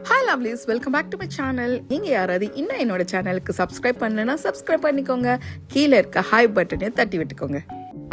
Hi lovelies, welcome back to my channel. நீங்கள் யாராவது இன்னும் என்னோட சேனலுக்கு சப்ஸ்கிரைப் பண்ணலன்னா சப்ஸ்கிரைப் பண்ணிக்கோங்க. கீழே இருக்க ஹாய் பட்டனையும் தட்டி விட்டுக்கோங்க.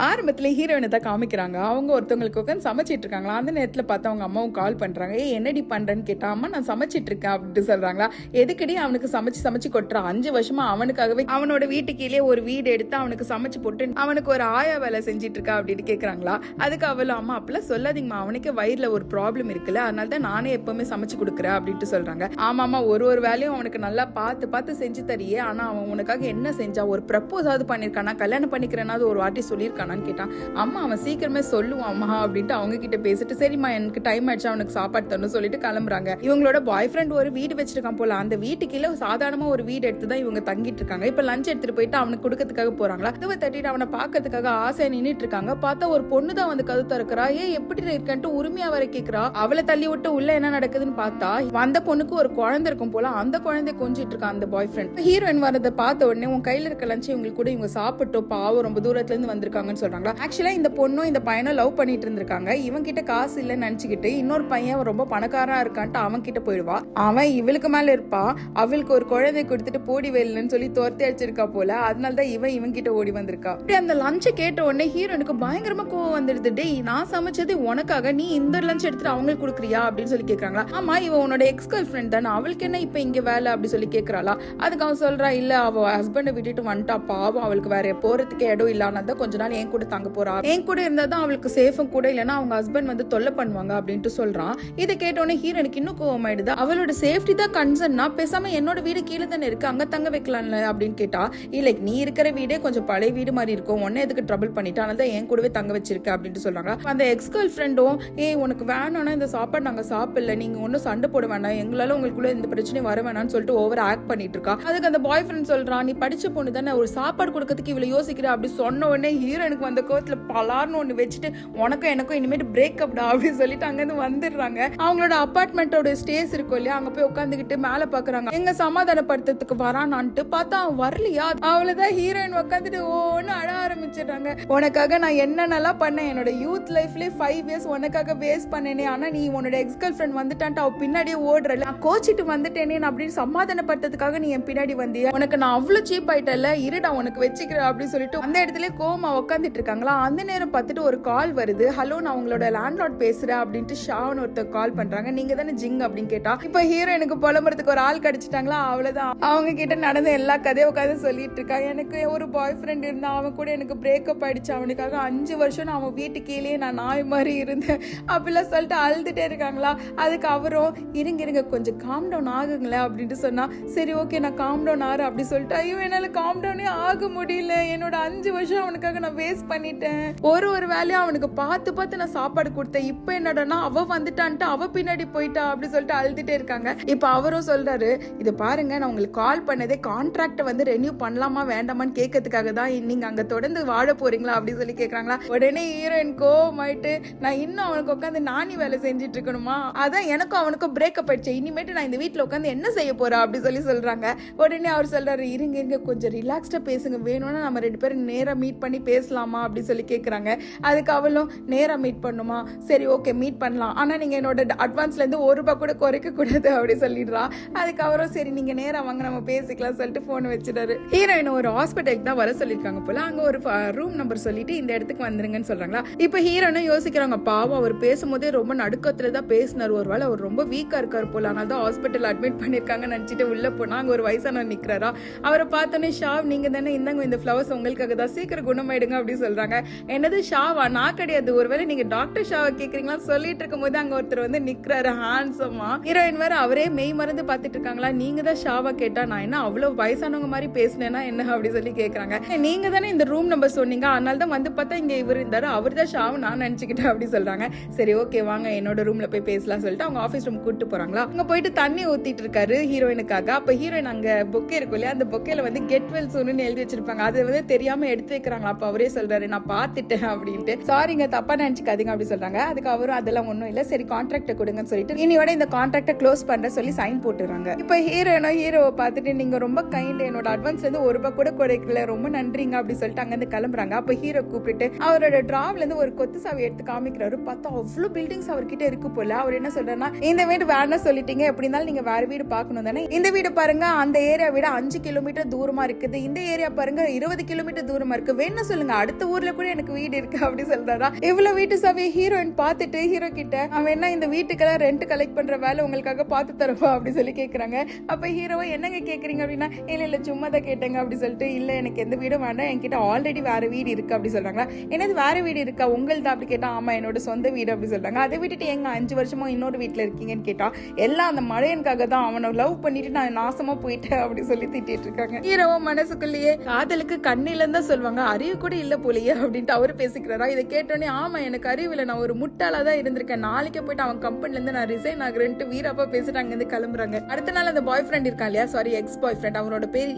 ஆரம்பத்தில் ஹீரோயினை தான் காமிக்கிறாங்க. அவங்க ஒருத்தவங்களுக்கு உட்காந்து சமைச்சிட்டு இருக்காங்களா. அந்த நேரத்தில் பார்த்து அவங்க அம்மாவும் கால் பண்ணுறாங்க. என்னடி பண்ணுறேன்னு கேட்டால், அம்மா நான் சமைச்சிட்டு இருக்கேன் அப்படின்ட்டு சொல்கிறாங்களா. எதுக்கடி அவனுக்கு சமைச்சு கொட்டுறான்? 5 வருஷமா அவனுக்காகவே அவனோட வீட்டுக்கீழே ஒரு வீடு எடுத்து அவனுக்கு சமைச்சு போட்டு அவனுக்கு ஒரு ஆயா வேலை செஞ்சிட்டு இருக்கா அப்படின்னு கேட்குறாங்களா. அதுக்கு அவளும், அம்மா அப்பெல்லாம் சொல்லாதீங்கம்மா, அவனுக்கு வயிறுல ஒரு ப்ராப்ளம் இருக்குல்ல, அதனால தான் நானே எப்பவுமே சமைச்சு கொடுக்குறேன் அப்படின்ட்டு சொல்றாங்க. ஆமாம்மா, ஒரு வேலையும் அவனுக்கு நல்லா பார்த்து செஞ்சு தரியே, ஆனால் அவன் உனக்காக என்ன செஞ்சா? ஒரு ப்ரப்போஸாவது பண்ணியிருக்கானா? கல்யாணம் பண்ணிக்கிறேன்னாவது ஒரு வாட்டி சொல்லியிருக்கானான்னு கேட்டான். அம்மா அவன் சீக்கிரமே சொல்லுவான் அம்மா அப்படின்ட்டு அவங்க கிட்ட பேசிட்டு, சரிம்மா எனக்கு டைம் ஆயிடுச்சு, அவனுக்கு சாப்பாடு தரணும் சொல்லிட்டு கிளம்புறாங்க. இவங்களோட பாய் ஃப்ரெண்ட் ஒரு வீடு வச்சிருக்கான் போல. அந்த வீட்டுக்குள்ள சாதாரணமா ஒரு வீடு எடுத்து தான் இவங்க தங்கிட்டு இருக்காங்க. இப்ப லஞ்ச் எடுத்துட்டு போயிட்டு அவனுக்கு கொடுக்கறதுக்காக போறாங்களா. கதவை தட்டிட்டு அவனை பாக்கிறதுக்காக ஆசையா நின்னுட்டு இருக்காங்க. பார்த்தா ஒரு பொண்ணு தான் வந்து கதவு திறக்கிறா. எப்படி இருக்கன்ட்டு உரிமையா வர கேக்குறா. அவளை தள்ளி விட்டு உள்ள என்ன நடக்குதுன்னு பார்த்தா, அந்த பொண்ணுக்கு ஒரு குழந்தை இருக்கும் போல. அந்த குழந்தை கொஞ்சிட்டு இருக்கான் அந்த பாய் ஃப்ரெண்ட். ஹீரோயின் வரதை பார்த்த உடனே, உன் கையில இருக்க லஞ்ச் இவங்களுக்கு கூட இவங்க சாப்பிட்டோம், பாவம் ரொம்ப தூரத்துல இருந்து வந்திருக்காங்கன்னு சொல்றாங்களா. ஆக்சுவலா இந்த பொண்ணும் இந்த பையனும் லவ் பண்ணிட்டு இருந்திருக்காங்க. இவன் கிட்ட காசு இல்லைன்னு நினைச்சுக்கிட்டு இன்னொரு பையன் ரொம்ப பணக்காரா இருக்கான்ட்டு அவன் கிட்ட போயிடுவா. அவன் இவளுக்கு மேல இருப்பான். அவளுக்கு ஒரு குழந்தை கொடுத்துட்டு போடி வேலைன்னு சொல்லி துரத்தி அடிச்சிருக்கா போல. அதனாலதான் இவன் கிட்ட ஓடி வந்திருக்கா. அந்த லஞ்சை கேட்ட உடனே ஹீரோனுக்கு பயங்கரமா கோவம் வந்துடுது. டேய், நான் சமைச்சது உனக்காக, நீ இந்த லஞ்ச் எடுத்துட்டு அவங்களுக்கு கொடுக்குறியா அப்படின்னு சொல்லி கேக்குறாங்களா. ஆமா, இவன் உன்னோட எக்ஸ் கேர்ள் ஃப்ரெண்ட் தானே, அவளுக்கு என்ன இப்ப இங்க வேலை அப்படி சொல்லி கேக்குறாளா. அதுக்கு அவன் சொல்றா, இல்ல அவ ஹஸ்பண்டை விட்டுட்டு வந்துட்டா, பாவம் அவளுக்கு வேற போறதுக்கு இடம் இல்லானதான் கொஞ்ச நாள் என் கூட தங்க போறா, என் கூட இருந்தாதான் அவளுக்கு சேஃபும் கூட, இல்லைன்னா அவங்க ஹஸ்பண்ட் வந்து தொல்லை பண்ணுவாங்க அப்படின்ட்டு சொல்றான். இதை கேட்டோன்னே ஹீரோனுக்கு இன்னும் கோவம் ஆயிடுது. அவளோட சேஃப்டி தான் கன்சர்ன்னா பேசாம என்னோட வீடு கீழே தானே இருக்கு, அங்க தங்க வைக்கலாம்ல அப்படின்னு கேட்டா, இல்ல நீ இருக்கிற வீடே கொஞ்சம் பழைய வீடு மாதிரி இருக்கும், உன்ன எதுக்கு ட்ரபிள் பண்ணிட்டு, அதனால என் கூடவே தங்க வச்சிருக்க அப்படின்னு சொல்றாங்க. அந்த எக்ஸ் கேர்ள் ஃப்ரெண்டும், உனக்கு வேணும்னா இந்த சாப்பாடு நாங்க சாப்பிடல, நீங்க ஒன்னும் சண்டை போட வேண்டாம், எங்களால உங்களுக்குள்ள இந்த பிரச்சனை வர வேணாம்னு சொல்லிட்டு ஓவர் ஆக்ட் பண்ணிட்டு இருக்கா. அதுக்கு அந்த பாய் ஃப்ரெண்ட் சொல்றான், நீ படிச்ச பொண்ணு தானே, ஒரு சாப்பாடு கொடுக்கறதுக்கு இவ்வளவு யோசிக்கிற அப்படி சொன்ன உடனே ஹீரோனுக்கு வந்த கோவத்துல பலார்னு ஒண்ணு வச்சுட்டு, உனக்கும் எனக்கும் இனிமேட்டு பிரேக்கப்டா அப்படின்னு சொல்லிட்டு அங்கிருந்து வந்துடுறாங்க. அவங்களோட அபார்ட்மெண்டோட ஸ்டேஸ் இருக்கும் இல்லையா, அங்க போய் உட்காந்துக்கிட்டு மேல பாக்குறாங்க. எங்க சமாதானப்படுத்துறதுக்கு வரானான்ட்டு பார்த்தா அவன் வரலையா. அவ்வளவுதான் ஹீரோயின் உட்காந்துட்டு ஓன்னு அழ ஆரம்பிச்சிடுறாங்க. உனக்காக நான் என்னென்னலாம் பண்ணேன், என்னோட யூத் லைஃப்லயே 5 இயர்ஸ் உனக்காக வேஸ்ட் பண்ணேனே, ஆனா நீ உன்னோட எக்ஸ் கேர்ள் ஃப்ரெண்ட் வந்துட்டான்ட்டு அவ பின்னாடியே ஓடுறல, நான் கோச்சிட்டு வந்துட்டேனே அப்படின்னு சமாதானப்படுத்துறதுக்காக நீ என் பின்னாடி வந்தியா, உனக்கு நான் அவ்வளவு சீப் ஆயிட்டல, இருடா உனக்கு வச்சுக்கிறேன் அப்படின்னு சொல்லிட்டு அந்த இடத்துல கோமா உட்காந்துட்டு இருக்காங்களா. அந்த நேரம் பார்த்துட்டு ஒரு கால் வருது. ஹலோ, நான் உங்களோட லேண்ட்லார்ட் பேசுறேன் அப்படின்ட்டு ஷாவ்னு ஒருத்தர் கால் பண்றாங்க. நீங்க தானே ஜிங் அப்படின்னு கேட்டா, இப்ப ஹீரோயினுக்கு புலம்புறதுக்கு ஒரு ஆள் கிடைச்சிட்டாங்களா. அவ்வளவுதான், அவங்க கிட்ட நடந்த எல்லா கதையும் உட்காந்து சொல்லிட்டு இருக்கா. எனக்கு ஒரு பாய் ஃப்ரெண்ட் இருந்தா, அவன் கூட எனக்கு பிரேக்கப் ஆயிடுச்சு, அவனுக்காக 5 வருஷம் நான் அவன் வீட்டு கீழே நான் நாய் மாதிரி இருந்தேன் அப்படிலாம் சொல்லிட்டு அழுதுட்டே இருக்காங்களா. அதுக்கு அவரும், இருங்க கொஞ்சம் காம் டவுன் ஆகுங்களேன் அப்படின்ட்டு சொன்னா, சரி ஓகே நான் காம் டவுன் ஆறு அப்படி சொல்லிட்டு, ஐயோ என்னால காம் டவுனே ஆக முடியல, என்னோட 5 வருஷம் அவனுக்காக நான் வேஸ்ட் பண்ணிட்டேன், ஒரு வேலையும் அவனுக்கு பார்த்து நான் சாப்பாடு கொடுத்தேன், இப்ப என்னடா அவ வந்துட்டான்ட்டு அவ பின்னாடி போயிட்டா அப்படி சொல்லிட்டு அழுதுட்டே இருக்காங்க. இப்ப அவரும் சொல்றாரு, இது பாருங்க, நான் உங்களுக்கு கால் பண்ணதே கான்ட்ராக்ட் வந்து ரெனியூ பண்ணலாமா வேண்டாமான்னு கேட்கறதுக்காக தான், நீங்க அங்க தொடர்ந்து வாழ போறீங்களா அப்படி சொல்லி கேக்குறாங்களா. உடனே ஹீரோயின் கோவமாயிட்டு, நான் இன்னும் அவனுக்கு உட்காந்து நானி வேலை செஞ்சுட்டு இருக்கணுமா, அதான் எனக்கும் அவனுக்கும் பிரேக்கப் ஆயிடுச்சு, இனிமேட்டு நான் இந்த வீட்டுல உட்காந்து என்ன செய்ய போறா அப்படி சொல்றாங்க. உடனே அவர் சொல்றாரு, இருங்க கொஞ்சம் ரிலாக்ஸ்டா பேசுங்க, வேணும்னா நம்ம 2 பேரும் நேரா மீட் பண்ணி பேசலாமா அப்படி சொல்லி கேக்குறாங்க. அதுக்கு அவளும், நேரா மீட் பண்ணுமா, சரி ஓகே மீட் பண்ணலாம், ஆனா நீங்க என்னோட அட்வான்ஸ்ல இருந்து ₹1 கூட குறைக்க கூடாது அப்படி சொல்லிடுறா. அதுக்கு அவரும், சரி நீங்க நேரா வாங்க நம்ம பேசிக்கலாம் சொல்லிட்டு போன் வச்சிடாரு. ஹீரோயின் ஒரு ஹாஸ்பிட்டலுக்கு தான் வர சொல்லிருக்காங்க போல. அங்க ஒரு ரூம் நம்பர் சொல்லிட்டு இந்த இடத்துக்கு வந்துருங்கன்னு சொல்றாங்களா. இப்ப ஹீரோனும் யோசிக்கிறாங்க, பாவம் அவர் பேசும்போதே ரொம்ப நடுக்கத்துல தான் பேசினார், ஒருவேளை அவர் ரொம்ப வீக்கா இருக்காரு போல, அதனால தான் ஹாஸ்பிட்டல் அட்மிட் பண்ணிருக்காங்கன்னு நினைச்சிட்டு உள்ள போனா அங்க ஒரு வயசானவர் நிக்கிறாரா. அவரை பார்த்தோன்னே, ஷாவ் நீங்க தானே, இந்தாங்க இந்த ஃபிளவர்ஸ் உங்களுக்காக தான், சீக்கிரம் குணமாயிடுங்க அப்படி சொல்றாங்க. என்னது ஷாவா, நான் கிடையாது, ஒருவேளை நீங்க டாக்டர் ஷாவை கேக்குறீங்களா சொல்லிட்டு இருக்கும் போது அங்க ஒருத்தர் வந்து நிக்கிறாரு ஹான்சமா. ஹீரோயின் வேற அவரே மெய் மறந்து பாத்துட்டு இருக்காங்களா. நீங்க தான் ஷாவா கேட்டா, நான் என்ன அவ்வளவு வயசானவங்க மாதிரி பேசினேன்னா என்ன அப்படி சொல்லி கேக்குறாங்க. நீங்க தானே இந்த ரூம் நம்பர் சொன்னீங்க, அதனால தான் வந்து பார்த்தா இங்க இவர் இருந்தாரு, அவர் தான் ஷாவ் நான் நினைச்சுக்கிட்டேன் அப்படி சொல்றாங்க. சரி ஓகே வாங்க என்னோட ரூம்ல போய் பேசலாம் சொல்லிட்டு அவங்க ஆபீஸ் ரூம் கூட்டு போறாங்களா. அங்க போயிட்டு தண்ணி ஊத்திட்டு இருக்காரு ஹீரோயினுக்காக. அப்ப ஹீரோயின் அங்க பொக்கே இருக்கும் இல்லையா, அந்த பொக்கேல வந்து கெட் வெல் சூன்னு எழுதி வச்சிருப்பாங்க, அதை வந்து தெரியாம எடுத்து வைக்கிறாங்களா. அப்ப அவரே சொல்றாரு, நான் பாத்துட்டேன் அப்படின்ட்டு. சாரிங்க, தப்பா நினைச்சுக்காதீங்க அப்படி சொல்றாங்க. அதுக்கு அவரும் அதெல்லாம் ஒண்ணும் இல்ல, சரி கான்ட்ராக்ட் கொடுங்கன்னு சொல்லிட்டு இன்னையோட இந்த கான்ட்ராக்ட க்ளோஸ் பண்ற சொல்லி சைன் போட்டுறாங்க. இப்ப ஹீரோவை பார்த்துட்டு, நீங்க ரொம்ப கைண்ட், என்னோட அட்வான்ஸ்ல இருந்து ₹1 கூட குறைக்கல, ரொம்ப நன்றிங்க அப்படி சொல்லிட்டு அங்க இருந்து கிளம்புறாங்க. அப்ப ஹீரோ கூப்பிட்டு அவரோட டிராவ்ல இருந்து ஒரு கொத்து சாவி எடுத்து காமிக்கிறாரு. பார்த்தா அவ்வளவு பில்டிங்ஸ் அவர்கிட்ட இருக்கு போல. அவர் என்ன சொல்றாருன்னா, இந்த வீடு வேணாம் சொல்லிட்டீங்க, எப்படி இருந்தாலும் நீங்க வேற வீடு பார்க்கணும் தானே. இந்த வீடு பாருங்க அந்த ஏரியா விட 5 கிலோமீட்டர் தூரமா இருக்குது, இந்த ஏரியா பாருங்க 20 கிலோமீட்டர் தூரமா இருக்கு, வேணும் சொல்லுங்க, அடுத்த ஊர்ல கூட எனக்கு வீடு இருக்கு அப்படி சொல்றாரா. இவ்வளவு வீட்டு சாவி ஹீரோயின் பார்த்துட்டு ஹீரோ கிட்ட, அவன் என்ன இந்த வீட்டுக்கெல்லாம் ரெண்ட் கலெக்ட் பண்ற வேலை உங்களுக்காக பார்த்து தருவா அப்படி சொல்லி கேக்குறாங்க. அப்ப ஹீரோவை என்னங்க கேக்குறீங்க அப்படின்னா, இல்ல சும்மா தான் கேட்டேங்க அப்படி சொல்லிட்டு, இல்ல எனக்கு எந்த வீடும் வேண்டாம், என்கிட்ட ஆல்ரெடி வேற வீடு இருக்கு அப்படி சொல்றாங்க. என்னது வேற வீடு இருக்கா உங்கள்தான் அப்படி கேட்டா, ஆமா என்னோட சொந்த வீடு அப்படி சொல்றாங்க. அதை விட்டுட்டு எங்க 5 வருஷமா இன்னொரு வீட்டுல இருக்கீங்கன்னு கேட்டா, எல்லாம் அந்த மழையனுக்காக தான், அவனை லவ் பண்ணிட்டு நான் நாசமா போயிட்டேன் அப்படி சொல்லி திட்டிட்டு இருக்காங்க. ஹீரோவோ மனசுக்குள்ளேயே, காதலுக்கு கண்ணில தான் சொல்லுவாங்க, அறிவு கூட இல்ல போலயே அப்படின்ட்டு அவரு பேசிக்கிறாரா. இதை கேட்டோன்னே, ஆமா எனக்கு அறிவு இல்லை, நான் ஒரு முட்டாளா தான் இருந்திருக்கேன், நாளைக்கே போயிட்டு அவன் கம்பெனில இருந்து நான் ரிசைன் ஆகுறேன்ட்டு வீரப்பா பேசிட்டு அங்க இருந்து கிளம்புறாங்க. அடுத்த நாள் அந்த பாய் ஃப்ரெண்ட் இருக்கான் இல்லையா, சாரி எக்ஸ் பாய் ஃப்ரெண்ட், அவனோட பேர்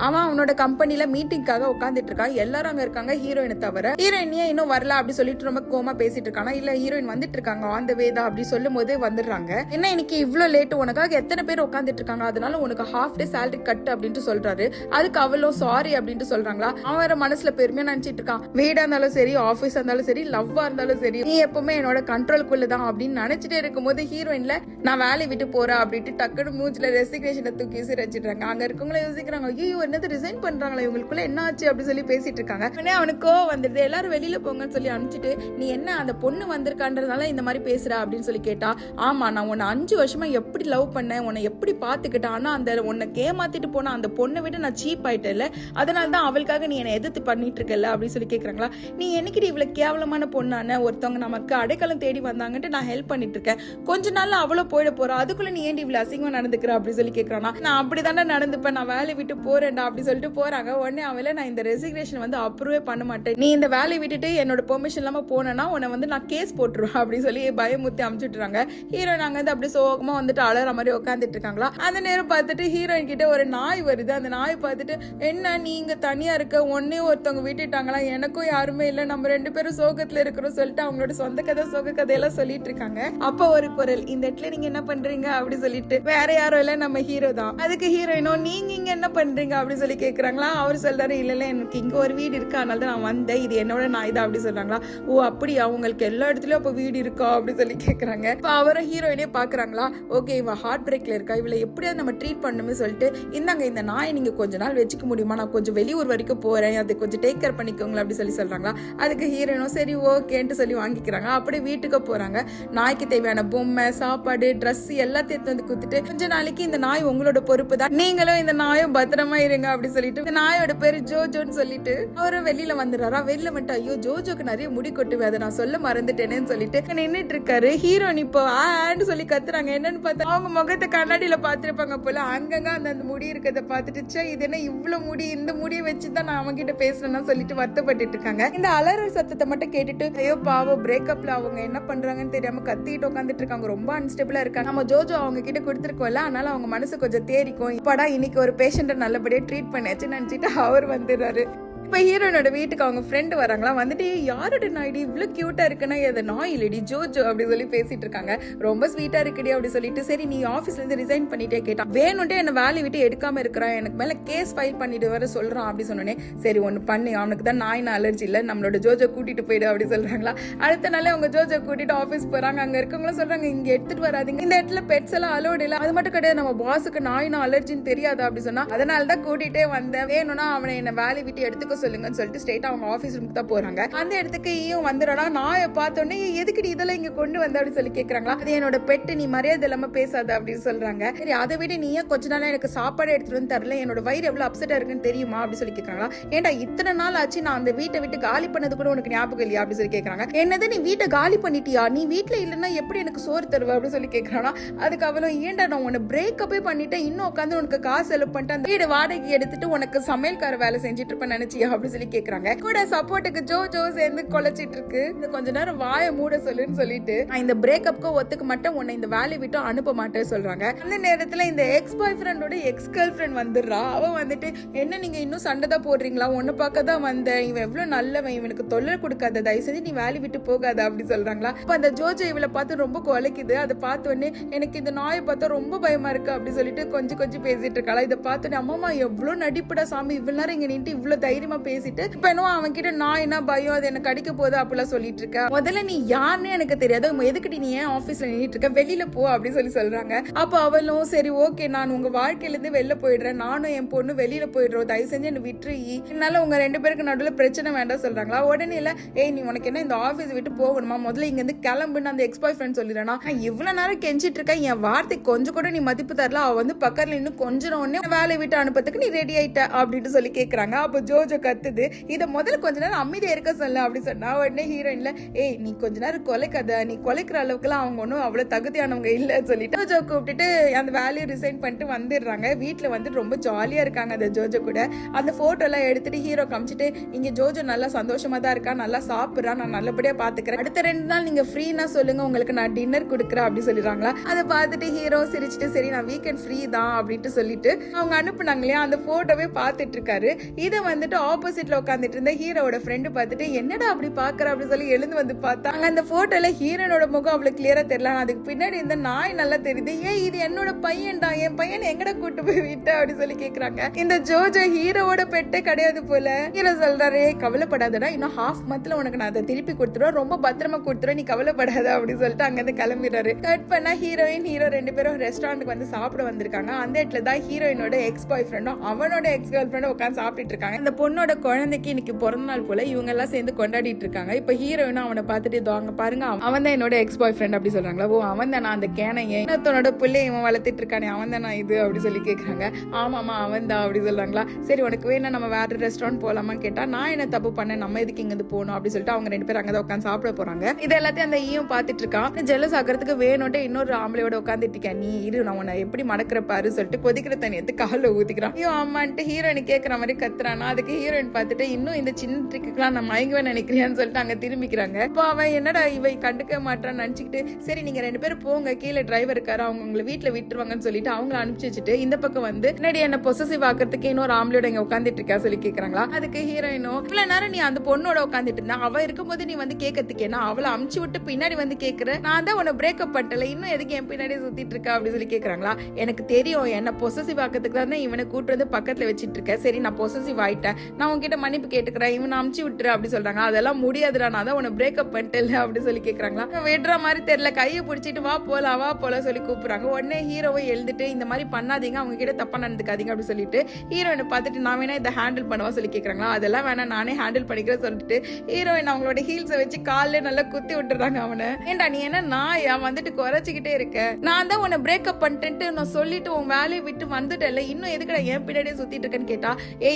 அவன் அவனோட கம்பெனில மீட்டிங்காக உட்காந்துட்டு இருக்கான். எல்லாரும் அங்க இருக்காங்க ஹீரோயினை தவிர. ஹீரோயின் இன்னும் வரல அப்படி சொல்லிட்டு ரொம்ப கோமா பேசிட்டு இருக்கானா. இல்ல ஹீரோயின் வந்துட்டு இருக்காங்க, ஆன் த வே தான் அப்படி சொல்லும் போது வந்துடுறாங்க. என்ன இன்னைக்கு இவ்வளவு லேட், உனக்காக எத்தனை பேர் உட்காந்துட்டு இருக்காங்க, அதனால உனக்கு ஹாஃப் டே சேலரி கட் அப்படின்ட்டு சொல்றாரு. அதுக்கு அவளும் சாரி அப்படின்ட்டு சொல்றாங்களா. அவன் வேற மனசுல பெருமையா நினைச்சிட்டு இருக்கான், வீடா இருந்தாலும் சரி, ஆபீஸா இருந்தாலும் சரி, லவ்வா இருந்தாலும் சரி, நீ எப்பவுமே என்னோட கண்ட்ரோலுக்குள்ளதான் அப்படின்னு நினைச்சிட்டே இருக்கும் போது ஹீரோயின்ல, நான் வேலையை விட்டு போறேன் அப்படின்ட்டு டக்குனு மூஞ்சில ரெசிக்னேஷனை தூக்கி வச்சிடுறாங்க. அங்க இருக்கவங்கள யோசிக்கிறாங்க, ஐயோ என்னது ரிசைன் பண்றாங்களா, இவங்களுக்குள்ள என்ன ஆச்சு அப்படி சொல்லி பேசிட்டு இருக்காங்க. அவனுக்கோ வந்துடுது, எல்லாரும் வெளியில போங்கன்னு சொல்லி அனுப்பிச்சிட்டு, நீ என்ன அந்த பொண்ணு வந்திருக்கான்றதுனால இந்த மாதிரி பேசுற அப்படின்னு சொல்லி கேட்டா, ஆமா நான் உன்னை 5 வருஷமா எப்படி லவ் பண்ணேன், உன்னை எப்படி பாத்துக்கிட்டேன், ஆனா அந்த உன்னை ஏமாத்திட்டு போனா அந்த பொண்ணை விட நான் சீப் ஆயிட்டேன்ல, அதனாலதான் அவளுக்காக நீ என்னை எதிர்த்து பண்ணிட்டு இருக்கல அப்படின்னு சொல்லி கேக்குறாங்களா. நீ என்னைக்கு இவ்வளவு கேவலமான பொண்ணான, ஒருத்தவங்க நமக்கு அடைக்கலம் தேடி வந்தாங்கன்ட்டு நான் ஹெல்ப் பண்ணிட்டு இருக்கேன், கொஞ்ச நாள்ல அவ்வளோ போயிட போறா, அதுக்குள்ள நீ ஏன் இவ்வளவு அசிங்கமா நடந்துக்கிற அப்படி சொல்லி கேக்குறானா. நான் அப்படிதானே நடந்துப்பேன், நான் வேலையை விட்டு போறேன்டா அப்படி சொல்லிட்டு போறாங்க. உடனே அவளை, நான் இந்த ரெசிக்னேஷன் வந்து அப்ரூவே பண்ண மாட்டேன், நீ இந்த வேலையை விட்டுட்டு என்னோட பெர்மிஷன் இல்லாம போனா உன்னை வந்து நான் கேஸ் போட்டுருவேன் அப்படின்னு சொல்லி பயமுத்தி அமுச்சுட்டுறாங்க. ஹீரோயின் அங்க வந்து அப்படி சோகமா வந்துட்டு அழற மாதிரி உட்காந்துட்டு இருக்காங்களா. அந்த நேரம் பார்த்துட்டு ஹீரோயின் கிட்ட ஒரு நாய் வருது. அந்த நாய் பார்த்துட்டு, என்ன நீங்க தனியா இருக்க, ஒன்னே ஒருத்தவங்க விட்டுட்டாங்களா, எனக்கும் யாருமே இல்ல, நம்ம 2 பேரும் சோகத்துல இருக்கிறோம் சொல்லிட்டு அவங்களோட சொந்த கதை சோக கதையெல்லாம் சொல்லிட்டு இருக்காங்க. அப்ப ஒரு குரல், இந்த இடத்துல நீங்க என்ன பண்றீங்க அப்படி சொல்லிட்டு, வேற யாரும் இல்ல நம்ம ஹீரோ தான். அதுக்கு ஹீரோயினோ, நீங்க இங்க என்ன பண்றீங்க அப்படி சொல்லி கேக்குறாங்களா. அவர் சொல்றாரு, இல்ல எனக்கு இங்க ஒரு வீடு இருக்கு, அதனால தான் நான் வந்தேன், இது என்னோட நாய் தான் அப்படி சொல்றாங்களா. ஓ அப்படி, அவங்களுக்கு எல்லா இடத்துலயும் அப்ப வீடு இருக்கா அப்படி சொல்லி கேக்குறாங்க. இப்ப அவரை ஹீரோயினே பாக்குறாங்களா. ஓகே இவ ஹார்ட் பிரேக்ல இருக்கா, இவளை எப்படியாவது நம்ம ட்ரீட் பண்ணணும்னு சொல்லிட்டு, இந்தாங்க இந்த நாயை நீங்க கொஞ்ச நாள் வச்சுக்க முடியுமா, நான் கொஞ்சம் வெளியூர் வரைக்கும் போறேன், அதை கொஞ்சம் டேக் கேர் பண்ணிக்கோங்களா அப்படி சொல்லி சொல்றாங்களா. அதுக்கு ஹீரோயினும் சரி ஓகேன்ட்டு சொல்லி வாங்கிக்கிறாங்க. அப்படியே வீட்டுக்கு போறாங்க. நாய்க்கு தேவையான பொம்மை, சாப்பாடு, ட்ரெஸ் எல்லாத்தையும் வந்து குடுத்துட்டு, கொஞ்ச நாளைக்கு இந்த நாய் உங்களோட பொறுப்பு தான், நீங்களும் இந்த நாயும் பத்திரமா இருங்க அப்படி சொல்லிட்டு, இந்த நாயோட பேரு ஜோஜோன்னு சொல்லிட்டு அவரும் வெளியில வந்துடுறாரா. வெளியில வந்துட்டு, ஐயோ ஜோஜோக்கு நிறைய முடி கொட்டுவே, அதை நான் சொல்ல மறந்துட்டேனேன்னு சொல்லிட்டு நின்னுட்டு இருக்காரு. ஹீரோயின் இப்போ ஆன்னு சொல்லி கத்துறாங்க. என்னன்னு பார்த்தா அவங்க முகத்தை கண்ணாடியில பாத்துருப்பாங்க போல. அங்கங்க அந்த முடி இருக்கிறத பாத்துட்டு, இது என்ன இவ்வளவு முடி, இந்த முடியை வச்சுதான் நான் அவங்க கிட்ட பேசுறேன்னா சொல்லிட்டு வருத்தப்பட்டு இருக்காங்க. இந்த அலறல் சத்தத்தை மட்டும் கேட்டுட்டு, ஐயோ பாவம் பிரேக்கப்ல அவங்க என்ன பண்றாங்கன்னு தெரியாம கத்திட்டு உட்காந்துட்டு இருக்காங்க. ரொம்ப அன்ஸ்டேபிளா இருக்காங்க. நம்ம ஜோஜோ அவங்க கிட்ட கொடுத்துருக்கோம்ல, அதனால அவங்க மனசு கொஞ்சம் தேறிக்கும். இப்படா இன்னைக்கு ஒரு பேஷண்ட்டை நல்லபடியா ட்ரீட் பண்ணியாச்சு நினைச்சிட்டு அவர் வந்துடுறாரு. இப்ப ஹீரோனோட வீட்டுக்கு அவங்க ஃப்ரெண்ட் வராங்களா. வந்துட்டு, யாரோட நாய்டி இவ்வளவு கியூட்டா இருக்குன்னா, அது நாய் இல்லடி ஜோஜோ அப்படி சொல்லி பேசிட்டு இருக்காங்க. ரொம்ப ஸ்வீட்டா இருக்குடி அப்படி சொல்லிட்டு, சரி நீ ஆபீஸ்ல இருந்து ரிசைன் பண்ணிட்டே கேட்டா, வேணும்ட்டே என்ன வேலையை விட்டு எடுக்காம இருக்கிறான், எனக்கு மேல கேஸ் ஃபைல் பண்ணிட்டு வர சொல்றான் அப்படி சொன்னோன்னே, சரி ஒண்ணு பண்ணி, அவனுக்கு தான் நாய்னா அலர்ஜி இல்ல, நம்மளோட ஜோஜோ கூட்டிட்டு போயிடு அப்படி சொல்றாங்களா. அடுத்த நாளே அவங்க ஜோஜோ கூட்டிட்டு ஆபீஸ் போறாங்க. அங்க இருக்கவங்களும் சொல்றாங்க, இங்க எடுத்துட்டு வராதிங்க, இந்த இடத்துல பெட்ஸ் எல்லாம் அலோடு இல்ல, அது மட்டும் கிடையாது, நம்ம பாஸுக்கு நாய்னா அலர்ஜின்னு தெரியாது அப்படி சொன்னா, அதனாலதான் கூட்டிட்டே வந்தேன், வேணும்னா அவனை என்ன வேலையை விட்டு எடுத்துக்க சொல்லுங்கன்னு சொல்லிட்டு ஸ்ட்ரெயிட்டா அவங்க ஆபீஸ் ரூமுக்கு தான் போறாங்க. அந்த இடத்துக்கு ஈயும் வந்துடுறா. நாயை பார்த்தோன்னே, எதுக்கு இதெல்லாம் இங்க கொண்டு வந்த அப்படின்னு சொல்லி கேக்குறாங்களா. அது என்னோட பெட்டு, நீ மரியாதை இல்லாம பேசாத அப்படின்னு சொல்றாங்க. சரி அதை விட நீ ஏன் கொஞ்ச நாள் எனக்கு சாப்பாடு எடுத்துட்டு வந்து தரல, என்னோட வயிறு எவ்வளவு அப்செட்டா இருக்குன்னு தெரியுமா அப்படி சொல்லி கேக்குறாங்களா. ஏன்டா இத்தனை நாள் ஆச்சு, நான் அந்த வீட்டை விட்டு காலி பண்ணது கூட உனக்கு ஞாபகம் இல்லையா அப்படி சொல்லி கேக்குறாங்க. என்னது நீ வீட்டை காலி பண்ணிட்டியா, நீ வீட்டுல இல்லன்னா எப்படி எனக்கு சோறு தருவ அப்படின்னு சொல்லி கேக்குறானா. அதுக்கு அவளும், ஏன்டா நான் உன்னை பிரேக்கப்பே பண்ணிட்டேன், இன்னும் உட்காந்து உனக்கு காசு செலவு பண்ணிட்டு அந்த வீடு வாடகை எடுத்துட்டு உனக்கு சமையல்கார வேலை செஞ்சுட்டு இருப்பேன் நினைச்சியா அப்படி சொல்லி கேக்குறாங்க. கூட சப்போர்ட்டுக்கு ஜோஜோ சேர்ந்து கொலைச்சிட்டு இருக்கு. இந்த கொஞ்ச நேரம் வாயை மூட சொல்லுன்னு சொல்லிட்டு இந்த பிரேக்கப்க்கு ஒத்துக்க மாட்டேன், உன்னை இந்த வேலையை விட்டு அனுப்ப மாட்டேன்னு சொல்றாங்க. அந்த நேரத்துல இந்த எக்ஸ் பாய் ஃப்ரெண்டோட எக்ஸ் கேர்ள் ஃப்ரெண்ட் வந்துடுறா. அவ வந்துட்டு என்ன நீங்க இன்னும் சண்டை தான் போடுறீங்களா, உன்னை பார்க்க தான் வந்தேன், இவன் எவ்வளவு நல்லவன், இவனுக்கு தொல்லை கொடுக்காத, தயவு செஞ்சு நீ வேலையை விட்டு போகாத அப்படி சொல்றாங்களா. அப்ப அந்த ஜோஜோ இவளை பார்த்து ரொம்ப கொலைக்குது. அதை பார்த்த உடனே எனக்கு இந்த நாயை பார்த்தா ரொம்ப பயமா இருக்கு அப்படி சொல்லிட்டு கொஞ்சம் கொஞ்சம் பேசிட்டு இருக்காளா. இதை பார்த்தோன்னே அம்மா எவ்வளவு நடிப்புடா சாமி, இவ்வளவு நேரம் இங்க நின்று இவ்வளவு தைரியமா பேசிட்டு இப்ப என்ன அவன் கிட்ட நான் என்ன பயம், அது என்ன கடிக்க போகுது அப்படிலாம் சொல்லிட்டு இருக்க. முதல்ல நீ யாருன்னு எனக்கு தெரியாது, எதுக்கிட்ட நீ ஏன் ஆபீஸ்ல நின்றுட்டு இருக்க, வெளியில போ அப்படி சொல்லி சொல்றாங்க. அப்ப அவளும் சரி ஓகே நான் உங்க வாழ்க்கையில இருந்து வெளில போயிடுறேன், நானும் என் பொண்ணு வெளியில போயிடுறோம், தயவு செஞ்சு என்ன விட்டுரு, என்னால உங்க 2 பேருக்கு நடுவில் பிரச்சனை வேண்டாம் சொல்றாங்களா. உடனே இல்ல ஏய் நீ உனக்கு என்ன இந்த ஆபீஸ் விட்டு போகணுமா, முதல்ல இங்க இருந்து கிளம்புன்னு அந்த எக்ஸ் பாய் ஃப்ரெண்ட் சொல்லிடுறா. இவ்வளவு நேரம் கெஞ்சிட்டு இருக்கேன், என் வார்த்தை கொஞ்சம் கூட நீ மதிப்பு தரல, அவ வந்து பக்கத்துல இன்னும் கொஞ்சம் உடனே வேலையை விட்டு அனுப்பத்துக்கு நீ ரெடி ஆயிட்ட அப்படின்னு சொல்லி கேக்குறாங்க. அப்ப ஜோஜோ கத்துது, இதை முதல்ல கொஞ்ச நேரம் அமைதியா இருக்க சொல்ல அப்படி சொன்னா. உடனே ஹீரோயின்ல ஏய் நீ கொஞ்ச நேரம் கொலைக்காத, நீ கொலைக்கிற அளவுக்கு எல்லாம் அவங்க ஒன்னும் அவ்வளவு தகுதியானவங்க இல்ல சொல்லிட்டு ஜோஜோ கூப்பிட்டுட்டு அந்த வேலையை ரிசைன் பண்ணிட்டு வந்துடுறாங்க. வீட்டுல வந்து ரொம்ப ஜாலியா இருக்காங்க அந்த ஜோஜோ கூட. அந்த போட்டோ எல்லாம் எடுத்துட்டு ஹீரோ காமிச்சிட்டு இங்க ஜோஜோ நல்லா சந்தோஷமா தான் இருக்கா, நல்லா சாப்பிடுறா, நான் நல்லபடியா பாத்துக்கிறேன், அடுத்த 2 நாள் நீங்க ஃப்ரீனா சொல்லுங்க, உங்களுக்கு நான் டின்னர் கொடுக்குறேன் அப்படி சொல்லிடுறாங்களா. அதை பார்த்துட்டு ஹீரோ சிரிச்சுட்டு சரி நான் வீக்கெண்ட் ஃப்ரீ தான் அப்படின்ட்டு சொல்லிட்டு அவங்க அனுப்புனாங்க இல்லையா அந்த போட்டோவே பார்த்துட்டு இருக்காரு. இதை வந்துட்டு ஆப்போசிட்ல உட்காந்துட்டு இருந்த ஹீரோட ஃப்ரெண்டு பார்த்துட்டு என்னடா அப்படி பாக்குற அப்படி சொல்லி எழுந்து வந்து பார்த்தா அந்த போட்டோல ஹீரோனோட முகம் அவளுக்கு கிளியரா தெரியல, அதுக்கு பின்னாடி இந்த நாய் நல்லா தெரியுது. ஏன் இது என்னோட பையன்டா, என் பையன் எங்கட கூட்டு போய் விட்ட அப்படி சொல்லி கேக்குறாங்க. இந்த ஜோஜோ ஹீரோவோட பெட்டே கிடையாது போல. ஹீரோ சொல்றாரு கவலைப்படாதடா, இன்னும் ஹாஃப் மந்த்ல உனக்கு நான் அதை திருப்பி கொடுத்துருவேன், ரொம்ப பத்திரமா கொடுத்துருவேன், நீ கவலைப்படாத அப்படின்னு சொல்லிட்டு அங்கிருந்து கிளம்பிடுறாரு. கட் பண்ணா ஹீரோயின் ஹீரோ 2 பேரும் ரெஸ்டாரண்ட்டுக்கு வந்து சாப்பிட வந்திருக்காங்க. அந்த இடத்துல தான் ஹீரோயினோட எக்ஸ் பாய் ஃப்ரெண்டும் அவனோட எக்ஸ் கேர்ள் ஃப்ரெண்டும் உட்காந்து சாப்பிட்டு இருக்காங்க. இந்த பொண்ணோட குழந்தைக்கு இன்னைக்கு பிறந்த நாள் போல இவங்க எல்லாம் சேர்ந்து கொண்டாடிட்டு இருக்காங்க. இப்ப ஹீரோயினும் அவனை பார்த்துட்டு இதோங்க பாருங்க அவன் தான் என்னோட எக்ஸ் பாய் ஃப்ரெண்ட் அப்படி சொல்றாங்களா. ஓ அவன் தான் அந்த கேனையை இன்னொருத்தனோட பிள்ளை இவன் வளர்த்துட்டு இருக்கானே அவன் தான் இது அப்படி சொல்லி கேக்குறாங்க. ஆமாமா அவன் தான் அப்படி சொல்றாங்களா. சரி உனக்கு வேணா நம்ம வேற ரெஸ்டாரண்ட் போலாமான்னு கேட்டா நான் என்ன தப்பு பண்ணேன், நம்ம எதுக்கு இங்க இருந்து போகணும் அப்படி சொல்லிட்டு அவங்க 2 பேரும் அங்கதான் உட்காந்து சாப்பிட போறாங்க. இது எல்லாத்தையும் அந்த ஈயும் பார்த்துட்டு இருக்கான். ஜெலஸ் ஆகிறதுக்கு வேணும்ட்டு இன்னொரு ஆம்பளையோட உட்காந்துட்டு இருக்கேன், நீ இரு நான் உன்னை எப்படி மடக்கிற பாரு சொல்லிட்டு கொதிக்கிற தண்ணி எடுத்து காலில் ஊத்திக்கிறான். ஐயோ அம்மான்ட்டு ஹீரோயின் கேட்கற மாதிரி கத்துறானா. அதுக்கு ஹீரோயின் பார்த்துட்டு இன்னும் இந்த சின்ன ட்ரிக்குலாம் நான் மயங்குவேன் நினைக்கிறேன்னு சொல்லிட்டு அங்க திரும்பிக்கிறாங்க. இப்போ அவன் என்னடா இவை கண்டுக்க மாட்டான்னு நினைச்சுக்கிட்டு சரி நீங்க 2 பேரும் போங்க, கீழே டிரைவர் இருக்காரு, அவங்க உங்களை வீட்டுல விட்டுருவாங்கன்னு சொல்லிட்டு அவங்களை அனுப்பிச்சு வச்சுட்டு இந்த பக்கம் வந்து முன்னாடி என்ன பொசசிவ் ஆக்கிறதுக்கு இன்னொரு ஆம்பளையோட இங்க உட்காந்துட்டு இருக்கா சொல்லி கேக்குறாங்களா. அதுக்கு ஹீரோயினோ இவ்வளவு நேரம் நீ அந்த பொண்ணோட உட்காந்துட்டு இருந்தா அவ இருக்கும்போது நீ வந்து கேட்கறதுக்கு என்ன, அவளை அமுச்சு விட்டு பின்னாடி வந்து கேக்குற, நான் தான் உன்னை பிரேக்கப் பண்ணல, இன்னும் எதுக்கு என் பின்னாடியே சுத்திட்டு இருக்கா அப்படி சொல்லி கேக்குறாங்களா. எனக்கு தெரியும் என்ன பொசசிவ் ஆக்கிறதுக்கு தான் இவனை கூட்டு வந்து பக்கத்துல வச்சிட்டு இருக்கேன், சரி நான் பொசசிவ் ஆயிட்டேன், நான் உன்கிட்ட மன்னிப்பு கேட்டுக்கிறேன், இவனை அமுச்சு விட்டுரு அப்படி சொல்றாங்க. அதெல்லாம் முடியாதுடா, நான் தான் உன்னை பிரேக்கப் பண்ணிட்டேன் அப்படி சொல்லி கேக்குறாங்களா. விடுற மாதிரி தெரியல, கையை பிடிச்சிட்டு வா போல சொல்லி கூப்பிடுறாங்க. உடனே ஹீரோவை எழுந்துட்டு இந்த மாதிரி பண்ணாதீங்க, அவங்க கிட்ட தப்பா நடந்துக்காதீங்க அப்படி சொல்லிட்டு ஹீரோயினை பார்த்துட்டு நான் வேணா இதை ஹேண்டில் பண்ணுவா சொல்லி கேக்குறாங்களா. அதெல்லாம் வேணா நானே ஹேண்டில் பண்ணிக்கிறேன் சொல்லிட்டு ஹீரோயின் அவங்களோட ஹீல்ஸை வச்சு காலில் நல்லா குத்தி விட்டுறாங்க அவனை. ஏண்டா நீ என்ன நாயா வந்துட்டு குறைச்சிக்கிட்டே இருக்க, நான் தான் உன்னை பிரேக்கப் பண்ணிட்டு நான் சொல்லிட்டு உன் வேலையை விட்டு வந்துட்டல, இன்னும் எதுக்கடா என் பின்னாடியே சுத்திட்டு இருக்கேன்னு கேட்டா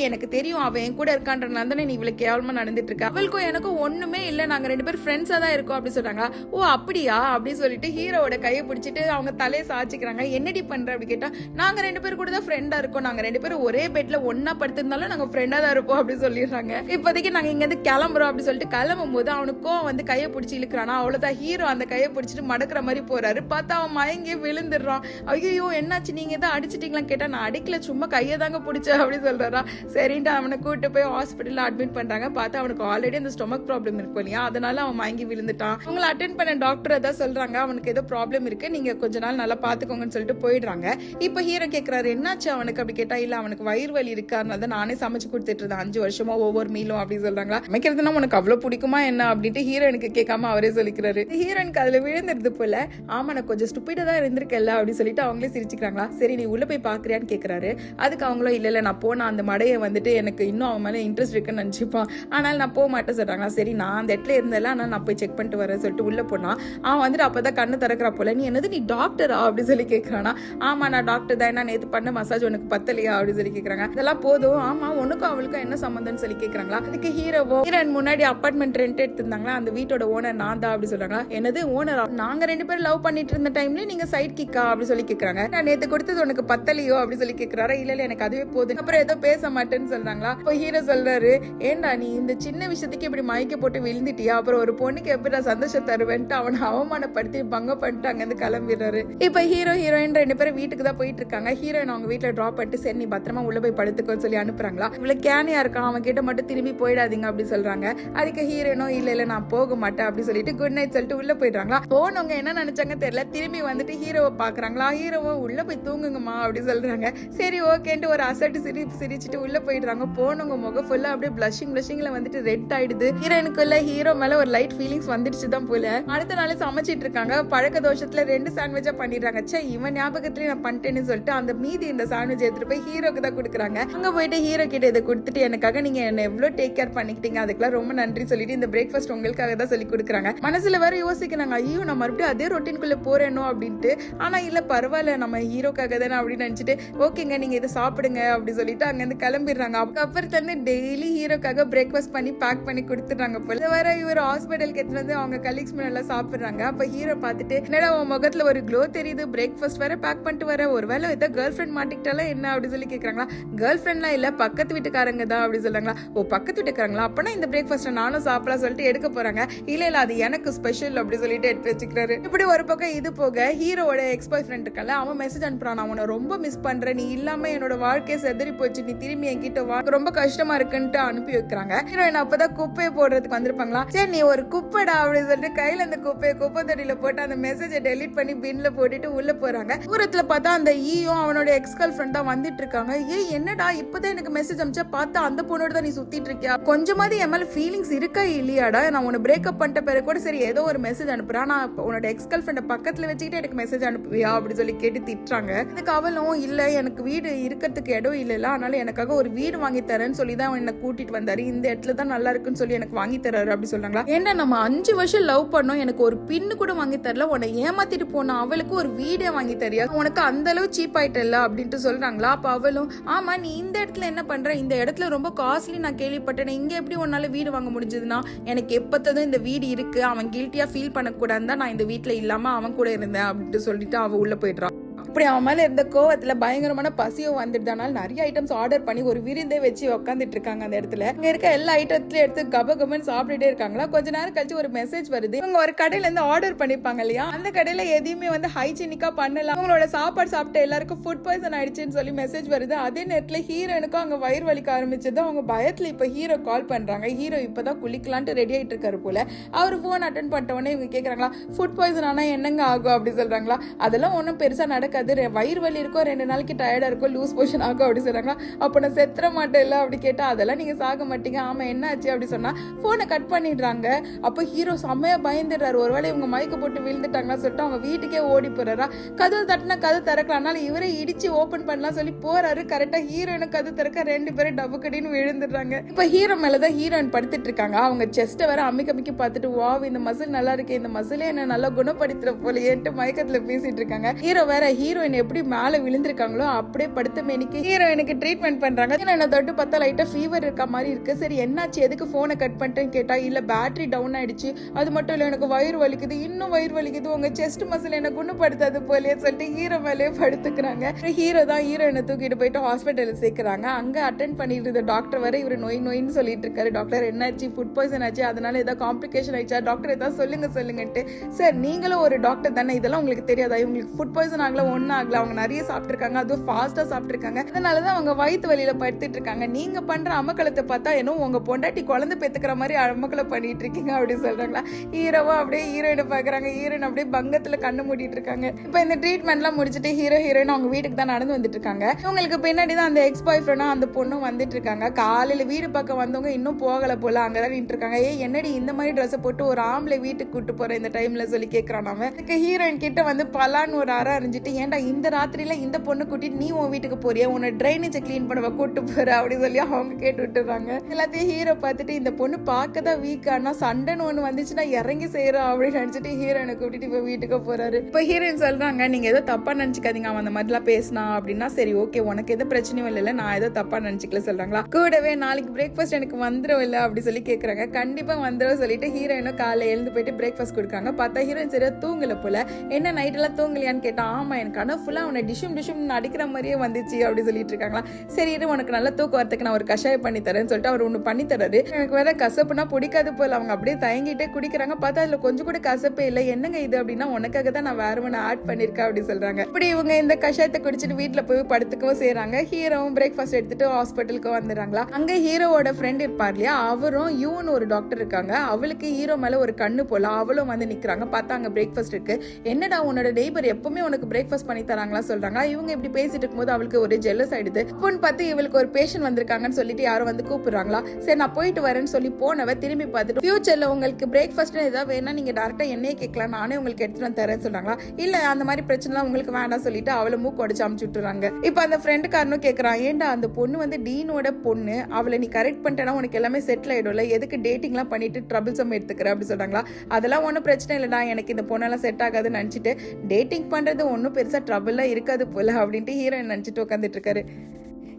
எனக்கு தெரியும் அவன் என் கூட இருக்கான்றனால தானே நீ இவ்வளவு கேவலமா நடந்துட்டு இருக்க, அவளுக்கும் எனக்கும் ஒண்ணுமே இல்ல, நாங்க 2 பேரும் ஃப்ரெண்ட்ஸா தான் இருக்கோம் அப்படி சொல்றாங்க. ஓ அப்படியா அப்படி சொல்லிட்டு ஹீரோவோட கையை பிடிச்சிட்டு அவங்க தலையை சாச்சிக்கிறாங்க. என்னடி பண்ற அப்படி கேட்டா நாங்க 2 பேரும் கூட தான் ஃப்ரெண்டா இருக்கோம், நாங்க 2 பேரும் ஒரே பெட்ல ஒன்னா படுத்திருந்தாலும் நாங்க ஃப்ரெண்டா தான் இருப்போம் அப்படி சொல்லிடுறாங்க. இப்போதைக்கு நாங்க இங்க இருந்து கிளம்புறோம் அப்படி சொல்லிட்டு கிளம்பும் போது அவனுக்கும் வந்து கையை பிடிச்சி இழுக்கிறானா. அவ்வளவுதான் ஹீரோ அந்த கையை பிடிச்சிட்டு மடக்கிற மாதிரி போறாரு. பார்த்தா அவன் மயங்கி விழுந்துடுறான். ஐயோ என்னாச்சு நீங்க ஏதாவது அடிச்சிட்டீங்களான்னு கேட்டா நான் அடிக்கல சும்மா கையை தாங்க பிடிச்ச அப்படி சொல்றாரா. சரின்ட்டு அவனை கூட்டு போய் ஹாஸ்பிட்டல்ல அட்மிட் பண்றாங்க. பார்த்தா அவனுக்கு ஆல்ரெடி அந்த ஸ்டொமக் ப்ராப்ளம் இருக்கும் இல்லையா, அதனால அவன் மயங்கி விழுந்துட்டான். அவங்களை அட்டென்ட் பண்ண டாக்டர் தான் சொல்றாங்க அவனுக்கு ஏதோ ப்ராப்ளம் இருக்கு, நீங்க கொஞ்ச நாள் நல்லா பாத்துக்கோங்கன்னு சொல்லிட்டு போயிடுறாங்க. இப்ப ஹீரோ கேக்குறாரு என்னாச்சு அவனுக்கு அப்படி கேட்டா இல்ல அவனுக்கு வயிறு வலி இருக்கு, அதனால நானே சமைச்சு கொடுத்துட்டு இருந்தேன் 5 வருஷமா ஒவ்வொரு மீலும் அப்படி சொல்றாங்களா. சமைக்கிறதுனா உனக்கு அவ்வளவு பிடிக்குமா என்ன அப்படின்ட்டு ஹீரோனுக்கு கேட்காம அவரே சொல்லிக்கிறாரு. ஹீரோனுக்கு அதுல விழுந்துருது போல. ஆமா நான் கொஞ்சம் ஸ்டூபிடா தான் இருந்திருக்கல அப்படி சொல்லிட்டு அவங்களே சிரிச்சுக்கிறாங்களா. சரி நீ உள்ள போய் பாக்குறியான்னு கேக்குறாரு. அதுக்கு அவங்களும் இல்ல நான் போனா அந்த மடையை வந்துட்டு எனக்கு இன்னும் அவன் மேல இன்ட்ரெஸ்ட் இருக்குன்னு நினைச்சுப்பான், ஆனால் நான் போக மாட்டேன் சொல்றாங்களா. சரி நான் அந்த இடத்துல இருந்தேன், ஆனால் நான் போய் செக் பண்ணிட்டு வரேன் சொல்லிட்டு உள்ள போனா அவன் வந்துட்டு அப்பதான் கண்ணு திறக்கிறா போல. நீ என்னது நீ டாக்டரா அப்படி சொல்லி கேட்கறானா. ஆமா நான் டாக்டர் தான், நான் நேத்து பண்ண மசாஜ் உனக்கு பத்தலையா அப்படி சொல்லி கேட்கறாங்க. இதெல்லாம் போதும், ஆமா உனக்கும் அவளுக்கும் என்ன சம்பந்தம்னு சொல்லி கேட்கறாங்களா. அதுக்கு ஹீரோயின் முன்னாடி அப்பார்ட்மெண்ட் ரெண்ட் எடுத்திருந்தாங்களா, அந்த வீட்டோட ஓனர் நான் தான் அப்படி சொல்றாங்களா. என்னது ஓனரா, நாங்க 2 பேரும் லவ் பண்ணிட்டு இருந்த டைம்ல நீங்க சைட் கிக்கா அப்படி சொல்லி கேட்கறாங்க. நான் நேத்து கொடுத்தது உனக்கு பத்தலையோ அப்படி சொல்லி கேட்கறாரு. இல்ல எனக்கு அதுவே போதும், அப்புறம் ஏதோ பேச மாட்டேன்னு சொல்றாங்களா. இப்போ ஹீரோ சொல்றாரு, ஏண்டா நீ இந்த சின்ன விஷயத்துக்கு இப்படி மயக்க போட்டு விழுந்துட்டியா, அப்புறம் ஒரு பொண்ணுக்கு எப்படி நான் சந்தோஷம் தருவேன்ட்டு அவனை அவமானப்படுத்தி பங்க பண்ணிட்டு அங்கிருந்து கிளம்பிடுறாரு. இப்ப ஹீரோ ஹீரோயின் 2 பேரும் வீட்டுக்கு தான் போயிட்டு இருக்காங்க. ஹீரோயின் அவங்க வீட்டுல டிராப் பண்ணிட்டு சரி நீ பத்திரமா உள்ள போய் படுத்துக்கோன்னு சொல்லி அனுப்புறாங்களா. இவ்வளவு கேனியா இருக்கான், அவன் கிட்ட மட்டும் திரும்பி போயிடாதீங்க அப்படி சொல்றாங்க. அதுக்கு ஹீரோனோ இல்ல நான் போக மாட்டேன் அப்படி சொல்லிட்டு குட் நைட் சொல்லிட்டு உள்ள போயிடுறாங்களா. போனவங்க என்ன நினைச்சாங்க தெரியல, திரும்பி வந்துட்டு ஹீரோவை பாக்குறாங்களா. ஹீரோவை உள்ள போய் தூங்குங்கம்மா அப்படி சொல்றாங்க. சரி ஓகேன்ட்டு ஒரு அசட்டு சிரிச்சுட்டு உள்ள போயிடுறாங்க. போனவங்க முகம் ஃபுல்லா அப்படியே பிளஷிங்ல வந்துட்டு ரெட் ஆயிடுது. ஹீரோயினுக்குள்ள ஹீரோ மேல ஒரு லைட் ஃபீலிங்ஸ் வந்துடுச்சு தான் போல. அடுத்த நாளே சமைச்சிட்டு இருக்காங்க. பழக்க தோஷத்துல 2 சாண்ட்விச்சா பண்ணிடுறாங்க. சே இவன் ஞாபகத்திலேயே நான் பண்ணிட்டேன்னு சொல்லிட்டு அந்த மீதி இந்த சாண்ட்விச் எடுத்துட்டு போய் ஹீரோக்கு தான் கொடுக்குறாங்க. அங்க போயிட்டு ஹீரோ கிட்ட இதை கொடுத்துட்டு எனக்காக நீங்க என்ன எவ்வளவு டேக் கேர் பண்ணிக்கிட்டீங்க, அதுக்கெல்லாம் ரொம்ப நன்றி சொல்லிட்டு இந்த பிரேக்ஃபாஸ்ட் உங்களுக்காக தான் சொல்லி கொடுக்குறாங்க. மனசுல வேற யோசிக்கிறாங்க, ஐயோ நான் மறுபடியும் அதே ரொட்டீனுக்குள்ள போறேனோ அப்படின்ட்டு. ஆனா இல்ல பரவாயில்ல நம்ம ஹீரோக்காக தானே அப்படின்னு நினைச்சிட்டு ஓகேங்க நீங்க இதை சாப்பிடுங்க அப்படி சொல்லிட்டு அங்க இருந்து கிளம்பிடுறாங்க. அதுக்கப்புறத்துல இருந்து டெய்லி ஹீரோக்காக பிரேக்ஃபாஸ்ட் பண்ணி பேக் பண்ணி கொடுத்துட்டாங்க போல. வர இவர் ஹாஸ்பிட்டலுக்கு எடுத்துட்டு வந்து அவங்க கலீக்ஸ் எல்லாம் சாப்பிடுறாங்க. அப்ப ஹீரோ பார்த்துட்டு என்னடா உன் முகத்துல ஒரு க்ளோ தெரியுது, பிரேக்ஃபாஸ்ட் வேற பேக் பண்ணிட்டு வர, ஒருவேளை ஏதோ கேர்ள் ஃப்ரெண்ட் மாட்டிக்கிட்டாலும் என்ன அப்படி சொல்லி கேக்குறாங்களா. கேர்ள் ஃப்ரெண்ட்லாம் இல்ல பக்கத்து வீட்டுக்காரங்க தான் அப்படி சொல்றாங்களா. ஓ பக்கத்து வீட்டுக்காரங்களா, அப்பனா இந்த பிரேக்ஃபாஸ்ட் நானும் சாப்பிடலாம் சொல்லிட்டு எடுக்க போறாங்க. இல்ல அது எனக்கு ஸ்பெஷல் அப்படி சொல்லிட்டு எடுத்து வச்சுக்கிறாரு. இப்படி ஒரு பக்கம் இது போக ஹீரோட எக்ஸ் பாய் ஃப்ரெண்ட் இருக்கல, அவன் மெசேஜ் அனுப்புறான், நான் உன்னை ரொம்ப மிஸ் பண்றேன், நீ இல்லாம என்னோட வாழ்க்கையை செதறி போச்சு, நீ திரும்பி என்கிட்ட வா, ரொம்ப கஷ்டமா இருக்குன்ட்டு அனுப்பி வைக்கிறாங்க. ஹீரோயின் அப்பதான் குப்பையை போடுறதுக்கு வந்திருப்பாங்களா. சரி நீ ஒரு குப்பைடா அப்படின்னு சொல்லிட்டு கையில அந்த குப்பையை குப்பை தொட்டியில போட்டு அந்த மெசேஜை டெலிட் பண்ணி பின்ல போட்டுட்டு உள்ள போறாங்க. தூரத்துல பார்த்தா அந்த ஈயும் அவனோட எக்ஸ் கேர்ள் ஃப்ரெண்ட் தான் வந்துட்டு இருக்காங்க. என்னடா இப்பதான் எனக்கு மெசேஜ் அனுப்பிச்சா, பார்த்தா அந்த பொண்ணோட தான் நீ சுத்திட்டு இருக்கியா, கொஞ்சமாவது என் மேல ஃபீலிங்ஸ் இருக்கா இல்லையாடா, நான் உன்னை பிரேக்அப் பண்ணிட்ட பிறகு கூட சரி ஏதோ ஒரு மெசேஜ் அனுப்புறேன், நான் உன்னோட எக்ஸ் கேர்ள் ஃப்ரெண்ட் பக்கத்துல வச்சுக்கிட்டு எனக்கு மெசேஜ் அனுப்புவியா அப்படி சொல்லி கேட்டு திட்டுறாங்க. அதுக்கு அவளும் இல்ல எனக்கு வீடு இருக்கிறதுக்கு இடம் இல்ல, அதனால எனக்காக ஒரு வீடு வாங்கி தரேன்னு சொல்லி தான் என்ன கூட்டிட்டு வந்தாரு, இந்த இடத்துல தான் நல்லா இருக்குன்னு சொல்லி எனக்கு வாங்கி தராரு அப்படி சொல்றாங்களா. ஏன்னா நம்ம 5 வருஷம் லவ் பண்ணோம், எனக்கு ஒரு பின்னு கூட வாங்கி தரல, உன்னை ஏமாத்திட்டு போன அவளுக்கு ஒரு வீடே வாங்கி தரியா, உனக்கு அந்த அளவு சீப் ஆயிட்டல அப்படின்ட்டு சொல்றாங்களா. அப்ப அவளும் ஆமா நீ இந்த இடத்துல என்ன பண்ற, இந்த இடத்துல ரொம்ப காஸ்ட்லி நான் கேள்விப்பட்டேன், இங்க எப்படி உன்னால வீடு வாங்க முடிஞ்சதுன்னா, எனக்கு எப்பத்ததும் இந்த வீடு இருக்கு, அவன் கில்ட்டியா ஃபீல் பண்ணக்கூடாது தான் நான் இந்த வீட்டுல இல்லாம அவன் கூட இருந்தேன் அப்படின்ட்டு சொல்லிட்டு அவ உள்ள போயிடுறான். இப்படி அவன் மேல இருந்த கோவத்துல பயங்கரமான பசியும் வந்துட்டனால நிறைய ஐட்டம்ஸ் ஆர்டர் பண்ணி ஒரு விருந்தே வச்சு உட்காந்துட்டு இருக்காங்க. அந்த இடத்துல இங்க இருக்க எல்லா ஐட்டத்திலயும் எடுத்து கபகபன்னு சாப்பிட்டுட்டே இருக்காங்களா. கொஞ்ச நேரம் கழிச்சு ஒரு மெசேஜ் வருது, இவங்க ஒரு கடையில இருந்து ஆர்டர் பண்ணிப்பாங்க இல்லையா, அந்த கடையில எதையுமே வந்து ஹைஜீனிக்கா பண்ணலாம், அவங்களோட சாப்பாடு சாப்பிட்டு எல்லாருக்கும் ஃபுட் பாய்சன் ஆயிடுச்சுன்னு சொல்லி மெசேஜ் வருது. அதே நேரத்துல ஹீரோனுக்கும் அங்க வயிறு வலிக்க ஆரம்பிச்சது. அவங்க பயத்துல இப்ப ஹீரோ கால் பண்றாங்க. ஹீரோ இப்பதான் குளிக்கலான்ட்டு ரெடி ஆயிட்டு இருக்காரு போல. அவர் போன் அட்டன் பண்ணிட்ட உடனே இவங்க கேக்குறாங்களா, ஃபுட் பாய்சன் ஆனா என்னங்க ஆகும் அப்படி சொல்றாங்களா. அதெல்லாம் ஒன்னும் பெருசா நடக்காது, வயிறு வலி இருக்கும், 2 நாளைக்கு டயர்டா இருக்கும், லூஸ் போஷன் ஆகும் அப்படி சொல்றாங்க. அப்ப நான் செத்துற மாட்டேன் இல்ல அப்படி கேட்டா, அதெல்லாம் நீங்க சாக மாட்டீங்க, ஆமா என்ன ஆச்சு அப்படி சொன்னா போனை கட் பண்ணிடுறாங்க. அப்ப ஹீரோ செம்மையா பயந்துடுறாரு, ஒருவேளை இவங்க மயக்க போட்டு விழுந்துட்டாங்களா சொல்லிட்டு அவங்க வீட்டுக்கே ஓடி போறாரா. கதவு தட்டினா கதவு திறக்கலாம், இவரே இடிச்சு ஓபன் பண்ணலாம் சொல்லி போறாரு. கரெக்டா ஹீரோயினு கதவு திறக்க 2 பேரும் டபுக்கடின்னு விழுந்துடுறாங்க. இப்ப ஹீரோ மேலதான் ஹீரோயின் படுத்துட்டு இருக்காங்க. அவங்க செஸ்ட வேற அமிக்க பார்த்துட்டு வாவ் இந்த மசில் நல்லா இருக்கு, இந்த மசிலே என்ன நல்லா குணப்படுத்துற போலயேன்ட்டு மயக்கத்துல பேசிட்டு இருக்காங்க. ஹீரோ வேற ஹீரோயின் எப்படி மேல விழுந்திருக்காங்களோ அப்படியே படுத்த மேனிக்கு ஹீரோயினுக்கு ட்ரீட்மெண்ட் பண்றாங்க. என்ன தொட்டு பார்த்தா லைட்டா ஃபீவர் இருக்க மாதிரி இருக்கு. சரி என்னாச்சு எதுக்கு போனை கட் பண்ணிட்டேன்னு கேட்டா, இல்ல பேட்டரி டவுன் ஆயிடுச்சு, அது மட்டும் இல்ல எனக்கு வயிறு வலிக்குது, இன்னும் வயிறு வலிக்குது, உங்க செஸ்ட் மசில் என்ன குணப்படுத்தாது போலயே சொல்லிட்டு ஹீரோ மேலே படுத்துக்கிறாங்க. ஹீரோ தான் ஹீரோயினை தூக்கிட்டு போயிட்டு ஹாஸ்பிட்டல் சேர்க்கிறாங்க. அங்க அட்டென்ட் பண்ணிட்டு இருந்த டாக்டர் வர இவர் நோயின்னு சொல்லிட்டு இருக்காரு. டாக்டர் என்னாச்சு, ஃபுட் பாய்சன் ஆச்சு, அதனால ஏதாவது காம்ப்ளிகேஷன் ஆயிடுச்சா டாக்டர், ஏதாவது சொல்லுங்கன்ட்டு. சார் நீங்களும் ஒரு டாக்டர் தானே, இதெல்லாம் உங்களுக்கு தெரியாதா, இவங்களுக்கு ஃபுட் பாய்சன் ஆகல ஒன்னும் ஆகல, அவங்க நிறைய சாப்பிட்டுருக்காங்க, அதுவும் ஃபாஸ்டா சாப்பிட்டுருக்காங்க, அதனாலதான் அவங்க வயிற்று வலியில படுத்துட்டு இருக்காங்க, நீங்க பண்ற அமக்கலத்தை பார்த்தா என்ன உங்க பொண்டாட்டி குழந்தை பெத்துக்கிற மாதிரி அமக்கலை பண்ணிட்டு இருக்கீங்க அப்படி சொல்றாங்களா. ஹீரோவா அப்படியே ஹீரோயினை பாக்குறாங்க. ஹீரோயின் அப்படியே பங்கத்துல கண்ணு மூடிட்டு இருக்காங்க. இப்ப இந்த ட்ரீட்மெண்ட் எல்லாம் முடிச்சுட்டு ஹீரோயின் அவங்க வீட்டுக்கு தான் நடந்து வந்துட்டு இருக்காங்க. இவங்களுக்கு பின்னாடி தான் அந்த எக்ஸ் பாய் ஃப்ரெண்டும் அந்த பொண்ணும் வந்துட்டு இருக்காங்க. காலையில வீடு பக்கம் வந்தவங்க இன்னும் போகல போல, அங்கதான் நின்று இருக்காங்க. என்னடி இந்த மாதிரி ட்ரெஸ் போட்டு ஒரு ஆம்பளை வீட்டுக்கு கூட்டு போற இந்த டைம்ல சொல்லி கேட்கறான். அவன் இதுக்கு ஹீரோயின் கிட்ட வந்து பலான்னு ஒரு அறை அறிஞ்சிட்டு, ஏன்டா இந்த ராத்திரியில இந்த பொண்ணு கூட்டிட்டு நீ உன் வீட்டுக்கு போறியா, உன்னை ட்ரைனேஜ் கிளீன் பண்ண கூட்டு போற அப்படி சொல்லி அவங்க கேட்டு விட்டுறாங்க. எல்லாத்தையும் ஹீரோ பார்த்துட்டு இந்த பொண்ணு பார்க்கதான் வீக், ஆனா சண்டைன்னு ஒண்ணு வந்துச்சுன்னா இறங்கி செய்யறா அப்படின்னு நினைச்சிட்டு ஹீரோயினை கூட்டிட்டு இப்ப வீட்டுக்கு போறாரு. இப்ப ஹீரோயின் சொல்றாங்க, நீங்க ஏதோ தப்பா நினைச்சுக்காதீங்க, அவன் அந்த மாதிரிலாம் பேசினா அப்படின்னா. சரி ஓகே உனக்கு எது பிரச்சனையும் இல்ல, நான் ஏதோ தப்பா நினைச்சுக்கல சொல்றாங்களா. கூடவே நாளைக்கு பிரேக்ஃபாஸ்ட் எனக்கு வந்துடும் இல்ல அப்படி சொல்லி கேக்குறாங்க. கண்டிப்பா வந்துடும் சொல்லிட்டு ஹீரோயினும் காலையில எழுந்து போயிட்டு பிரேக்ஃபாஸ்ட் கொடுக்காங்க. பார்த்தா ஹீரோயின் சரியா தூங்கல போல. என்ன நைட் எல்லாம் தூங்கலையான்னு கேட்டா, ஆமா எனக்கு கனவுல அவனை டிஷும் அடிக்கிற மாதிரியே வந்துச்சு அப்படி சொல்லிட்டு இருக்காங்களா. சரி உனக்கு நல்ல தூக்கம் வரதுக்கு நான் ஒரு கஷாயம் பண்ணி தரேன்னு சொல்லிட்டு அவர் ஒன்று பண்ணி தராரு. எனக்கு வேற கசப்புனா பிடிக்காது போல. அவங்க அப்படியே தயங்கிட்டே குடிக்கிறாங்க. பார்த்தா அதுல கொஞ்சம் கூட கசப்பே இல்லை. என்னங்க இது அப்படின்னா, உனக்காக தான் நான் வேற ஒன்று ஆட் பண்ணிருக்கேன் அப்படி சொல்றாங்க. இப்படி இவங்க இந்த கஷாயத்தை குடிச்சிட்டு வீட்டுல போய் படுத்துக்கவும் செய்யறாங்க. ஹீரோவும் பிரேக்ஃபாஸ்ட் எடுத்துட்டு ஹாஸ்பிட்டலுக்கு வந்துடுறாங்களா. அங்க ஹீரோவோட ஃப்ரெண்ட் இருப்பார் இல்லையா, அவரும் யூன்னு ஒரு டாக்டர் இருக்காங்க. அவளுக்கு ஹீரோ மேல ஒரு கண்ணு போல அவளும் வந்து நிக்கிறாங்க. பார்த்தா அங்க பிரேக்ஃபாஸ்ட் இருக்கு. என்னடா உன்னோட நெய்பர் எப்பவுமே உனக்கு பிரேக்ஃபாஸ்ட் பண்ணி தராங்களா சொல்றாங்க. இவங்க இப்படி பேசிட்டு இருக்கும்போது அவளுக்கு ஒரு ஜெலஸ் ஆயிடுது. இப்போன்னு பார்த்து இவளுக்கு ஒரு பேஷண்ட் வந்திருக்காங்கன்னு சொல்லிட்டு யாரும் வந்து கூப்பிடுறாங்களா. சரி நான் போயிட்டு வரேன்னு சொல்லி போனவ திரும்பி பார்த்துட்டு, ஃபியூச்சர்ல உங்களுக்கு பிரேக்ஃபாஸ்ட் ஏதாவது வேணா நீங்க டேரக்டா என்னையே கேட்கலாம், நானே உங்களுக்கு எடுத்துட்டு வந்து தரேன்னு சொல்றாங்களா. இல்ல அந்த மாதிரி பிரச்சனை உங்களுக்கு வேண்டாம் சொல்லிட்டு அவளை மூக்கு உடைச்சு அமுச்சு விட்டுறாங்க. இப்ப அந்த ஃப்ரெண்டுக்காரனும் கேட்கறான், ஏன்டா அந்த பொண்ணு வந்து டீனோட பொண்ணு, அவளை நீ கரெக்ட் பண்ணிட்டேன்னா உனக்கு எல்லாமே செட்டில் ஆயிடும்ல, எதுக்கு டேட்டிங்லாம் பண்ணிட்டு ட்ரபிள்ஸம் எடுத்துக்கிற அப்படி சொல்றாங்களா. அதெல்லாம் ஒன்றும் பிரச்சனை இல்லைடா, எனக்கு இந்த பொண்ணெல்லாம் செட் ஆகாதுன்னு நினைச்சிட்டு டேட்டிங் பண்றது ஒன்றும் பெருசா ட்ரபிள்லாம் இருக்காது போல அப்படின்ட்டு ஹீரோயின் நினைச்சிட்டு உட்காந்துட்டு இருக்காரு.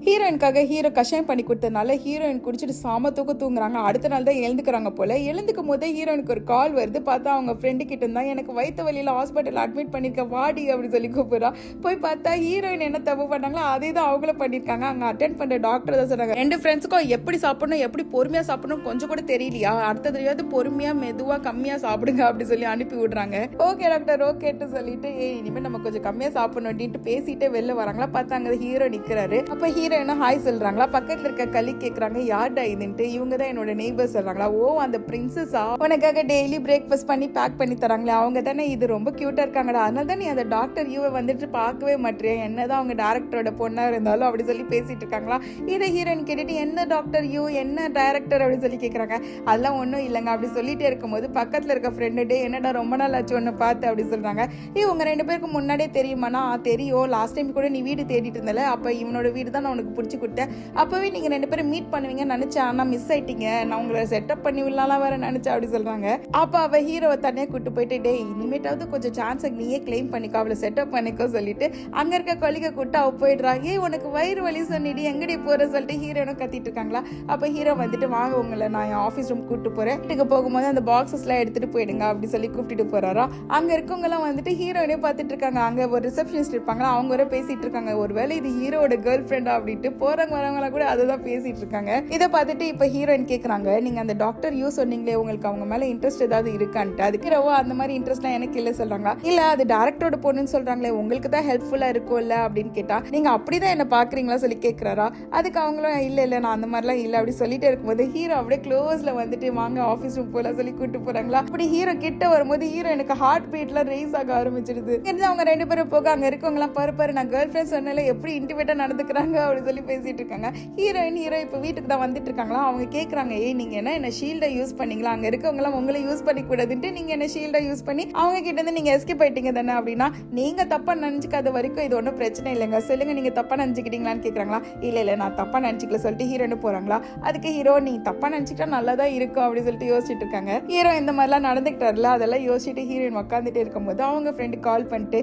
ஹீரோயினுக்காக ஹீரோ கஷாயம் பண்ணி கொடுத்ததுனால ஹீரோயின் குடிச்சிட்டு சாம தூங்குறாங்க. அடுத்த நாள் தான் எழுந்துக்கிறாங்க போல. எழுந்துக்கும் போதே ஹீரோயினுக்கு ஒரு கால் வருது. பார்த்தா அவங்க ஃப்ரெண்டு கிட்ட இருந்தா, எனக்கு வயிற்று வலியில ஹாஸ்பிட்டல் அட்மிட் பண்ணிருக்க வாடி அப்படி சொல்லி கூப்பிடுறா. போய் பார்த்தா ஹீரோயின் என்ன தப்பு பண்ணாங்களோ அதே தான் அவங்களும் பண்ணிருக்காங்க. அங்க அட்டென்ட் பண்ற டாக்டர் தான் சொன்னாங்க, ரெண்டு ஃப்ரெண்ட்ஸுக்கும் எப்படி சாப்பிடணும் எப்படி பொறுமையா சாப்பிடணும் கொஞ்சம் கூட தெரியலையா, அடுத்த தடவையாவது பொறுமையா மெதுவா கம்மியா சாப்பிடுங்க அப்படி சொல்லி அனுப்பி விடுறாங்க. ஓகே டாக்டர் ஓகேட்டு சொல்லிட்டு இனிமேல் நம்ம கொஞ்சம் கம்மியா சாப்பிடணும் அப்படின்ட்டு பேசிட்டே வெளில வராங்களா. பார்த்தா அங்க ஹீரோ நிக்கிறாரு. அப்ப ஹீரோ என்ன ஹாய் சொல்றாங்களா. பக்கத்துல இருக்க கலி கேக்குறாங்க, யார்டா இதுன்ட்டு. இவங்க தான் என்னோட நெய்பர் சொல்றாங்களா. ஓ அந்த பிரின்சஸா, உனக்காக டெய்லி பிரேக்ஃபாஸ்ட் பண்ணி பேக் பண்ணி தராங்களே அவங்க தானே, இது ரொம்ப கியூட்டா இருக்காங்கடா, அதனால தான் நீ அந்த டாக்டர் யூவை வந்துட்டு பார்க்கவே மாட்டேன், என்னதான் அவங்க டேரக்டரோட பொண்ணா இருந்தாலும் அப்படி சொல்லி பேசிட்டு இருக்காங்களா. இதை ஹீரோயின் கேட்டுட்டு, என்ன டாக்டர் யூ என்ன டைரக்டர் அப்படி சொல்லி கேக்குறாங்க. அதெல்லாம் ஒன்றும் இல்லைங்க அப்படி சொல்லிட்டே இருக்கும்போது பக்கத்துல இருக்க ஃப்ரெண்டு, டே என்னடா ரொம்ப நாள் ஆச்சு ஒன்று பார்த்து அப்படி சொல்றாங்க. உங்க ரெண்டு பேருக்கு முன்னாடியே தெரியுமாண்ணா. தெரியும், லாஸ்ட் டைம் கூட நீ வீடு தேடிட்டு இருந்தல, அப்ப இவனோட வீடு தான் நான் உனக்கு பிடிச்சி கொடுத்தேன், அப்பவே நீங்க ரெண்டு பேரும் மீட் பண்ணுவீங்கன்னு நினைச்சேன், ஆனா மிஸ் ஆயிட்டீங்க, நான் உங்களை செட்டப் பண்ணி விடலாம் வேற நினைச்சேன் அப்படி சொல்றாங்க. அப்ப அவ ஹீரோவை தனியா கூட்டு போயிட்டு, டே இனிமேட்டாவது கொஞ்சம் சான்ஸ் நீயே கிளைம் பண்ணிக்கோ, அவளை செட்டப் பண்ணிக்கோ சொல்லிட்டு அங்க இருக்க கொலிகை கூட்டு அவ போயிடுறாங்க. உனக்கு வயிறு வலி சொன்னிடி எங்கடி போற சொல்லிட்டு ஹீரோனும் கத்திட்டு இருக்காங்களா. அப்ப ஹீரோ வந்துட்டு, வாங்க உங்களை நான் என் ஆஃபீஸ் ரூம் கூட்டு போறேன், வீட்டுக்கு போகும்போது அந்த பாக்ஸஸ் எல்லாம் எடுத்துட்டு போயிடுங்க அப்படி சொல்லி கூப்பிட்டு போறாரா. அங்க இருக்கவங்க எல்லாம் வந்துட்டு ஹீரோனே பார்த்துட்டு இருக்காங்க. அங்க ஒரு ரிசப்ஷனிஸ்ட் இருப்பாங்களா, அவங்க வர பேசிட்டு இருக்காங்க, ஒருவேளை இது ஹீரோட கேர்ள் ஃப்ரெண்டா அப்படின்ட்டு போறவங்க வரவங்களா கூட அதுதான் பேசிட்டு இருக்காங்க. இதை பார்த்துட்டு இப்ப ஹீரோயின் கேக்குறாங்க, நீங்க அந்த டாக்டர் யூ சொன்னீங்களே உங்களுக்கு அவங்க மேல இன்ட்ரெஸ்ட் ஏதாவது இருக்கான்ட்டு. அதுக்கு அந்த மாதிரி இன்ட்ரெஸ்ட்லாம் எனக்கு இல்ல சொல்றாங்க. இல்ல அது டைரக்டரோட பொண்ணுன்னு சொல்றாங்களே, உங்களுக்கு தான் ஹெல்ப்ஃபுல்லா இருக்கும்ல அப்படின்னு கேட்டா, நீங்க அப்படிதான் என்ன பாக்குறீங்களா சொல்லி கேக்குறாரா. அதுக்கு அவங்களும் இல்ல நான் அந்த மாதிரிலாம் இல்ல அப்படி சொல்லிட்டு இருக்கும்போது ஹீரோ அப்படியே க்ளோஸ்ல வந்துட்டு, வாங்க ஆபீஸ் ரூம் போல சொல்லி கூட்டு போறாங்களா. அப்படி ஹீரோ கிட்ட வரும்போது ஹீரோ எனக்கு ஹார்ட் பீட்லாம் ரேஸ் ஆக ஆரம்பிச்சிருது. அவங்க ரெண்டு பேரும் போக அங்க இருக்கவங்க எல்லாம் பாரு நான் கேர்ள் ஃபிரெண்ட் சொன்னால எப்படி இன்டிமேட்டா நடந்துக்கிறாங்க அப்படி சொல்லி பேசிட்டு இருக்காங்க. ஹீரோ இப்ப வீட்டுக்கு தான் வந்துட்டு இருக்காங்களா. அவங்க கேக்குறாங்க, நீங்க என்ன ஷீல்டை யூஸ் பண்ணீங்களா, அங்க இருக்கவங்க எல்லாம் உங்களை யூஸ் பண்ணி கூடாதுன்ட்டு நீங்க என்ன ஷீல்டை யூஸ் பண்ணி அவங்க கிட்ட இருந்து நீங்க எஸ்கேப் ஆயிட்டீங்க தானே அப்படின்னா, நீங்க தப்பா நினைச்சுக்காத வரைக்கும் இது ஒன்றும் பிரச்சனை இல்லைங்க, சொல்லுங்க நீங்க தப்பா நினைச்சுக்கிட்டீங்களான்னு கேக்குறாங்களா. இல்ல நான் தப்பா நினைச்சுக்கல சொல்லிட்டு ஹீரோன்னு போறாங்களா. அதுக்கு ஹீரோ, நீ தப்பா நினைச்சுக்கிட்டா நல்லதா இருக்கும் அப்படின்னு சொல்லிட்டு யோசிச்சுட்டு இருக்காங்க. ஹீரோ இந்த மாதிரிலாம் நடந்துக்கிட்டாருல, அதெல்லாம் யோசிச்சுட்டு ஹீரோயின் உட்காந்துட்டு இருக்கும்போது அவங்க ஃப்ரெண்டு கால் பண்ணிட்டு,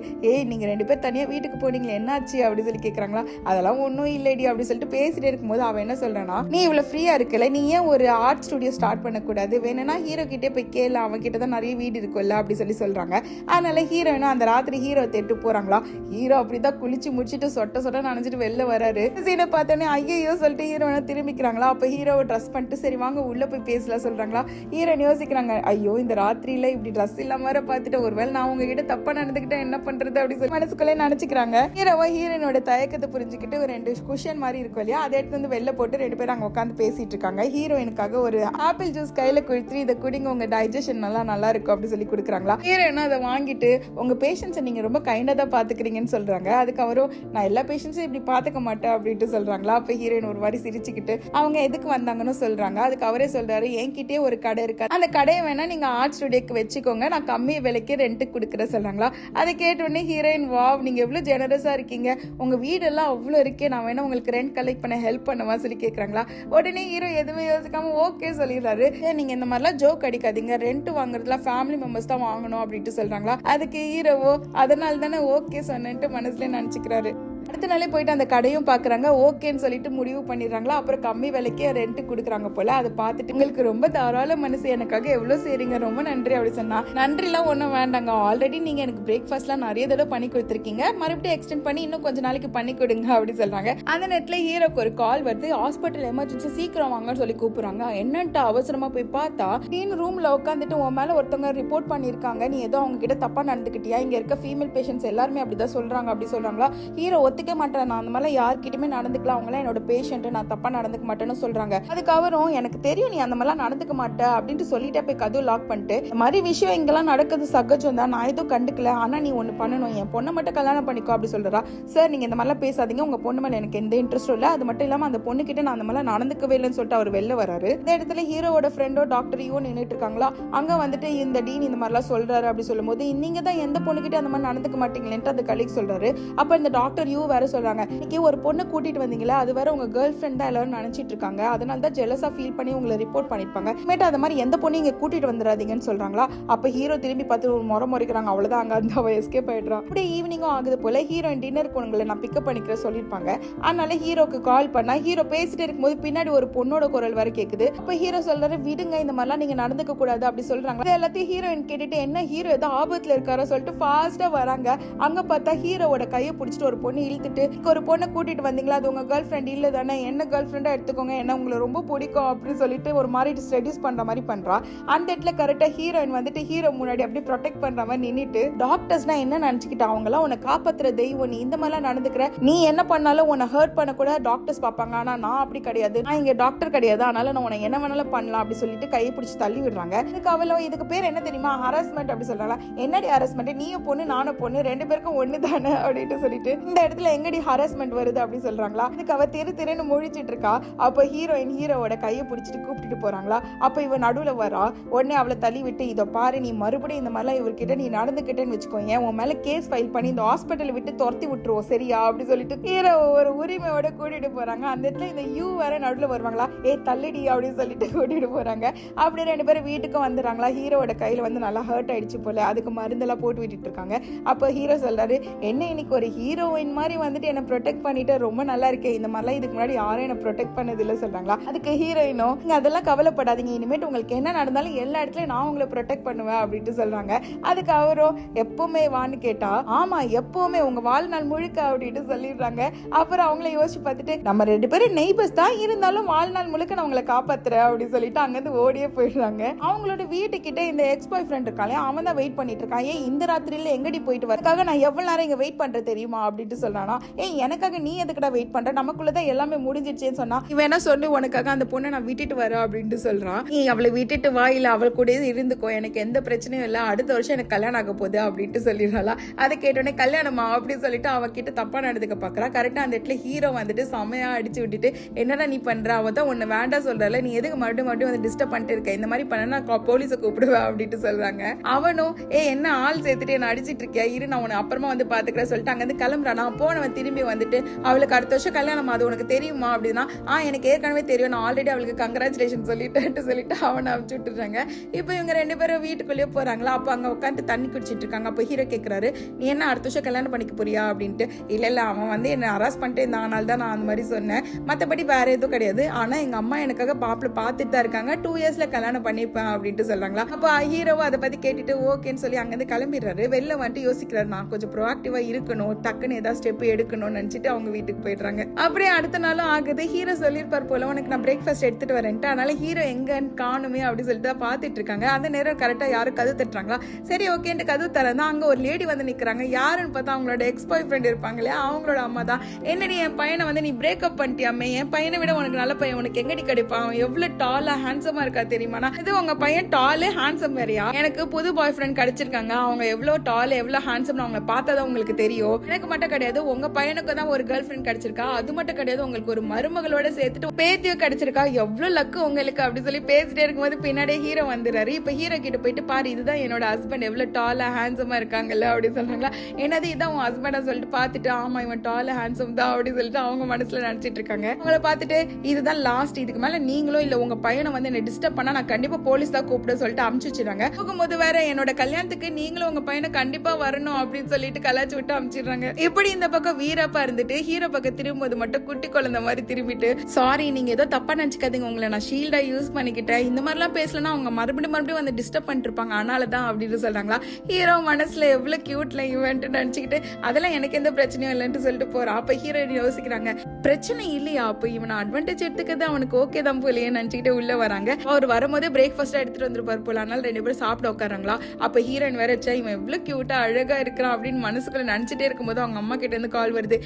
நீங்க ரெண்டு பேர் தனியா வீட்டுக்கு போனீங்களே என்னாச்சு அப்படின்னு சொல்லி கேக்குறாங்களா. அதெல்லாம் ஒன்றும் இல்லடி அப்படி சொல்லிட்டு பேசிட்டு இருக்கும்போது அவன் என்ன சொல்றானா, நீ இவ்வளவு ஃப்ரீயா இருக்கல, நீ ஏன் ஒரு ஆர்ட் ஸ்டுடியோ ஸ்டார்ட் பண்ணக்கூடாது, வேணும்னா ஹீரோ கிட்டே போய் கேளு, அவன் கிட்ட தான் நிறைய வீடு இருக்குல்ல அப்படி சொல்லி சொல்றாங்க. அதனால ஹீரோயினா அந்த ராத்திரி ஹீரோ தேட்டு போறாங்களா. ஹீரோ அப்படிதான் குளிச்சு முடிச்சுட்டு சொட்ட நனைஞ்சிட்டு வெளில வராரு. சீனை பார்த்தோன்னே ஐயோ சொல்லிட்டு ஹீரோயினா திரும்பிக்கிறாங்களா. அப்ப ஹீரோவை ட்ரெஸ் பண்ணிட்டு சரி வாங்க உள்ள போய் பேசலாம் சொல்றாங்களா. ஹீரோயின் யோசிக்கிறாங்க, ஐயோ இந்த ராத்திரியில இப்படி ட்ரெஸ் இல்லாம வர பார்த்துட்டு ஒருவேளை நான் உங்ககிட்ட தப்பா நடந்துக்கிட்டா என்ன பண்றது அப்படி சொல்லி மனசுக்குள்ளே நினைச்சுக்கிறாங்க. ஹீரோவா ஹீரோயினோட தயக்கத்தை புரிஞ்சுக்கிட்டு ஒரு 2 குஷன் மாதிரி இருக்கும் இல்லையா, அதை எடுத்து வந்து வெளில போட்டு 2 பேரும் அங்க உட்காந்து பேசிட்டு இருக்காங்க. ஹீரோயினுக்காக ஒரு ஆப்பிள் ஜூஸ் கையில குடுத்து, இதை குடிங்க உங்க டைஜஷன் நல்லா இருக்கும் அப்படி சொல்லி கொடுக்குறாங்களா. ஹீரோயினா அதை வாங்கிட்டு, உங்க பேஷன்ஸை நீங்க ரொம்ப கைண்டா தான் பாத்துக்கிறீங்கன்னு சொல்றாங்க. அதுக்கு அவரும், நான் எல்லா பேஷன்ஸும் இப்படி பாத்துக்க மாட்டேன் அப்படின்ட்டு சொல்றாங்களா. அப்ப ஹீரோயின் ஒரு மாதிரி சிரிச்சுக்கிட்டு அவங்க எதுக்கு வந்தாங்கன்னு சொல்றாங்க. அதுக்கு அவரே சொல்றாரு, என்கிட்டயே ஒரு கடை இருக்கு, அந்த கடையை வேணா நீங்க ஆர்ட் ஸ்டுடியோக்கு வச்சுக்கோங்க, நான் கம்மி விலைக்கு ரெண்ட்டுக்கு கொடுக்குறேன் சொல்றாங்களா. அதை கேட்டோடனே ஹீரோயின், வாவ் நீங்க எவ்வளவு ஜெனரஸா இருக்கீங்க, உங்க வீடெல்லாம் அவ்வளவு இருக்கே, நான் வேணா உங்களுக்கு ரெண்ட் கலெக்ட் பண்ண ஹெல்ப் பண்ணுவா சொல்லி கேக்குறாங்களா. உடனே ஹீரோ எதுவுமே யோசிக்காம ஓகே சொல்லிடுறாரு. நீங்க இந்த மாதிரிலாம் ஜோக் அடிக்காதீங்க, ரெண்ட் வாங்குறதுலாம் ஃபேமிலி மெம்பர்ஸ் தான் வாங்கணும் அப்படின்ட்டு சொல்றாங்களா. அதுக்கு ஹீரோவோ அதனால தானே ஓகே சொன்னேன்ட்டு மனசுல நினைச்சுக்கிறாரு. அடுத்த நாளே போயிட்டு அந்த கடையும் பாக்குறாங்க. ஓகேன்னு சொல்லிட்டு முடிவு பண்ணிடுறாங்களா. அப்புறம் கம்மி விலைக்கே ரெண்ட் கொடுக்குறாங்க போல. அதை பார்த்துட்டு உங்களுக்கு ரொம்ப தாராள மனசு, எனக்காக எவ்வளவு செய்றீங்க, ரொம்ப நன்றி அப்படி சொன்னா. நன்றிலாம் ஒன்றும் வேண்டாங்க, ஆல்ரெடி நீங்க எனக்கு பிரேக்ஃபாஸ்ட்லாம் நிறைய தடவை பண்ணி கொடுத்துருக்கீங்க, மறுபடியும் எக்ஸ்டெண்ட் பண்ணி இன்னும் கொஞ்ச நாளைக்கு பண்ணி கொடுங்க அப்படி சொல்றாங்க. அந்த நேரத்துல ஹீரோக்கு ஒரு கால் வருது. ஹாஸ்பிட்டல் எமர்ஜென்சி, சீக்கிரம் வாங்கன்னு சொல்லி கூப்பிடுறாங்க. என்னன்ட்டு அவசரமா போய் பார்த்தா டீன் ரூம்ல உட்காந்துட்டு உன் மேல ஒருத்தவங்க ரிப்போர்ட் பண்ணிருக்காங்க, நீ ஏதோ அவங்க கிட்ட தப்பா நடந்துக்கிட்டியா, இங்க இருக்க ஃபீமேல் பேஷண்ட்ஸ் எல்லாருமே அப்படிதான் சொல்றாங்க அப்படி சொல்றாங்களா. ஹீரோ ஒத்துக்க மாட்டேன், நான் அந்த மாதிரி யார்கிட்டயுமே நடந்துக்கலாம், அவங்களாம் என்னோட பேஷண்ட், நான் தப்பா நடந்துக்க மாட்டேன்னு சொல்றாங்க. அதுக்கு அவரும் எனக்கு தெரியும் நீ அந்த மாதிரிலாம் நடந்துக்க மாட்டே அப்படின்ட்டு சொல்லிட்டே போய் கதவு லாக் பண்ணிட்டு, இந்த மாதிரி விஷயம் இங்கெல்லாம் நடக்குது சகஜம் தான், நான் எதுவும் கண்டுக்கல, ஆனா நீ ஒண்ணு பண்ணணும், என் பொண்ணை மட்டும் கல்யாணம் பண்ணிக்கோ அப்படி சொல்றா. சார் நீங்க இந்த மாதிரிலாம் பேசாதீங்க, உங்க பொண்ணு மேல எனக்கு எந்த இன்ட்ரெஸ்டும் இல்லை, அது மட்டும் இல்லாம அந்த பொண்ணு கிட்ட நான் அந்த மாதிரிலாம் நடந்துக்கவே இல்லைன்னு சொல்லிட்டு அவர் வெளில வராரு. இந்த இடத்துல ஹீரோவோட ஃப்ரெண்டோ டாக்டர் யூ நின்றுட்டு இருக்காங்களா. அங்க வந்துட்டு இந்த டீன் இந்த மாதிரிலாம் சொல்றாரு அப்படி சொல்லும் போது, நீங்க தான் எந்த பொண்ணுகிட்ட அந்த மாதிரி நடந்துக்க மாட்டீங்களேன்ட்டு அந்த கலீக் சொல்றாரு. அப்ப இந்த டாக்டர் யூ வேற சொல்றாங்க, இன்னைக்கு ஒரு பொண்ணு கூட்டிட்டு வந்தீங்களா, அது வேற உங்க கேர்ள் ஃப்ரெண்ட் தான் எல்லாரும் நினைச்சிட்டு இருக்காங்க, அதனால தான் ஜெலஸா ஃபீல் பண்ணி உங்களை ரிப்போர்ட் பண்ணிருப்பாங்க, மேட்டா அந்த மாதிரி எந்த பொண்ணு இங்க கூட்டிட்டு வந்துடாதீங்கன்னு சொல்றாங்களா. அப்ப ஹீரோ திரும்பி பார்த்து ஒரு முறைக்கிறாங்க. அவ்வளவுதான், அங்க வந்து அவ எஸ்கேப் ஆயிடுறா. அப்படியே ஈவினிங்கும் ஆகுது போல. ஹீரோயின் டின்னருக்கு உங்களை நான் பிக்கப் பண்ணிக்கிற சொல்லிருப்பாங்க. அதனால ஹீரோக்கு கால் பண்ணா ஹீரோ பேசிட்டு இருக்கும்போது பின்னாடி ஒரு பொண்ணோட குரல் வர கேக்குது. அப்ப ஹீரோ சொல்றாரு, விடுங்க, இந்த மாதிரிலாம் நீங்க நடந்துக்க கூடாது அப்படி சொல்றாங்க. எல்லாத்தையும் ஹீரோயின் கேட்டுட்டு, என்ன ஹீரோ ஏதோ ஆபத்துல இருக்காரோ சொல்லிட்டு ஃபாஸ்டா வராங்க. அங்க பார்த்தா ஹீரோவோட கையை பிடிச்சிட்டு ஒரு பொண்ணு இழுத்துட்டு, ஒரு பொண்ணை கூட்டிட்டு வந்தீங்களா, அது உங்க கேர்ள் ஃப்ரெண்ட் இல்ல தானே, என்ன கேர்ள் ஃப்ரெண்டா எடுத்துக்கோங்க, என்ன உங்களை ரொம்ப பிடிக்கும் அப்படின்னு சொல்லிட்டு ஒரு மாதிரி ரெடியூஸ் பண்ற மாதிரி பண்றா. அந்த இடத்துல கரெக்டா ஹீரோயின் வந்துட்டு ஹீரோ முன்னாடி அப்படியே ப்ரொடெக்ட் பண்ற மாதிரி நின்னுட்டு, டாக்டர்ஸ்னா என்ன நினைச்சுக்கிட்டா, அவங்க எல்லாம் உன்னை காப்பாத்துற தெய்வம், நீ இந்த மாதிரிலாம் நடந்துக்கிற, நீ என்ன பண்ணாலும் உன்னை ஹர்ட் பண்ண கூட டாக்டர்ஸ் பாப்பாங்க, ஆனா நான் அப்படி கிடையாது, நான் இங்க டாக்டர் கிடையாது, அதனால நான் உன்னை என்ன வேணாலும் பண்ணலாம் அப்படி சொல்லிட்டு கையை பிடிச்சி தள்ளி விடுறாங்க. இதுக்கு அவளோ, இதுக்கு பேர் என்ன தெரியுமா, ஹராஸ்மெண்ட் அப்படி சொல்றாங்க. என்னடி ஹராஸ்மெண்ட், நீயும் பொண்ணு நானும் பொண்ணு, ரெண்டு பேருக்கும் ஒண்ணு தானே அப்படின்னு சொல்லிட்டு, இந்த இடத்துல எங்கடி ஹராஸ்மெண்ட் வருது அப்படி சொல்றாங்களா. இதுக்கு அவ திரு முழிச்சிட்டு இருக்கா. அப்ப ஹீரோயின் ஹீரோவோட கையை பிடிச்சிட்டு கூப்பிட்டுட்டு போறாங்களா. அப்ப இவ நடுவுல வரா. உடனே அவளை தள்ளி விட்டு, இதோ பாரு, நீ மறுபடியும் இந்த மாதிரிலாம் இவர்கிட்ட நீ நடந்துக்கிட்டேன்னு வச்சுக்கோங்க, உன் மேல கேஸ் ஃபைல் பண்ணி இந்த ஹாஸ்பிட்டல் விட்டு துரத்தி விட்டுருவோம் சரியா அப்படி சொல்லிட்டு ஹீரோ ஒரு உரிமையோட கூட்டிட்டு போறாங்க. அந்த இடத்துல இந்த யூ வேற நடுவுல வருவாங்களா. ஏ தள்ளிடி அப்படின்னு சொல்லிட்டு கூட்டிட்டு போறாங்க. அப்படி ரெண்டு பேரும் வீட்டுக்கு வந்துடுறாங்களா. ஹீரோவோட கையில வந்து நல்லா ஹர்ட் ஆயிடுச்சு போல, அதுக்கு மருந்தெல்லாம் போட்டு விட்டுட்டு இருக்காங்க. அப்ப ஹீரோ சொல்றாரு, என்ன இன்னைக்கு ஒரு ஹீரோயின் மாதிரி வந்துட்டு என்ன ப்ரொடெக்ட் பண்ணிட்டு ரொம்ப நல்லா இருக்கே, இந்த மாதிரிலாம் இதுக்கு முன்னாடி யாரும் என்ன ப்ரொடெக்ட் பண்ணது இல்லை சொல்றாங்களா. அதுக்கு ஹீரோயினும், நீங்க அதெல்லாம் கவலைப்படாதீங்க, இனிமேட்டு உங்களுக்கு என்ன நடந்தாலும் எல்லா இடத்துலயும் நான் உங்களை ப்ரொடெக்ட் பண்ணுவேன் அப்படின்ட்டு சொல்றாங்க. அதுக்கு அவரும், எப்பவுமே வான்னு கேட்டா, ஆமா எப்பவுமே உங்க வாழ்நாள் முழுக்க அப்படின்ட்டு சொல்லிடுறாங்க. அப்புறம் அவங்கள யோசிச்சு பார்த்துட்டு, நம்ம ரெண்டு பேரும் நெய்பர்ஸ் தான், இருந்தாலும் வாழ்நாள் முழுக்க நான் உங்களை காப்பாத்துறேன் அப்படின்னு சொல்லிட்டு அங்கிருந்து ஓடியே போயிடுறாங்க. அவங்களோட வீட்டுக்கிட்ட இந்த எக்ஸ் பாய் ஃப்ரெண்ட் இருக்காங்க, அவன் தான் வெயிட் பண்ணிட்டு இருக்கான். ஏன் இந்த ராத்திரியில எங்கடி போயிட்டு வரதுக்காக நான் எவ்வளவு நேரம் இங்க வெயிட் பண்ற தெரியுமா அப்படின்ட்டு சொல்றானா. ஏன் எனக்காக நீ எதுக்கடா வெயிட் பண்ற, நமக்குள்ளதான் எல்லாமே முடிஞ்சிடுச்சேன்னு சொன்னா. இவன் என்ன சொல்லு, உனக்காக அந்த பொண்ணை நான் விட்டுட்டு வரேன் அப்படின்ட்டு சொல்றான். நீ அவளை விட்டுட்டு வா, இல்ல அவள் கூட இருந்துக்கோ, எனக்கு எந்த பிரச்சனையும் இல்லை, அடுத்த வருஷம் எனக்கு கல்யாணம் ஆக போகுது அப்படின்ட்டு சொல்லிடுறாளா. அதை கேட்டோடனே கல்யாணமா அப்படின்னு சொல்லிட்டு அவகிட்ட தப்பா நடந்துக்க பாக்குறா. கரெக்டா அந்த இடத்துல ஹீரோ வந்துட்டு செமையா அடிச்சு விட்டுட்டு, என்னடா நீ பண்ற, அவ தான் உன்னை வேண்டாம் சொல்றல, நீ எதுக்கு மறுபடியும் வந்து டிஸ்டர்ப் பண்ணிட்டு இருக்க, இந்த மாதிரி பண்ண நான் போலீஸை கூப்பிடுவேன் அப்படின்ட்டு சொல்றாங்க. அவனும், என்ன ஆள் சேர்த்துட்டு என்ன அடிச்சிட்டு இருக்கியா, இரு நான் உன்னை அப்புறமா வந்து பாத்துக்கிறேன் சொல்லிட்டு அங்க இருந்து கிளம்புறான். நான் போனவன் திரும்பி வந்துட்டு, அவளுக்கு அடுத்த வருஷம் கல்யாணம், அது உனக்கு தெரியுமா அப்படின்னா, எனக்கு ஏற்கனவே தெரியும், நான் ஆல்ரெடி அவளுக்கு கங்க்ராச்சுலேஷன் சொல்லிட்டு அவனை அனுப்பிச்சு விட்டுறாங்க. இப்போ இவங்க ரெண்டு பேரும் வீட்டுக்குள்ளேயே போறாங்களா. அப்ப அங்க உட்காந்து தண்ணி குடிச்சிட்டு இருக்காங்க. அப்போ ஹீரோ கேட்கிறாரு, நீ என்ன அடுத்த வருஷம் கல்யாணம் பண்ணிக்க போறியா அப்படின்ட்டு. இல்ல அவன் வந்து என்ன ஹராஸ் பண்ணிட்டு இந்த ஆனால தான் நான் அந்த மாதிரி சொன்னேன், மற்றபடி வேற எதுவும் கிடையாது, ஆனா எங்க அம்மா எனக்காக மாப்பிள்ளை பார்த்துட்டு தான் இருக்காங்க, 2 இயர்ஸ்ல கல்யாணம் பண்ணிப்பேன் அப்படின்ட்டு சொல்றாங்களா. அப்போ ஹீரோவும் அதை பத்தி கேட்டுட்டு ஓகேன்னு சொல்லி அங்கிருந்து கிளம்பிடுறாரு. வெளில வந்துட்டு யோசிக்கிறாரு, நான் கொஞ்சம் ப்ரோஆக்டிவா இருக்கணும், டக்குன்னு ஏதாவது ஸ்டெப் எடுக்கணும்னு நினைச்சிட்டு அவங்க வீட்டுக்கு போயிடுறாங்க. அப்படியே அடுத்த நாளும் ஆகுது. ஹீரோ சொல்லியிருப்பார் போல, உனக்கு நான் பிரேக்ஃபாஸ்ட் எடுத்துட்டு வரேன்ட்டு. அதனால ஹீரோ எங்கன்னு காணுமே அப்படின்னு சொல்லிட்டு பாத்துட்டு இருக்காங்க. அந்த நேரம் கரெக்டா யாரும் கதவு தட்டுறாங்களா. சரி ஓகேன்ட்டு கதவு தரதான் அங்க ஒரு லேடி வந்து நிக்கிறாங்க. யாருன்னு பார்த்தா அவங்களோட எக்ஸ் பாய் ஃப்ரெண்ட் இருப்பாங்க இல்லையா, அவங்களோட அம்மா தான். என்னடி என் பையனை வந்து நீ பிரேக்அப் பண்ணிட்டியாமே, என் பையனை விட உனக்கு நல்ல பையன் உனக்கு எங்கடி கிடைப்பான், எவ்வளவு டாலா ஹேண்ட்ஸமா இருக்கா தெரியுமா, இது உங்க பையன் டாலு ஹேண்ட்ஸம் வேறையா, எனக்கு புது பாய் ஃப்ரெண்ட் கிடைச்சிருக்காங்க, அவங்க எவ்வளவு டால் எவ்வளவு ஹேண்ட்ஸம் அவங்களை பார்த்தாதான் உங்களுக்கு தெரியும், எனக்கு மட்டும் கிடையாது உங்க பையனுக்கு தான் ஒரு கேர்ள் ஃப்ரெண்ட் கிடைச்சிருக்கா, அது மட்டும் கிடையாது உங்களுக்கு ஒரு மருமகளோட சேர்த்துட்டு பேத்தியோ கிடைச்சிருக்கா, எவ்வளவு லக்கு உங்களுக்கு அப்படி சொல்லி பேசிட்டே இருக்கும்போது பின்னாடியே ஹீரோ வந்துடுறாரு. இப்ப ஹீரோ கிட்ட போயிட்டு, பாரு இதுதான் என்னோட ஹஸ்பண்ட், எவ்வளவு டாலா ஹேண்ட்ஸமா இருக்காங்கல்ல அப்படின்னு சொல்றாங்களா. என்னது இதான் உன் ஹஸ்பண்டா சொல்லிட்டு பாத்துட்டு, ஆமா இவன் டாலா ஹேண்ட்ஸம் தான் அப்படின்னு சொல்லிட்டு அவங்க மனசுல நினைச்சிட்டு இருக்காங்க. அவங்கள பார்த்துட்டு, இதுதான் லாஸ்ட், இதுக்கு மேல நீங்களும் இல்ல உங்க பையனை வந்து என்ன டிஸ்டர்ப் பண்ணா நான் கண்டிப்பா போலீஸ் தான் கூப்பிட சொல்லிட்டு அமுச்சு வச்சிருக்காங்க. போகும்போது வேற என்னோட கல்யாணத்துக்கு நீங்களும் உங்க பையனை கண்டிப்பா வரணும் அப்படின்னு சொல்லிட்டு கலாச்சு விட்டு அமுச்சிடுறாங்க. இப்படி இந்த பக்கம் வீரப்பா இருந்துட்டு ஹீரோ பக்கம் திரும்பும்போது மட்டும் குட்டி குழந்தை மாதிரி திரும்பிட்டு, சாரி நீங்க ஏதோ தப்பா நினைச்சுக்காதீங்க, உங்களை நான் ஷீல்டா யூஸ் பண்ணிக்கிட்டேன், இந்த மாதிரிலாம் பேசலன்னா அவங்க மறுபடியும் வந்து டிஸ்டர்ப் பண்ணிட்டு இருப்பாங்க, அதனாலதான் அப்படின்னு சொல்றாங்களா. ஹீரோ மனசுல எவ்வளவு கியூட்ல இவன்ட்டு நினைச்சுக்கிட்டு அதெல்லாம் எனக்கு எந்த பிரச்சனையும் இல்லைன்னு சொல்லிட்டு போறா. அப்ப ஹீரோயின் யோசிக்கிறாங்க, பிரச்சனை இல்லையா, அப்ப இவனை அட்வான்டேஜ் எடுத்துக்கிறது அவனுக்கு ஓகே தான் போலையே நினைச்சுக்கிட்டு உள்ள வராங்க. அவர் வரும்போதே பிரேக்ஃபாஸ்ட் எடுத்துட்டு வந்துருப்பாரு போல, அதனால 2 பேரும் சாப்பிட உட்காராங்களா. அப்ப ஹீரோயின் வேற வச்சா இவன் எவ்வளவு கியூட்டா அழகா இருக்கிறான் அப்படின்னு மனசுக்குள்ள நினைச்சிட்டே இருக்கும்போது அவங்க அம்மா கிட்ட இருந்து கால் வருது.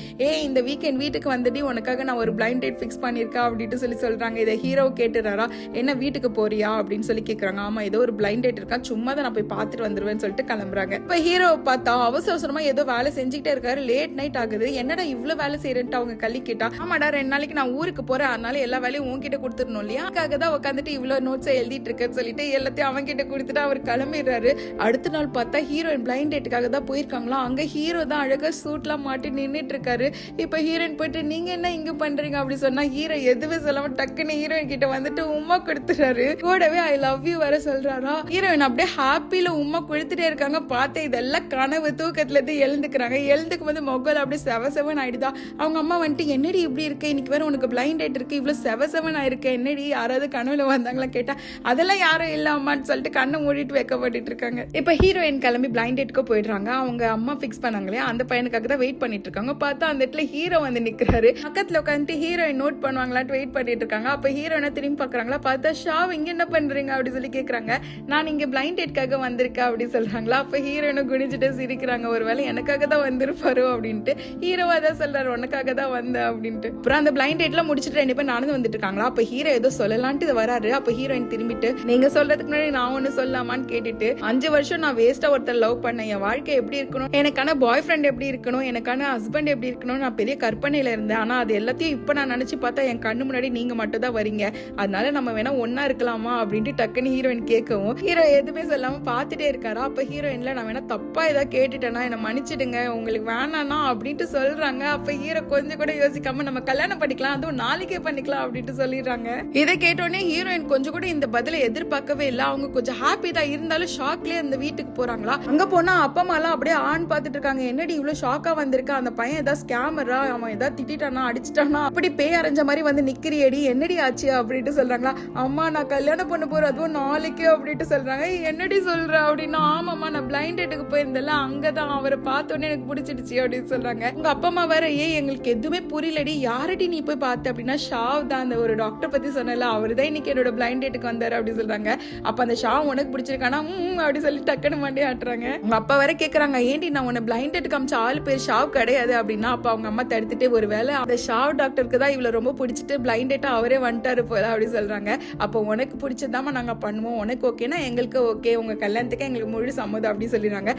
இந்த வீக்கெண்ட் வீட்டுக்கு வந்துட்டு உனக்காக நான் ஒரு பிளைண்ட் டேட் ஃபிக்ஸ் பண்ணிருக்கேன் அப்படின்னு சொல்றாங்க. இதை ஹீரோ கேட்டுறாரா, என்ன வீட்டுக்கு போறியா அப்படின்னு சொல்லி கேக்குறாங்க. ஆமா ஏதோ ஒரு பிளைண்ட் டேட் இருக்கா, சும்மா தான் நான் போய் பார்த்துட்டு வந்துருவேன்னு சொல்லிட்டு கிளம்புறாங்க. இப்ப ஹீரோவை பார்த்தா அவசரமா ஏதோ வேலை செஞ்சுக்கிட்டே இருக்காரு. லேட் நைட் ஆகுது, என்னடா இவ்வளவு வேலை செய்யறேன்ட்டு அவங்க கள்ளி கேட்டா, ஆமாடா 2 நாளைக்கு நான் ஊருக்கு போறேன், அதனால எல்லா வேலையும் உன்கிட்ட கொடுத்துடணும் இல்லையா, அதுக்காக தான் உட்காந்துட்டு இவ்வளவு நோட்ஸ் எழுதிட்டு இருக்கேன்னு சொல்லிட்டு எல்லாத்தையும் அவங்க கிட்ட கொடுத்துட்டு அவர் கிளம்பிடுறாரு. அடுத்த நாள் பார்த்தா ஹீரோயின் பிளைண்ட் டேட்டுக்காக தான் போயிருக்காங்களா. அங்க ஹீரோ தான் அழகா சூட்லாம் மாட்டி நின்னுட்டு இருக்காரு. இப்ப ஹீரோயின் போயிட்டு நீங்க என்ன இங்க பண்றீங்க அப்படி சொன்னா ஹீரோ எதுவுமே சொல்லாம டக்குன்னு ஹீரோயின் கிட்ட வந்துட்டு உமா கொடுத்துறாரு. கூடவே ஐ லவ் யூ வர சொல்றாரா. ஹீரோயின் அப்படியே ஹாப்பில உமா கொடுத்துட்டே இருக்காங்க. பார்த்து இதெல்லாம் கனவு, தூக்கத்துல இருந்து எழுந்துக்கிறாங்க. எழுந்துக்கும் போது மொகல் அப்படியே செவன் ஆயிடுதா. அவங்க அம்மா வந்துட்டு என்னடி இப்படி இருக்கு, இன்னைக்கு வேற உனக்கு பிளைண்ட் டேட் இருக்கு, இவ்வளவு செவன் ஆயிருக்கு, என்னடி யாராவது கனவுல வந்தாங்களா கேட்டா அதெல்லாம் யாரும் இல்ல அம்மான்னு சொல்லிட்டு கண்ணை மூடிட்டு வைக்கப்பட்டு இருக்காங்க. இப்ப ஹீரோயின் கிளம்பி பிளைண்ட் டேட்க்கு போயிடுறாங்க. அவங்க அம்மா பிக்ஸ் பண்ணாங்களே அந்த பையனுக்காக தான் வெயிட் பண்ணிட்டு இருக்காங்க. பார்த்தா அந்த இடத்துல ஹீரோ வந்து நிக்கிறாரு. பக்கத்துல உட்காந்துட்டு ஹீரோயின் நோட் பண்ணுவாங்களான்னு வெயிட் பண்ணிட்டு இருக்காங்க. அப்ப ஹீரோயினை திரும்பி பாக்குறாங்களா. பார்த்தா ஷாவ் இங்க என்ன பண்றீங்க அப்படி சொல்லி கேக்குறாங்க. நான் இங்க பிளைண்ட் டேட்காக வந்திருக்கேன் அப்படி சொல்றாங்களா. அப்ப ஹீரோயினை குனிஞ்சிட்டு சிரிக்கிறாங்க. ஒருவேளை எனக்காக தான் வந்திருப்பாரோ அப்படின்ட்டு. ஹீரோவா தான் சொல்றாரு உனக்காக தான் வந்த அப்படின்ட்டு. அப்புறம் அந்த பிளைண்ட் டேட்லாம் முடிச்சுட்டு 2 பேர் நடந்து வந்துட்டு இருக்காங்களா. அப்ப ஹீரோ ஏதோ சொல்லலான்ட்டு வராரு. அப்ப ஹீரோயின் திரும்பிட்டு நீங்க சொல்றதுக்கு முன்னாடி நான் ஒண்ணு சொல்லலாமான்னு கேட்டுட்டு, 5 வருஷம் நான் வேஸ்டா ஒருத்தர் லவ் பண்ணேன், என் வாழ்க்கை எப்படி இருக்கணும், எனக்கான பாய் ஃப்ரெண்ட் எப்படி இருக்கணும், எனக்கான ஹஸ்பண்ட் எப்படி இருக்கணும், நான் பெரிய கற்பனையில இருந்தேன். ஆனா அது எல்லாத்தையும் இப்ப நான் நினைச்சு பார்த்தா என் கண்ணு முன்னாடி நீங்க மட்டும் தான் வரீங்க, அதனால நம்ம வேணா ஒன்னா இருக்கலாமா அப்படின்ட்டு டக்குன்னு ஹீரோயின் கேட்கவும் ஹீரோ எதுவுமே சொல்லாம பாத்துட்டே இருக்காரா. அப்ப ஹீரோயின்ல நான் வேணா தப்பா ஏதாவது கேட்டுட்டேன்னா என்ன மன்னிச்சிடுங்க, உங்களுக்கு வேணானா அப்படின்ட்டு சொல்றாங்க. அப்ப ஹீரோ கொஞ்சம் கூட யோசிக்காம நம்ம கல்யாணம் பண்ணிக்கலாம், அதுவும் நாளைக்கே பண்ணிக்கலாம் அப்படின்ட்டு சொல்லிடுறாங்க. இதை கேட்டோடனே ஹீரோயின் கொஞ்சம் கூட இந்த பதில எதிர்பார்க்கவே இல்லை. அவங்க கொஞ்சம் ஹாப்பி தான் இருந்தாலும் ஷாக்லயே அந்த வீட்டுக்கு போறாங்களா. அங்க போனா அப்பா அம்மா எல்லாம் அப்படியே ஆன் பாத்துட்டு இருக்காங்க. என்னடி இவ்வளவு ஷாக்கா வந்திருக்க, அந்த பையன் ஏதாவது ஸ்கேமரா, அவன் ஏதாவது திட்டானா அடிச்சிட்டானா, அப்படி பேய் அரைஞ்ச மாதிரி வந்து நிக்கிறியடி, என்னடி ஆச்சு அப்படின்ட்டு சொல்றாங்களா. அம்மா நான் கல்யாணம் பண்ண போறேன், அதுவும் நாளைக்கு அப்படின்ட்டு சொல்றாங்க. என்னடி சொல்ற அப்படின்னா, ஆமாம்மா நான் பிளைண்ட் டேட்டுக்கு போயிருந்தேன்ல, அங்கதான் அவரை பார்த்தோன்னே எனக்கு பிடிச்சிடுச்சு அப்படின்னு சொல்றாங்க. உங்க அப்பா அம்மா வேற எங்களுக்கு எதுவுமே புரியலடி, யாரடி நீ போய் பார்த்த அப்படின்னா, ஷாவ் தான் அந்த ஒரு டாக்டர் பத்தி சொன்னல, அவரு தான் இன்னைக்கு என்னோட பிளைண்ட் டேட்டுக்கு வந்தாரு அப்படின்னு சொல்றாங்க. அப்ப அந்த ஷாவ் உனக்கு பிடிச்சிருக்கானா அப்படி சொல்லி டக்குன்னு மண்டே ஆட்டுறாங்க. உங்க அப்பா வேற கேக்குறாங்க, ஏன்டி நான் உன்னை பிளைண்ட் டேட் காமிச்ச ஆளு பேர் ஷாவ் கிடையாது அப்படின்னா. அப்ப அவங்க அம்மா தடுத்துட்டு, ஒருவேளை அந்த ஷாவ் டாக்டருக்கு தான் இவ்வளவு ரொம்ப பிடிச்சிட்டு பிளைண்ட் டேட்டா அவரே வந்துட்டாரு போல அப்படி சொல்றாங்க. அப்போ உனக்கு பிடிச்சதாம நாங்க பண்ணுவோம், உனக்கு ஓகேனா எங்களுக்கு ஓகே, உங்க கல்யாணத்துக்கு எங்களுக்கு முழு சம்மதம் அப்படின்னு சொல்லிடுறாங்க.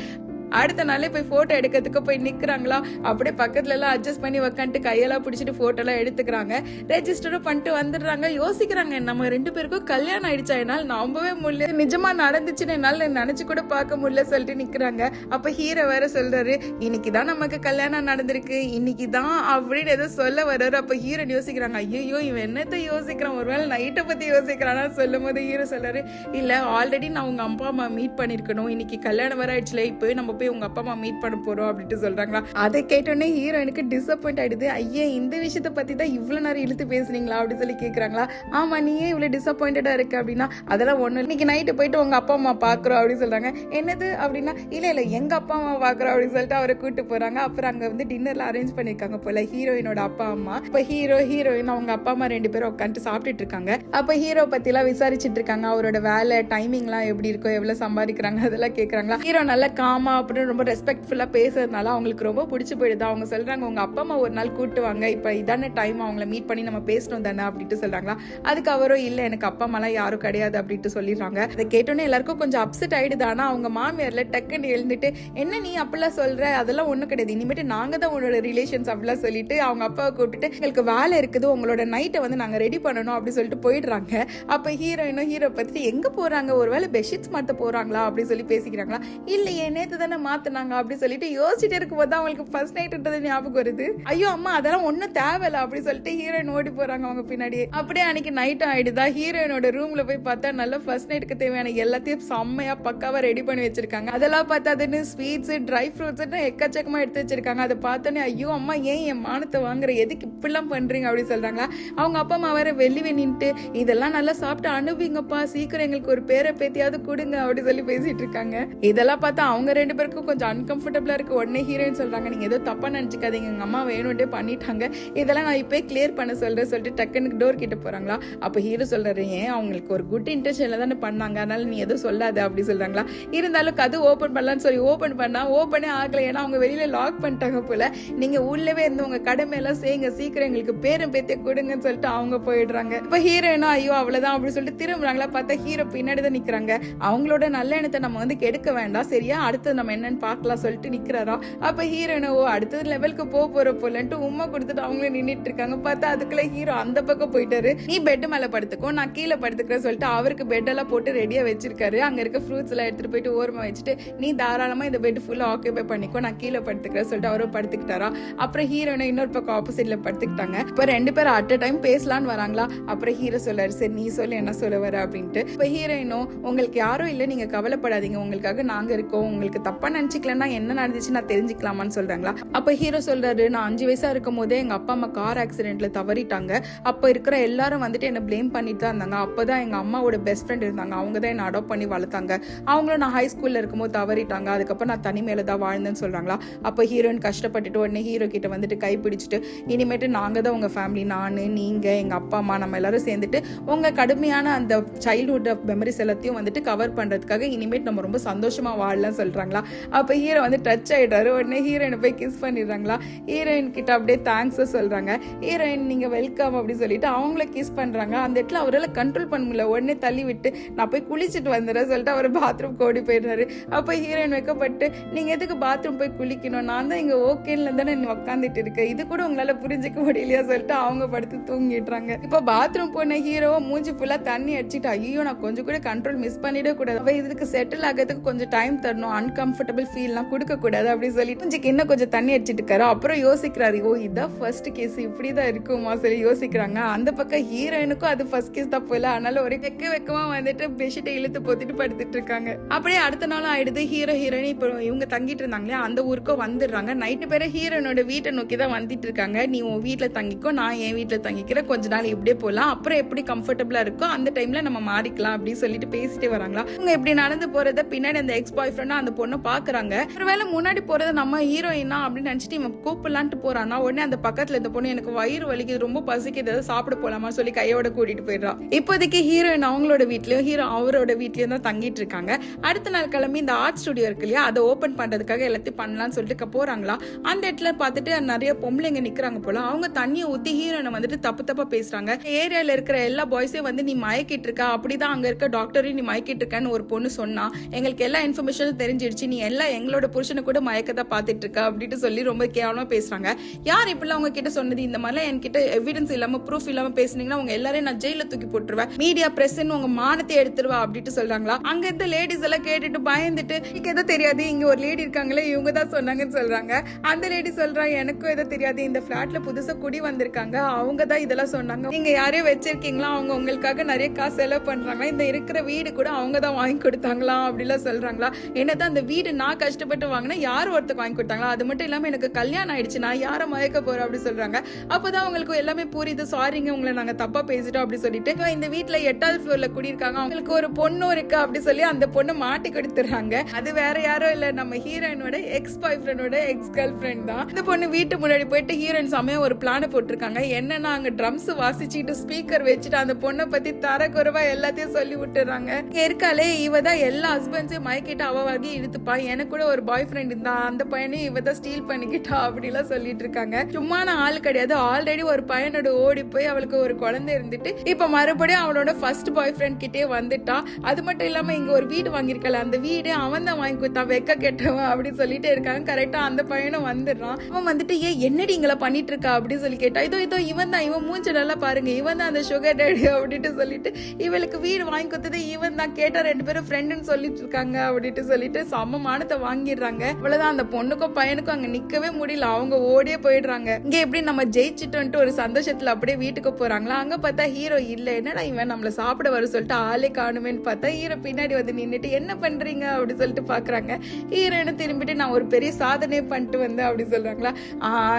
அடுத்த நாளே போய் போட்டோ எடுக்கிறதுக்கு போய் நிக்கிறாங்களா. அப்படியே பக்கத்துல எல்லாம் அட்ஜஸ்ட் பண்ணி உக்காந்துட்டு கையெல்லாம் பிடிச்சிட்டு போட்டோ எல்லாம் எடுத்துக்கிறாங்க. ரெஜிஸ்டரும் பண்ணிட்டு வந்துடுறாங்க. யோசிக்கிறாங்க, நம்ம 2 பேருக்கும் கல்யாணம் ஆயிடுச்சா, என்னால் நம்பவே முடியல, நிஜமா நடந்துச்சுன்னு என்னால நினைச்சு கூட பார்க்க முடியல சொல்லிட்டு நிக்கிறாங்க. அப்ப ஹீரோ வேற சொல்றாரு, இன்னைக்குதான் நமக்கு கல்யாணம் நடந்திருக்கு, இன்னைக்குதான் அப்படின்னு ஏதோ சொல்ல வர்றாரு. அப்ப ஹீரோ யோசிக்கிறாங்க, ஐயோ இவன் என்னத்த யோசிக்கிறான், ஒருவேளை நைட்டை பத்தி யோசிக்கிறானா சொல்லும் போது ஹீரோ சொல்றாரு, இல்ல ஆல்ரெடி நான் உங்க அப்பா அம்மா மீட் பண்ணிருக்கணும், இன்னைக்கு கல்யாணம் வர ஆயிடுச்சுல, இப்போ நம்ம போய் உங்க அப்பா அம்மா மீட் பண்ண போறோம் அப்படின்ட்டு சொல்றாங்களா. அதை கேட்டோன்னே ஹீரோயினுக்கு டிசப்பாயிண்ட் ஆயிடுது. ஐயே இந்த விஷயத்த பத்தி தான் இவ்வளவு நேரம் இழுத்து பேசுனீங்களா அப்படின்னு சொல்லி கேக்குறாங்களா. ஆமா நீ ஏன் இவ்வளவு டிசப்பாயிண்டடா இருக்கு அப்படின்னா, அதெல்லாம் ஒண்ணு, இன்னைக்கு நைட்டு போயிட்டு உங்க அப்பா அம்மா பாக்குறோம் அப்படின்னு சொல்றாங்க. என்னது அப்படின்னா, இல்ல எங்க அப்பா அம்மா பாக்குறோம் அப்படின்னு சொல்லிட்டு அவரை கூட்டு போறாங்க. அப்புறம் அங்க வந்து டின்னர்ல அரேஞ்ச் பண்ணிருக்காங்க போல ஹீரோயினோட அப்பா அம்மா. இப்ப ஹீரோயின் அவங்க அப்பா அம்மா 2 பேரும் உட்காந்து சாப்பிட்டுட்டு இருக்காங்க. அப்ப ஹீரோ பத்தி எல்லாம் விசாரிச்சுட்டு இருக்காங்க. அவரோட வேலை டைமிங் எல்லாம் எப்படி இருக்கும், எவ்வளவு சம்பாதிக்கிறாங்க அதெல்லாம் கேக்குறாங்களா. ஹீரோ நல்லா காமா அப்படின்னு ரொம்ப ரெஸ்பெக்ட்ஃபுல்லா பேசுறதுனால அவங்களுக்கு ரொம்ப பிடிச்சி போயிடுது. அவங்க சொல்றாங்க, உங்க அப்பா அம்மா ஒரு நாள் கூட்டுவாங்க, இப்ப இதான டைம் அவங்கள மீட் பண்ணி நம்ம பேசணும் தானே அப்படின்ட்டு சொல்றாங்களா. அதுக்கு அவரும் இல்ல எனக்கு அப்பா அம்மா எல்லாம் யாரும் கிடையாது அப்படின்ட்டு சொல்லிடுறாங்க. அதை கேட்டோன்னே எல்லாருக்கும் கொஞ்சம் அப்செட் ஆயிடுது. ஆனா அவங்க மாமியார்ல டக்குன்னு எழுந்துட்டு, என்ன நீ அப்படிலாம் சொல்ற, அதெல்லாம் ஒண்ணும் கிடையாது, இனிமேட்டு நாங்க தான் உன்னோட ரிலேஷன்ஸ் அப்படிலாம் சொல்லிட்டு அவங்க அப்பாவை கூப்பிட்டு, எங்களுக்கு வேலை இருக்குது, உங்களோட நைட்டை வந்து நாங்க ரெடி பண்ணணும் அப்படின்னு சொல்லிட்டு போயிடுறாங்க. அப்ப ஹீரோயினும் ஹீரோ பத்தி எங்க போறாங்க, ஒருவேளை பெட்ஷீட்ஸ் மாத்த போறாங்களா அப்படின்னு சொல்லி பேசிக்கிறாங்களா. இல்லையே நேத்து தானே தானே மாத்தினாங்க அப்படி சொல்லிட்டு யோசிச்சுட்டு இருக்கும் போது அவங்களுக்கு ஃபர்ஸ்ட் நைட்ன்றது ஞாபகம் வருது. ஐயோ அம்மா அதெல்லாம் ஒன்னும் தேவையில்ல அப்படி சொல்லிட்டு ஹீரோயின் ஓடி போறாங்க அவங்க பின்னாடியே. அப்படியே அன்னைக்கு நைட் ஆயிடுதா. ஹீரோயினோட ரூம்ல போய் பார்த்தா நல்ல ஃபர்ஸ்ட் நைட்டுக்கு தேவையான எல்லாத்தையும் செம்மையா பக்காவா ரெடி பண்ணி வச்சிருக்காங்க. அதெல்லாம் பார்த்தாதுன்னு ஸ்வீட்ஸ் ட்ரை ஃப்ரூட்ஸ் எக்கச்சக்கமா எடுத்து வச்சிருக்காங்க. அதை பார்த்தோன்னே ஐயோ அம்மா ஏன் என் மானத்தை வாங்குற, எதுக்கு இப்படிலாம் பண்றீங்க அப்படி சொல்றாங்களா. அவங்க அப்பா அம்மா வேற வெளியே நின்ட்டு இதெல்லாம் நல்லா சாப்பிட்டு அனுபவிங்கப்பா, சீக்கிரம் எங்களுக்கு ஒரு பேரை பேத்தியாவது கொடுங்க அப்படி சொல்லி பேசிட்டு இருக்காங்க. இதெல்லாம் பார்த்தா அவங்க 2 பேருக்கும் கொஞ்சம் அன்கம்ஃபர்டபுளா இருக்கு. உடனே ஹீரோயின் சொல்றாங்க நீங்க ஏதோ தப்பா நினைச்சுக்காதீங்க, எங்க அம்மா வேணும்ட்டே பண்ணிட்டாங்க, இதெல்லாம் நான் இப்பே கிளியர் பண்ண சொல்றேன் சொல்லிட்டு டக்குன்னு டோர் கிட்ட போறாங்களா. அப்ப ஹீரோ சொல்றாரு ஏன் அவங்களுக்கு ஒரு குட் இன்டென்ஷன்ல தானே பண்ணாங்க, அதனால நீ எதுவும் சொல்லாத அப்படி சொல்றாங்களா. இருந்தாலும் கது ஓபன் பண்ணலான்னு சொல்லி ஓபன் பண்ணா ஓபனே ஆகல. ஏன்னா அவங்க வெளியில லாக் பண்ணிட்டாங்க போல. நீங்க உள்ளவே இருந்து உங்க கடமையெல்லாம் செய்யுங்க, சீக்கிரம் எங்களுக்கு பேரும் பேத்திய கொடுங்கன்னு சொல்லிட்டு அவங்க போயிடுறாங்க. இப்ப ஹீரோயினும் ஐயோ அவ்வளவுதான் அப்படி சொல்லிட்டு திரும்புறாங்களா. பார்த்தா ஹீரோ பின்னாடி தான் நிக்கிறாங்க. அவங்களோட நல்ல எண்ணத்தை நம்ம வந்து கெடுக்க வேண்டாம், சரியா, அடுத்தது நம்ம என்னன்னு பாக்கலாம் சொல்லிட்டு நிக்கிறாரா. அப்ப ஹீரோயினோ அடுத்தது லெவலுக்கு போற போலன்ட்டு உண்மை கொடுத்துட்டு அவங்களும் நின்றுட்டு இருக்காங்க. பார்த்தா அதுக்குள்ள ஹீரோ அந்த பக்கம் போயிட்டாரு. நீ பெட் மேல படுத்துக்கோ, நான் கீழே படுத்துக்கிறேன் சொல்லிட்டு அவருக்கு பெட் எல்லாம் போட்டு ரெடியா வச்சிருக்காரு. அங்க இருக்க ஃப்ரூட்ஸ் எல்லாம் எடுத்துட்டு போயிட்டு ஓரமா வச்சுட்டு நீ தாராளமா இந்த பெட் ஃபுல்லா ஆக்கியபை பண்ணிக்கோ, நான் கீழே படுத்துக்கிறேன் சொல்லிட்டு அவரும் படுத்துக்கிட்டாரா. அப்புறம் ஹீரோனை இன்னொரு பக்கம் ஆப்போசிட்ல படுத்துக்கிட்டாங்க. இப்ப 2 பேரும் அட் அ டைம் பேசலான்னு வராங்களா. அப்புறம் ஹீரோ சொல்லாரு சரி நீ சொல்லு என்ன சொல்ல வர அப்படின்ட்டு. இப்ப ஹீரோயினும் உங்களுக்கு யாரும் இல்ல, நீங்க கவலைப்படாதீங்க, உங்களுக்காக நாங்க இருக்கோம், உங்களுக்கு தப்பா நினைச்சுக்கலன்னா என்ன நடந்துச்சு நான் தெரிஞ்சுக்கலாமான்னு சொல்றாங்களா. அப்ப ஹீரோ சொல்றாரு நான் 5 வயசா இருக்கும் போதே எங்க அப்பா அம்மா கார் ஆக்சிடென்ட்ல தவறிட்டாங்க. அப்ப இருக்கிற எல்லாரும் வந்துட்டு என்ன பிளேம் பண்ணிட்டு தான் இருந்தாங்க. அப்பதான் எங்க அம்மாவோட பெஸ்ட் ஃப்ரெண்ட் இருந்தாங்க, அவங்க தான் என்ன அடாப்ட் பண்ணி வளர்த்தாங்க. அவங்களும் நான் ஹை ஸ்கூல்ல இருக்கும்போது தவறிட்டாங்க, அதுக்கப்புறம் நான் தனிமையில தான் வாழ்ந்தேன்னு சொல்றாங்களா. அப்ப ஹீரோயின் கஷ்டப்பட்டுட்டு உடனே ஹீரோ கிட்ட வந்துட்டு கை பிடிச்சிட்டு இனிமேட்டு நாங்க தான் உங்க ஃபேமிலி, நானு நீங்க எங்க அப்பா அம்மா நம்ம எல்லாரும் சேர்ந்துட்டு உங்க கடுமையான அந்த சைல்ட்ஹுட் மெமரிஸ் எல்லாத்தையும் வந்துட்டு கவர் பண்றதுக்காக இனிமேட்டு நம்ம ரொம்ப சந்தோஷமா வாழலாம் சொல்றாங்களா. அப்ப ஹீரோ வந்து டச் ஆயிட்டாரு. உடனே ஹீரோயினை போய் கிஸ் பண்ணிடுறாங்களா. ஹீரோயின் கிட்ட அப்படியே தேங்க்ஸ் சொல்றாங்க. ஹீரோயின் நீங்க வெல்கம் அப்படி சொல்லிட்டு அவங்கள கிஸ் பண்றாங்க. அந்த இடத்துல அவரால் கண்ட்ரோல் பண்ண முடியல. உடனே தள்ளி விட்டு நான் போய் குளிச்சுட்டு வந்துடுறேன் சொல்லிட்டு அவர் பாத்ரூம் ஓடி போயிடுறாரு. அப்ப ஹீரோயின் வைக்கப்பட்டு நீங்க எதுக்கு பாத்ரூம் போய் குளிக்கணும், நான் தான் இங்க ஓகேன்னு தானே உட்காந்துட்டு இருக்கேன், இது கூட உங்களால புரிஞ்சுக்க முடியலையா சொல்லிட்டு அவங்க படுத்து தூங்கிடுறாங்க. இப்ப பாத்ரூம் போன ஹீரோவை மூஞ்சி ஃபுல்லா தண்ணி அடிச்சுட்டு ஐயோ நான் கொஞ்சம் கூட கண்ட்ரோல் மிஸ் பண்ணிட கூடாது, அவ இதுக்கு செட்டில் ஆகிறதுக்கு கொஞ்சம் டைம் தரணும், அன்கம்ஃபர்டபுள் ஃபீல்லாம் கொடுக்க கூடாது அப்படி சொல்லிட்டு இன்னும் கொஞ்சம் தண்ணி அடிச்சிட்டு இருக்காரு. அப்புறம் யோசிக்கிறாரு ஓ இதான் ஃபர்ஸ்ட் கேஸ் இப்படிதான் இருக்குமா சொல்லி யோசிக்கிறாங்க. அந்த பக்கம் ஹீரோயினுக்கும் அது ஃபர்ஸ்ட் கேஸ் தான் போல, அதனால ஒரே வெக்கமா வந்துட்டு பெட்ஷீட்டை இழுத்து போத்திட்டு படுத்துட்டு இருக்காங்க. அப்படியே அடுத்த நாள் ஆயிடுது. ஹீரோயின் இப்போ இவங்க தங்கிட்டு இருந்தாங்களே அந்த ஊருக்கும் வந்துடுறாங்க. நைட்டு பேர ஹீரோயினோட வீட்டை நோக்கி தான் வந்துட்டு இருக்காங்க. நீ உன் வீட்டுல தங்கிக்கோ, நான் என் வீட்டுல தங்கிக்கிறேன், கொஞ்ச நாள் இப்படியே போலாம், அப்புறம் எப்படி கம்ஃபர்டபுளா இருக்கோ அந்த டைம்ல நம்ம மாறிக்கலாம் அப்படின்னு சொல்லிட்டு பேசிட்டே வராங்களா. இவங்க இப்படி நடந்து போறத பின்னாடி அந்த எக்ஸ் பாய் ஃப்ரெண்ட் அந்த பொண்ணு பாக்குறாங்க. ஒருவேளை முன்னாடி போறத நம்ம ஹீரோயினா அப்படின்னு நினைச்சிட்டு இவன் கூப்பிடலான்ட்டு போறானா. உடனே அந்த பக்கத்துல இந்த பொண்ணு எனக்கு வயிறு வலிக்குது ரொம்ப பசிக்குது சாப்பிட போலாமா சொல்லி கையோட கூட்டிட்டு போயிடுறா. இப்போதைக்கு ஹீரோயின் அவங்களோட வீட்லயும் ஹீரோ அவரோட வீட்லயும் தான் தங்கிட்டு இருக்காங்க. அடுத்த நாள் கிளம்பி இந்த ஆர்ட் ஸ்டுடியோ இருக்கு இல்லையா அதை ஓபன் பண்றதுக்காக எல்லாத்தையும் பண்ணலாம்னு சொல்லிட்டு போறாங்களா. அந்த இடத்துல பார்த்துட்டு நிறைய பொம்பளைங்க நிக்கிறாங்க போல. அவங்க தண்ணியை ஊத்தி ஹீரோயினை வந்துட்டு தப்பா பேசுறாங்க. ஏரியால இருக்கிற எல்லா பாய்ஸையும் வந்து நீ மயக்கிட்டு இருக்கா, அப்படிதான் அங்க இருக்க டாக்டரையும் நீ மயக்கிட்டு இருக்கான்னு ஒரு பொண்ணு சொன்னா, எங்களுக்கு எல்லா இன்ஃபர்மேஷனும் தெரிஞ்சிடுச்சு, நீ எல்லாம் எங்களோட புருஷனை கூட மயக்கதான் பாத்துட்டு இருக்கா அப்படின்னு சொல்லி ரொம்ப கேவலமா பேசுறாங்க. யார் இப்பெல்லாம் அவங்க கிட்ட சொன்னது, இந்த மாதிரிலாம் என்கிட்ட எவிடன்ஸ் இல்லாம ப்ரூஃப் இல்லாம பேசுனீங்கன்னா உங்க எல்லாரையும் நான் ஜெயில தூக்கி போட்டுருவேன், மீடியா பிரஸ் உங்க மானத்தை எடுத்துருவா அப்படின்ட்டு சொல்றாங்களா. அங்க இருந்த லேடிஸ் எல்லாம் கேட்டுட்டு பயந்துட்டு எனக்கு எதோ தெரியாது, இங்க ஒரு லேடி இருக்காங்களே இவங்க தான் சொன்னாங்கன்னு சொல்றாங்க. அந்த லேடி சொல்றாங்க எனக்கும் எதோ தெரியாது, இந்த பிளாட்ல புதுசா குடி வந்திருக்காங்க, அவங்க தான் இதெல்லாம் சொன்னாங்க, நீங்க யாரையும் வச்சிருக்கீங்களா, அவங்க உங்களுக்காக நிறைய காசு செலவு பண்றாங்களா, இந்த இருக்கிற வீடு கூட அவங்க தான் வாங்கி கொடுத்தாங்களா அப்படிலாம் சொல்றாங்களா. என்னதான் அந்த வீடு நான் கஷ்டப்பட்டு வாங்கினா யாரும் ஒருத்தருக்கு வாங்கி கொடுத்தாங்களா, அது மட்டும் இல்லாம எனக்கு கல்யாணம் ஆயிடுச்சு, நான் யாரை மயக்க போறேன் அப்படி சொல்றாங்க. அப்பதான் உங்களுக்கு எல்லாமே புரியுது, சாரிங்க உங்களை நாங்க தப்பா பேசிட்டோம் அப்படி சொல்லிட்டு இந்த வீட்டுல 8வது ஃப்ளோர்ல குடியிருக்காங்க, அவங்களுக்கு ஒரு பொண்ணு இருக்கு அப்படி சொல்லி அந்த பொண்ணு மாட்டி கொடுத்துறாங்க. அது வேற யாரும் இல்ல, நம்ம ஹீரோயினோட எக்ஸ் பாய் ஃப்ரெண்டோட எக்ஸ் கேர்ள் ஃப்ரெண்ட் தான். இந்த பொண்ணு வீட்டு முன்னாடி போயிட்டு ஹீரோயின் சமயம் ஒரு பிளான போட்டிருக்காங்க. என்னன்னா அங்க ட்ரம்ஸ் வாசிச்சுட்டு ஸ்பீக்கர் வச்சுட்டு அந்த பொண்ணை பத்தி தரக்குறைவா எல்லாத்தையும் சொல்லி விட்டுறாங்க. இருக்காளே இவதான் எல்லா ஹஸ்பண்ட்ஸையும் மயக்கிட்டு அவ வகை இழுத்துப்பா, எனக்கு கூட ஒரு பாய் ஃப்ரெண்ட் இருந்தா அந்த பையனையும் இவதான் ஸ்டீல் பண்ணிக்கிட்டா அப்படிலாம் சொல்லிட்டு இருக்காங்க. சும்மான ஆள் கிடையாது, ஆல்ரெடி ஒரு பையனோட ஓடி போய் அவளுக்கு ஒரு குழந்தை இருந்துட்டு இப்ப மறுபடியும் அவளோட ஃபர்ஸ்ட் பாய் ஃப்ரெண்ட் கிட்டே வந்துட்டா. அது மட்டும் இல்லாம இங்க ஒரு வீடு வாங்கியிருக்கல, அந்த வீடு அவன் தான் வாங்கி கொடுத்தான், வெக்க கெட்டவன் அப்படின்னு சொல்லிட்டு இருக்காங்க. கரெக்டா அந்த பையனும் வந்துடுறான். அவன் வந்துட்டு என்னடி இங்களை பண்ணிட்டு இருக்கா அப்படின்னு சொல்லி கேட்டா, இதோ இவன் தான், இவன் மூஞ்ச நல்லா பாருங்க, இவன் தான் அந்த சுகர் டேடி அப்படின்ட்டு சொல்லிட்டு இவளுக்கு வீடு வாங்கி கொடுத்தது இவன் தான், கேட்டா 2 பேரும் ஃப்ரெண்டுன்னு சொல்லிட்டு இருக்காங்க அப்படின்ட்டு சொல்லிட்டு செம்ம மானத்தை வாங்கிடுறாங்க. அவ்வளவுதான், அந்த பொண்ணுக்கும் பையனுக்கும் அங்க நிக்கவே முடியல, அவங்க ஓடியே போயிடுறாங்க. இங்க எப்படி நம்ம ஜெயிச்சிட்டோன்ட்டு ஒரு சந்தோஷத்துல அப்படியே வீட்டுக்கு போறாங்களா. அங்க பார்த்தா ஹீரோ இல்ல. என்னடா இவன் நம்மள சாப்பிட வர சொல்லிட்டு ஆளே காணுமேன்னு பார்த்தா ஹீரோ பின்னாடி வந்து நின்னுட்டு என்ன பண்றீங்க அப்படி சொல்லிட்டு பாக்குறாங்க. ஹீரோயினை திரும்பிட்டு நான் ஒரு பெரிய சாதனை பண்ணிட்டு வந்தேன் அப்படி சொல்றாங்களா.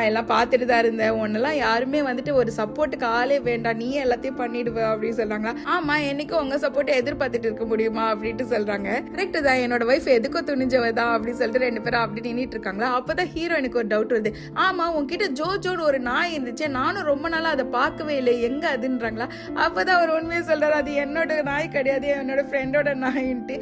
எல்லாம் பார்த்துட்டு தான் இருந்தேன், உன்னெல்லாம் யாருமே வந்துட்டு ஒரு சப்போர்ட்டுக்கு ஆளே வேண்டாம், நீ எல்லாத்தையும் பண்ணிடுவ அப்படின்னு சொல்றாங்களா. ஆமா, என்னைக்கும் உங்க சப்போர்ட் எதிர்பார்த்துட்டு இருக்க முடியுமா அப்படின்ட்டு சொல்றாங்க. கரெக்ட் தான், என்னோட வைஃப் எதுக்கோ துணிஞ்சவதான் அப்படின்னு சொல்லிட்டு 2 பேரும் அப்படி நின்னுட்டு இருக்காங்களா. அப்பதான் ஹீரோயினுக்கு ஒரு டவுட் வருது. ஆமா, உன்கிட்ட ஜோஜோன்னு ஒரு நாய் இருந்துச்சு, நானும் ரொம்ப நாளா அதை பார்க்கவே இல்லை, எங்க அதுன்றாங்களா. அப்பதான் அவர் உண்மையை சொல்றாரு, அது என்னோட நாய் கிடையாது, என்னோட ஃப்ரெண்டோட நாயின்ட்டு.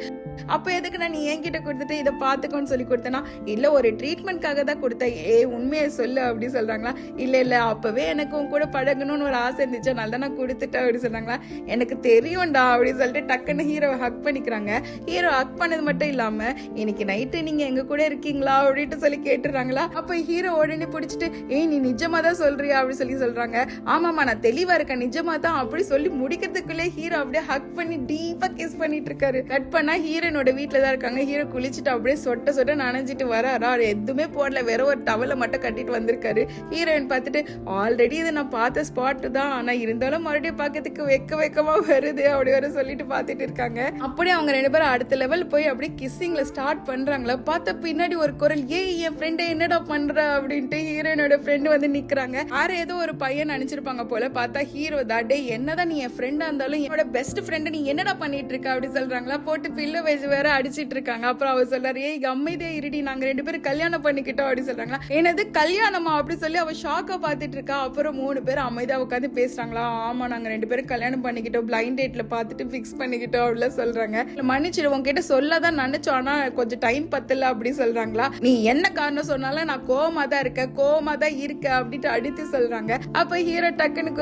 அப்ப எதுக்கு நான் நீ என்கிட்ட கொடுத்துட்டு இதை பாத்துக்கோன்னு சொல்லி கொடுத்தேன்னா, இல்ல ஒரு ட்ரீட்மெண்ட்காக தான் கொடுத்தேன், உண்மையை சொல்லு அப்படி சொல்றாங்களா. இல்ல அப்பவே எனக்கு உன் கூட பழகணும்னு ஒரு ஆசை இருந்துச்சு, அதனால தான் நான் கொடுத்துட்டேன் அப்படி சொல்றாங்களா. எனக்கு தெரியும்டா அப்படின்னு சொல்லிட்டு டக்குன்னு ஹீரோவை ஹக் பண்ணிக்கிறாங்க. ஹீரோ ஹக் பண்ணது மட்டும் இல்லாம இன்னைக்கு நைட்டு நீங்க எங்க கூட இருக்கீங்களா அப்படின்ட்டு சொல்லி கேட்டுறாங்களா. அப்ப ஹீரோ உடனே பிடிச்சிட்டு நீ நிஜமா தான் சொல்றியா அப்படி சொல்லி சொல்றாங்க. ஆமாமா, நான் தெளிவா இருக்கேன், நிஜமா தான் அப்படி சொல்லி முடிக்கிறதுக்குள்ளே ஹீரோ அப்படியே ஹக் பண்ணி டீப்பா கிஸ் பண்ணிட்டு இருக்காரு. கட் பண்ணா ஹீரோனோட வீட்டுல தான் இருக்காங்க. ஹீரோ குளிச்சுட்டு அப்படியே சொட்ட சொட்ட நனைஞ்சிட்டு வராரா. எதுவுமே போடல, வெறும் ஒரு டவலை மட்டும் கட்டிட்டு வந்திருக்காரு. ஹீரோயின் பார்த்துட்டு ஆல்ரெடி இதை நான் பார்த்த ஸ்பாட் தான், ஆனா இருந்தாலும் மறுபடியும் பார்க்கறதுக்கு வெக்கமா வருது அப்படி வர சொல்லிட்டு பார்த்துட்டு இருக்காங்க. அப்படியே அவங்க 2 பேரும் அடுத்த லெவல் போய் அப்படியே கிஸ்ஸிங்ல ஸ்டார்ட் பண்றாங்களா. பார்த்த பின்னாடி ஒரு குரல், என் ஃப்ரெண்டை என்னடா பண்ற அப்படின்ட்டு ஹீரோயினோட ஃப்ரெண்டு வந்து நிக்கிறாங்க. யார ஏதோ ஒரு பையன் நினைச்சிருப்பாங்க போல. பார்த்தா ஹீரோ தான், டே என்னதான் நீ என் ஃப்ரெண்டா இருந்தாலும் என்னோட பெஸ்ட் ஃப்ரெண்ட் நீ என்னடா பண்ணிட்டு இருக்க அப்படி சொல்றாங்களா. போட்டு பில்ல வச்சு வேற அடிச்சிட்டு இருக்காங்க. அப்புறம் அவர் சொல்றாரு, அமைதியா இருடி, நாங்க 2 பேரும் கல்யாணம் பண்ணிக்கிட்டோம் அப்படி சொல்றாங்களா. என்னது கல்யாணமா அப்படி சொல்லி அவ ஷாக்கா பாத்துட்டு இருக்கா. அப்புறம் 3 பேர் அமைதியா உட்காந்து பேசுறாங்களா. ஆமா, நாங்க 2 பேரும் கல்யாணம் பண்ணிக்கிட்டோம், பிளைண்ட் டேட்ல பாத்துட்டு பிக்ஸ் பண்ணிக்கிட்டோம் அப்படிலாம் சொல்றாங்க. மன்னிச்சிடு, உங்ககிட்ட சொல்லதான் நினைச்சோம், ஆனா கொஞ்சம் டைம் பத்தல அப்படி சொல்றாங்களா. நீ என்ன காரணம் சொன்னாலும் நான் கோவமா தான் இருக்க அப்படின்ட்டு அடித்து சொல்றாங்க. அப்ப ஹீரோ டக்குன்னு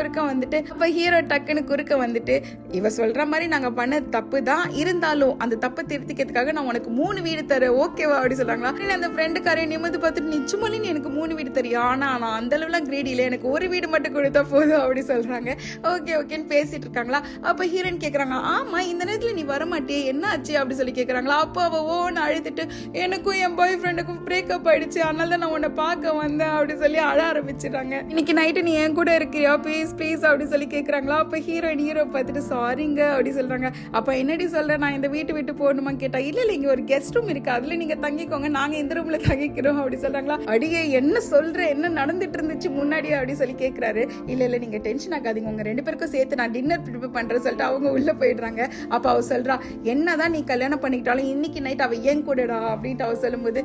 குறுக்க வந்துட்டு இவ சொல்ற மாதிரி நாங்க பண்ண தப்பு தான், இருந்தாலும் அந்த தப்பை திருத்திக்கிறதுக்காக நான் உனக்கு 3 வீடு தரேன், ஓகேவா அப்படி சொல்றாங்களா. அந்த ஃப்ரெண்டுக்காரே நிமிந்து பார்த்துட்டு நிச்சயமாலே நீ எனக்கு 3 வீடு தெரியும், ஆனா நான் அந்த அளவுலாம் கிரேடி இல்ல, எனக்கு 1 வீடு மட்டும் கொடுத்தா போதும் அப்படி சொல்றாங்க. ஓகேன்னு பேசிட்டு இருக்காங்களா. அப்ப ஹீரோயின் கேக்குறாங்க, ஆமா இந்த நேரத்துல நீ வரமாட்டியே, என்ன ஆச்சு அப்படி சொல்லி கேக்குறாங்களா. அப்போ அவ ஓன்னு அழுதுட்டு, எனக்கும் என் பாய் ஃப்ரெண்டுக்கும் பிரேக்கப் ஆயிடுச்சு, அதனால தான் நான் உன்னை பார்க்க வந்தேன் அப்படி சொல்லி அழ ஆரம்பிச்சிடறாங்க. இன்னைக்கு நைட்டு நீ என் கூட இருக்கிறியா ப்ளீஸ் அப்படி சொல்லி கேக்குறாங்களா. அப்ப ஹீரோ பார்த்துட்டு சாரிங்க அப்படி சொல்றாங்க. அப்ப என்னடி சொல்ற, நான் இந்த வீட்டு விட்டு போகணுமா கேட்டா, இல்ல இங்க ஒரு கெஸ்ட் ரூம் இருக்கு, அதுல நீங்க தங்கிக்கோங்க, நாங்க இந்த ரூம்ல தங்கிக்கிறோம் அப்படி சொல்றாங்களா. அடியே என்ன சொல்ற, என்ன நடந்துட்டு இருந்துச்சு முன்னாடியே அப்படி சொல்லி கேக்குறாரு. இல்ல நீங்க டென்ஷன் ஆகாதீங்க, உங்க 2 பேருக்கும் சேர்த்து நான் டின்னர் ப்ரிப்பேர் பண்றேன்னு சொல்லிட்டு அவங்க உள்ள போயிடுறாங்க. அப்ப அவ சொல்றா, என்னதான் நீ கல்யாணம் பண்ணிக்கிட்டாலும் இன்னைக்கு நைட் அவ ஏன் கூடடா அப்படின்ட்டு அவ சொல்லும்போது,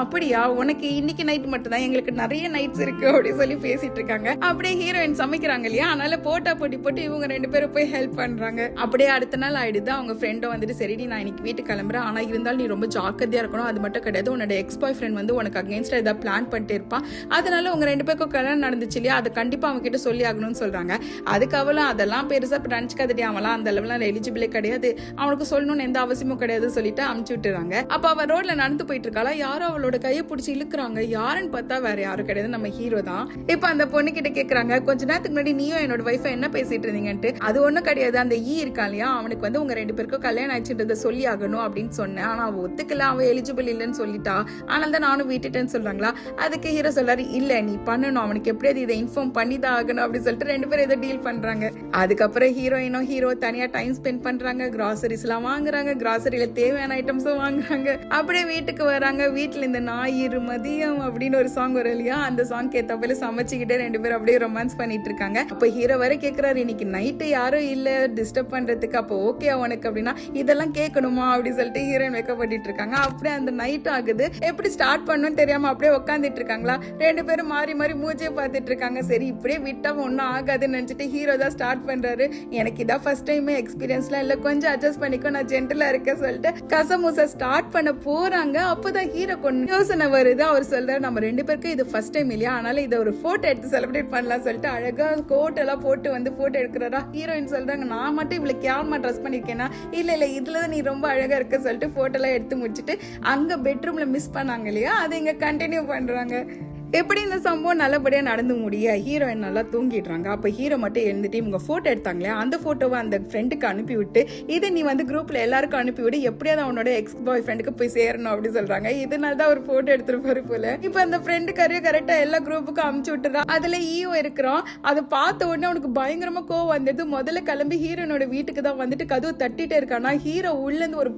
அப்படியா, உனக்கு இன்னைக்கு நைட் மட்டும் தான், எங்களுக்கு நிறைய நைட்ஸ் இருக்கு அப்படி சொல்லி பேசிட்டு இருக்காங்க. அப்படியே ஹீரோயின் சமைக்கிறாங்க இல்லையா, அதனால போட்டா போட்டு இவங்க 2 பேரும் போய் ஹெல்ப் பண்றாங்க. அப்படியே அடுத்த நாள் ஆயிடுது. அவங்க ஃப்ரெண்டும் வந்துட்டு, சரிடி நான் இன்னைக்கு வீட்டுக்கு கிளம்புறேன், ஆனா இருந்தாலும் நீ ரொம்ப ஜாக்கிரதையா இருக்கணும், அது மட்டும் கிடையாது, உன்னோட எக்ஸ் பாய் ஃப்ரெண்ட் வந்து உனக்கு அகேன்ஸ்டா ஏதாவது பிளான் பண்ணிட்டு இருப்பான், அதனால உங்க 2 பேருக்கும் கல்யாணம் நடந்துச்சு இல்லையா, அதை கண்டிப்பா அவங்க கிட்ட சொல்லி ஆகணும்னு சொல்றாங்க. அதுக்கு அவளும் அதெல்லாம் பெருசா நினைச்சுக்காதடி, அவெல்லாம் அந்த அளவுலாம் எலிஜிபிளே கிடையாது, அவனுக்கு சொல்லணும்னு எந்த அவசியமும் கிடையாது சொல்லிட்டு அமுச்சு விட்டுறாங்க. அப்ப அவ ரோட்ல நடந்து போயிட்டு இருக்காளா, யாரும் அவளோட கையை பிடிச்சி இழுக்குறாங்க. யாருன்னு பார்த்தா வேற யாரும் கிடையாது, நம்ம ஹீரோ தான். இப்ப அந்த பொண்ணு கிட்ட கேக்குறாங்க, கொஞ்ச நேரத்துக்கு முன்னாடி நீயும் என்னோட வைஃபை என்ன பேசிட்டு இருந்தீங்கன்ட்டு. அது ஒண்ணும் கிடையாது, அந்த இருக்கா இல்லையா, அவனுக்கு வந்து உங்க 2 பேருக்கும் கல்யாணம் ஆயிடுச்சுன்றத சொல்லி ஆகணும் அப்படின்னு சொன்னேன், ஆனா அவ ஒத்துக்கல, அவ எலிஜிபிள் இல்லைன்னு சொல்லிட்டா, ஆனால் தான் நானும் விட்டுட்டேன்னு சொல்றாங்களா. அதுக்கு ஹீரோ சொல்றாரு, இல்ல நீ பண்ணணும், அவனுக்கு எப்படியாவது இதை இன்ஃபார்ம் பண்ணி தான் ஆகணும் அப்படின்னு சொல்லிட்டு 2 பேரும் இதை டீல் பண்றாங்க. அதுக்கப்புறம் ஹீரோயினும் ஹீரோ தனியா டைம் ஸ்பெண்ட் பண்றாங்க, கிராசரிஸ் எல்லாம் வாங்குறாங்க, கிராசரியில தேவையான ஐட்டம்ஸும் வாங்குறாங்க. அப்படியே வீட்டுக்கு வராங்க. வீட்டுல இந்த ஞாயிறு மதியம் அப்படின்னு ஒரு சாங் வரும் இல்லையா, அந்த சாங் ஏத்தப்பல சமைச்சுக்கிட்டே 2 பேரும் அப்படியே ரொமான்ஸ் பண்ணிட்டு இருக்காங்க. அப்ப ஹீரோ வர கேக்குறாரு, இன்னைக்கு நைட்டு யாரும் இல்ல டிஸ்டர்ப் பண்றதுக்கு, அப்போ ஓகே அவனுக்கு அப்படின்னா இதெல்லாம் கேட்கணுமா அப்படி சொல்லிட்டு ஹீரோயின் வைக்கப்பட்டு இருக்காங்க. அப்படியே அந்த நைட் ஆகுது. எப்படி ஸ்டார்ட் பண்ணணும்னு தெரியாம அப்படியே உட்காந்துட்டு இருக்காங்களா. 2 பேரும் மாறி மூஞ்சியை பார்த்துட்டு இருக்காங்க. சரி இப்படியே விட்டா ஒன்னும் ஆகாதுன்னு நினைச்சிட்டு ஹீரோ தான் ஸ்டார்ட் பண்றாரு. எனக்கு இதான் ஃபர்ஸ்ட் டைம், எக்ஸ்பீரியன்ஸ்லாம் இல்ல, கொஞ்சம் அட்ஜஸ்ட் பண்ணிக்கோ, நான் ஜென்டலா இருக்கேன் சொல்லிட்டு கசமுசா ஸ்டார்ட் பண்ண போறாங்க. அப்பதான் ஹீரோ கொஞ்சம் யோசனை வருது. அவர் சொல்றாரு, நம்ம 2 பேருக்கும் இது ஃபர்ஸ்ட் டைம் இல்லையா, அதனால இதை ஒரு போட்டோ எடுத்து செலிப்ரேட் பண்ணலாம் சொல்லிட்டு அழகா கோட் எல்லாம் போட்டு வந்து போட்டோ எடுக்கிறாரா. ஹீரோயின் சொல்றாங்க, நான் மட்டும் இவ்வளவு கேவலமா ட்ரெஸ் பண்ணிருக்கேன்னா, இல்ல இதுலதான் நீ ரொம்ப அழகா இருக்க சொல்லிட்டு போட்டோ எல்லாம் எடுத்து முடிச்சுட்டு அங்க பெட்ரூம்ல மிஸ் பண்ணாங்க இல்லையா, அதை இங்க கண்டினியூ பண்றாங்க. எப்படி இந்த சம்பவம் நல்லபடியா நடந்து முடிய ஹீரோயின் நல்லா தூங்கிடுறாங்க. அப்ப ஹீரோ மட்டும் எழுந்துட்டு இவங்க போட்டோ எடுத்தாங்களே அந்த போட்டோவை அந்த ஃப்ரெண்டுக்கு அனுப்பி விட்டு இதை நீ வந்து குரூப்ல எல்லாருக்கும் அனுப்பி விடு, எப்படியாவது அவனோட எக்ஸ் பாய் ஃப்ரெண்டுக்கு போய் சேரணும் அப்படி சொல்றாங்க. இதனாலதான் ஒரு போட்டோ எடுத்துருப்பாரு போல. இப்ப அந்த ஃப்ரெண்டு கரெக்டா எல்லா குரூப்புக்கும் அனுப்பிச்சு விட்டுறான். அதுல ஈயோ இருக்கிறான். அதை பார்த்த உடனே அவனுக்கு பயங்கரமா கோவம் வந்தது. முதல்ல கிளம்பி ஹீரோனோட வீட்டுக்கு தான் வந்துட்டு கதவு தட்டிட்டே இருக்கானா. ஹீரோ உள்ள இருந்து ஒரு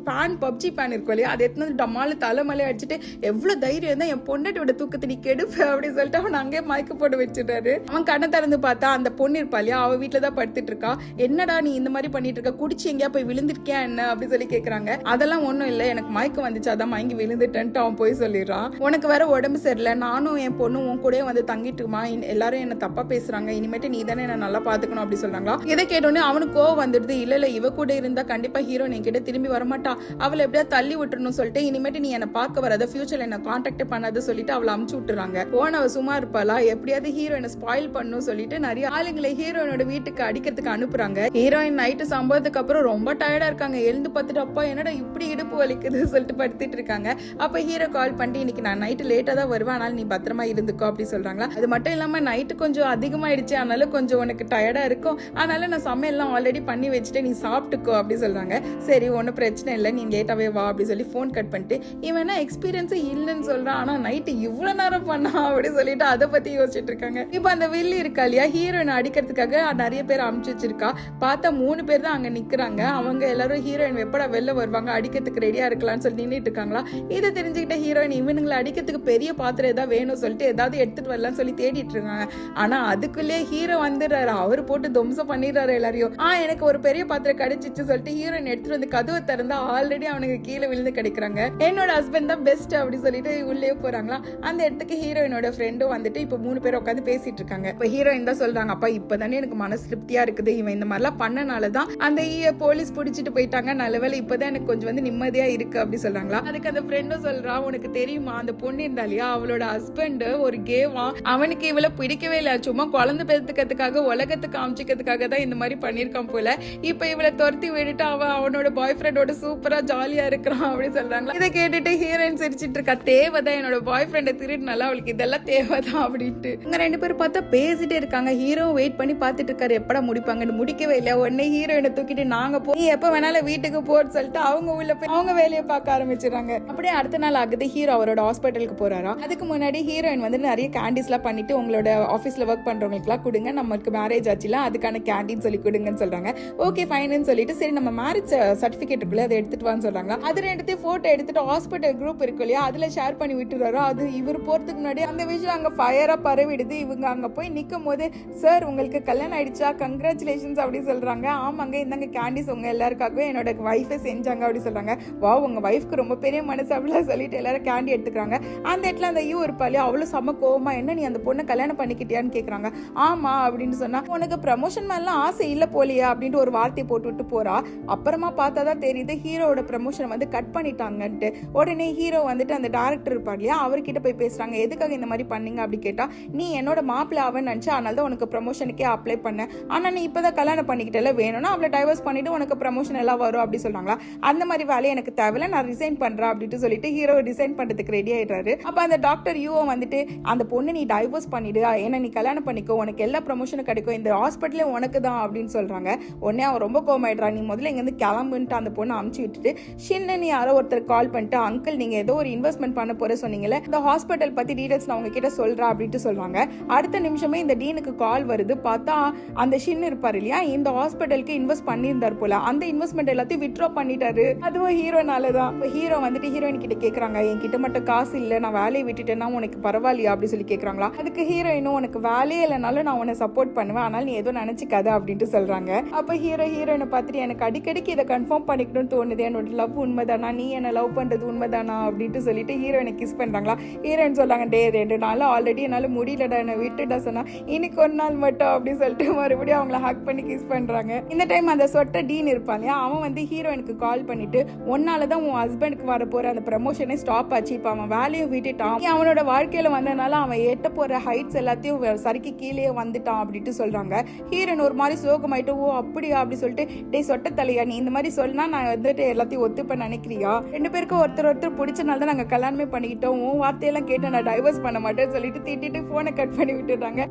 பப்ஜி பேன் இருக்கும் இல்லையா, அதை எடுத்து டமால தலைமலை அடிச்சுட்டு எவ்வளவு தைரியம் தான் என் பொண்ணோட தூக்கத்தை நீ கெடுப்ப அப்படின்னு சொல்லிட்டு அவன் அங்கே மயக்க போட்டு வச்சுட்டாரு. அவன் கண்ணை திறந்து பார்த்தா அந்த பொண்ணு இருப்பா இல்லையா, அவ வீட்டுலதான் படுத்துட்டு இருக்கா. என்னடா நீ இந்த மாதிரி பண்ணிட்டு இருக்க, குடிச்சு எங்கேயா போய் விழுந்திருக்கியா என்ன அப்படின்னு சொல்லி கேக்குறாங்க. அதெல்லாம் ஒண்ணும் இல்ல, எனக்கு மயக்கம் வந்துச்சு அதான் மயங்கி விழுந்துட்டேன்ட்டு அவன் போய் சொல்லிடுறான். உனக்கு வேற உடம்பு சரியில்லை, நானும் என் பொண்ணு உன் கூட வந்து தங்கிட்டுமா, எல்லாரும் என்ன தப்பா பேசுறாங்க, இனிமேட்டு நீ தானே என்ன நல்லா பாத்துக்கணும் அப்படி சொல்றாங்களா. இதை கேட்டோன்னே அவனுக்கு கோவம் வந்துடுது. இல்ல இவ கூட இருந்தா கண்டிப்பா ஹீரோ என்கிட்ட திரும்பி வரமாட்டா, அவளை எப்படியா தள்ளி விட்டுறணும் சொல்லிட்டு இனிமேட்டு நீ என்ன பார்க்க வராத, ஃபியூச்சர்ல என்ன கான்டாக்ட் பண்ணாத சொல்லிட்டு அவளை அமுச்சு விட்டுறாங்க. போனவ சும்மா இருப்பாளா, எப்படியாவது ஹீரோயினை ஸ்பாயில் பண்ணும் சொல்லிட்டு நிறைய ஆளுங்களை ஹீரோயினோட வீட்டுக்கு அடிக்கிறதுக்கு அனுப்புறாங்க. ஹீரோயின் நைட்டு சம்பவத்துக்கு அப்புறம் ரொம்ப டயர்டா இருக்காங்க. எழுந்து பார்த்துட்டு அப்பா என்னடா இப்படி இடுப்பு வலிக்குது சொல்லிட்டு படுத்துட்டு இருக்காங்க. அப்ப ஹீரோ கால் பண்ணிட்டு இன்னைக்கு நான் நைட்டு லேட்டா தான் வருவேன், அதனால நீ பத்திரமா இருந்துக்கோ அப்படி சொல்றாங்களா. அது மட்டும் இல்லாம நைட்டு கொஞ்சம் அதிகமாயிடுச்சு, அதனால கொஞ்சம் உனக்கு டயர்டா இருக்கும், அதனால நான் சமையல்லாம் ஆல்ரெடி பண்ணி வச்சுட்டு நீ சாப்பிட்டுக்கோ அப்படி சொல்றாங்க. சரி ஒன்னும் பிரச்சனை இல்லை, நீ லேட்டாவே வா அப்படி சொல்லி போன் கட் பண்ணிட்டு இவன் எக்ஸ்பீரியன்ஸ் இல்லைன்னு சொல்றான், ஆனா நைட்டு இவ்வளவு நேரம் பண்ணா அப்படி சொல்லிட்டு அதை பத்தி யோசிச்சுட்டு இருக்காங்க. இப்ப அந்த வில்லி இருக்கா இல்லையா, ஹீரோயின் அடிக்கிறதுக்காக நிறைய பேர் அமுச்சு வச்சிருக்கா. பார்த்தா 3 பேர் தான் அங்க நிக்கிறாங்க. அவங்க எல்லாரும் ஹீரோயின் எப்படா வெளில வருவாங்க, அடிக்கிறதுக்கு ரெடியா இருக்கலாம்னு சொல்லி நின்றுட்டு இருக்காங்களா. இதை தெரிஞ்சுக்கிட்ட ஹீரோயின் இவனுங்களை அடிக்கிறதுக்கு பெரிய பாத்திரம் ஏதாவது வேணும் சொல்லிட்டு ஏதாவது எடுத்துட்டு வரலாம்னு சொல்லி தேடிட்டு இருக்காங்க. ஆனா அதுக்குள்ளே ஹீரோ வந்துடுறாரு. அவரு போட்டு துவம்சம் பண்ணிடுறாரு எல்லாரையும். எனக்கு ஒரு பெரிய பாத்திரம் கிடைச்சிச்சு சொல்லிட்டு ஹீரோயின் எடுத்துட்டு வந்து கதவை திறந்தா ஆல்ரெடி அவனுக்கு கீழே விழுந்து கிடைக்கிறாங்க. என்னோட ஹஸ்பண்ட் தான் பெஸ்ட் அப்படி சொல்லிட்டு உள்ளே போறாங்களா. அந்த இடத்துக்கு ஹீரோயினோட ஃப்ரெண்டும் வந்துட்டு இப்ப 3 பேர் உட்காந்து பேசிட்டு இருக்காங்க. இப்ப ஹீரோயின் தான் சொல்றாங்க, அப்பா இப்பதானே எனக்கு மனசு திருப்தியா இருக்குது, இவன் இந்த மாதிரிலாம் பண்ணனாலதான் அந்த போலீஸ் பிடிச்சிட்டு போயிட்டாங்க, நல்லவேளை இப்பதான் எனக்கு கொஞ்சம் வந்து நிம்மதியா இருக்கு அப்படி சொல்றாங்களா. அதுக்கு அந்த ஃப்ரெண்டும் சொல்றா, உனக்கு தெரியுமா அந்த பொண்ணு இருந்தா இல்லையா, அவளோட ஹஸ்பண்ட் ஒரு கேவா, அவனுக்கு இவளை பிடிக்கவே இல்லை, சும்மா குழந்தை பெறத்துக்கிறதுக்காக உலகத்துக்கு காமிச்சிக்கிறதுக்காக தான் இந்த மாதிரி பண்ணிருக்கான் போல. இப்ப இவளை துரத்தி விட்டுட்டு அவனோட பாய் ஃப்ரெண்டோட சூப்பரா ஜாலியா இருக்கிறான் அப்படி சொல்றாங்களா. இதை கேட்டுட்டு ஹீரோயின் சிரிச்சிட்டு இருக்கா. தேவைதான் என்னோட பாய் ஃப்ரெண்டை திருடுனால அவளுக்கு இதெல்லாம் தேவைதான் அப்படின்ட்டு. இங்க 2 பேரும் பார்த்தா பேசிட்டே இருக்காங்க. ஹீரோ வெயிட் பண்ணி பாத்துட்டு இருக்காரு எப்படா முடிப்பாங்கன்னு. முடிக்கவே இல்லை. உடனே ஹீரோயினை தூக்கிட்டு நாங்க போய் எப்ப வேணாலும் வீட்டுக்கு போன்னு சொல்லிட்டு அவங்க உள்ள போய் அவங்க வேலையை பார்க்க ஆரம்பிச்சிடறாங்க. அப்படியே அடுத்த நாள் ஆகுது. ஹீரோ அவரோட ஹாஸ்பிட்டலுக்கு போறாரா. அதுக்கு முன்னாடி ஹீரோயின் வந்து நிறைய கேண்டீஸ் எல்லாம் பண்ணிட்டு உங்களோட ஆபீஸ்ல ஒர்க் பண்றவங்களுக்கு எல்லாம் கொடுங்க, நமக்கு மேரேஜ் ஆச்சுல அதுக்கான கேண்டீன் சொல்லி கொடுங்கன்னு சொல்றாங்க. ஓகே ஃபைன் சொல்லிட்டு சரி நம்ம மேரேஜ் சர்டிபிகேட் இருக்குல்ல அதை எடுத்துட்டு வான்னு சொல்றாங்க. அது 2 போட்டோ எடுத்துட்டு ஹாஸ்பிட்டல் குரூப் இருக்கு இல்லையா அதுல ஷேர் பண்ணி விட்டுறாரோ. அது இவர் போறதுக்கு முன்னாடி அந்த விஷயம் அங்க ஃபயரா பரவிடுது. இவங்க அங்க போய் நிக்கும் போது சார் உங்களுக்கு கல்யாணம் ஆயிடுச்சா, கங்க்ராச்சுலேஷன்ஸ் அப்படி சொல்றாங்க. ஆமாங்க இந்தாங்க கேண்டீஸ் உங்க எல்லாருக்காகவும் என்னோட வைஃபை செஞ்சாங்க அப்படி சொல்றாங்க. வா உங்க வைஃப்க்கு ரொம்ப பெரிய மனசு அப்படிலாம் சொல்லிட்டு எல்லாரும் கேண்டி எடுத்துக்கிறாங்க. அந்த இடத்துல அந்த இருப்பாளே அவ்வளவு சம கோவமா என்ன நீ அந்த பொண்ணை கல்யாணம் பண்ணிக்கிட்டியான்னு கேக்குறாங்க. ஆமா அப்படின்னு சொன்னா உனக்கு ப்ரமோஷன் மேலாம் ஆசை இல்ல போலியா அப்படின்ட்டு ஒரு வார்த்தையை போட்டு விட்டு போறா. அப்புறமா பார்த்தாதான் தெரியுது ஹீரோட ப்ரமோஷன் வந்து கட் பண்ணிட்டாங்கன்ட்டு. உடனே ஹீரோ வந்துட்டு அந்த டைரக்டர் இருப்பார் இல்லையா அவர்கிட்ட போய் பேசுறாங்க. எதுக்காக இந்த மாதிரி பண்ணீங்க அப்படி கேட்டா, நீ என்னோட மாப்பிள்ள அவன் நினைச்சா அதனால தான் உனக்கு ப்ரமோஷனுக்கே அப்ளை பண்ண, ஆனா நீ இப்பதான் கல்யாணம் பண்ணிக்கிட்டல, வேணும்னா அவளை டைவர்ஸ் பண்ணிட்டு உனக்கு ப்ரமோஷன் எல்லாம் வரும் அப்படி சொல்றாங்களா. அந்த மாதிரி வேலையை எனக்கு தேவையில்ல, நான் ரிசைன் பண்றேன் அப்படின்ட்டு சொல்லிட்டு ஹீரோ ரிசைன் பண்றதுக்கு ரெடி ஆயிடுறாரு. அப்ப அந்த டாக்டர் யூஓ வந்துட்டு அந்த பொண்ணு நீ டைவர்ஸ் பண்ணிடு, ஏன்னா நீ கல்யாணம் பண்ணிக்கோ, உனக்கு எல்லா ப்ரமோஷனும் கிடைக்கும், இந்த ஹாஸ்பிட்டலே உனக்கு தான் அப்படின்னு சொல்றாங்க. உடனே அவன் ரொம்ப கோமாயிடுறான். நீ முதல்ல இங்க இருந்து கிளம்புன்ட்டு அந்த பொண்ணை அமுச்சு விட்டுட்டு ஷின்னு யாரோ ஒருத்தர் கால் பண்ணிட்டு, அங்கிள் நீங்க ஏதோ ஒரு இன்வெஸ்ட்மெண்ட் பண்ண போற சொன்னீங்கல்ல, இந்த ஹாஸ்பிட்டல் பத்தி டீடைல்ஸ் நான் உங்ககிட்ட சொல்றேன் அப்படின்ட்டு சொல்றாங்க. அடுத்த நிமிஷமே இந்த டீனுக்கு கால் வருது. பார்த்தா அந்த ஷின் இருப்பாரு இல்லையா இந்த ஹாஸ்பிட்டலுக்கு இன்வெஸ்ட் பண்ணியிருந்தார் போல, அந்த இன்வெஸ்ட்மெண்ட் எல்லாத்தையும் வித்ட்ரா பண்ணிட்டாரு. அதுவும் ஹீரோனாலதான். ஹீரோ வந்துட்டு ஹீரோயின் கிட்ட கேக்குறாங்க, என்கிட்ட மட்டும் காசு இல்ல, நான் வேலையை விட்டுட்டேன்னா உனக்கு பரவாயில்லையா அப்படி சொல்லி கேக்குறாங்களா. அதுக்கு ஹீரோயினும் உனக்கு வேலையே இல்லைனாலும் நான் உன்னை சப்போர்ட் பண்ணுவேன், ஆனால் நீ ஏதோ நினைச்சுக்காத அப்படின்ட்டு சொல்றாங்க. அப்ப ஹீரோயினை பார்த்துட்டு எனக்கு அடிக்கடிக்கு இதை கன்ஃபார்ம் பண்ணிக்கணும்னு தோணுது, என்னோட லவ் உண்மைதானா, நீ என்ன லவ் பண்றது உண்மைதானா அப்படின்ட்டு சொல்லிட்டு ஹீரோயினை கிஸ் பண்றாங்களா. ஹீரோயின் சொல்றாங்க, டே 2 நாள் ஆல்ரெடி என்னால முடியலடா, என்ன விட்டுடா சொன்னா, இன்னைக்கு ஒரு நாள் மட்டும் அப்படின்னு சொல்லிட்டு மறுபடியும் அவங்கள ஹக் பண்ணி கிஸ் பண்றாங்க. இந்த டைம் அந்த சொட்ட டீன் இருப்பான் இல்லையா அவன் வந்து ஹீரோயினுக்கு கால் பண்ணிட்டு, ஒன்னாலதான் உன் ஹஸ்பண்டுக்கு வர போற அந்த ப்ரமோஷனே ஸ்டாப் ஆச்சு, இப்ப அவன் வேலையும் விட்டுட்டான், அவனோட வாழ்க்கையில வந்தனால அவன் எட்ட போற ஹைட்ஸ் எல்லாத்தையும் சறுக்கி கீழே வந்துட்டான் அப்படின்ட்டு சொல்றாங்க. ஹீரோயின் ஒரு மாதிரி சோகமாயிட்டு, ஓ அப்படியா அப்படி சொல்லிட்டு, டே சொட்ட தலையா நீ இந்த மாதிரி சொன்னா நான் வந்துட்டு எல்லாத்தையும் ஒத்துப்ப நினைக்கிறியா, 2 பேருக்கும் ஒருத்தர் பிடிச்சனால தான் நாங்க கல்யாணமே பண்ணிக்கிட்டோம், உன் வார்த்தையெல்லாம் கேட்டு நான் டைவர்ஸ் ப்ரப்போஸ் பண்ண மாட்டேன்னு சொல்லிட்டு திட்டிட்டு போனை கட் பண்ணி விட்டுடுறாங்க.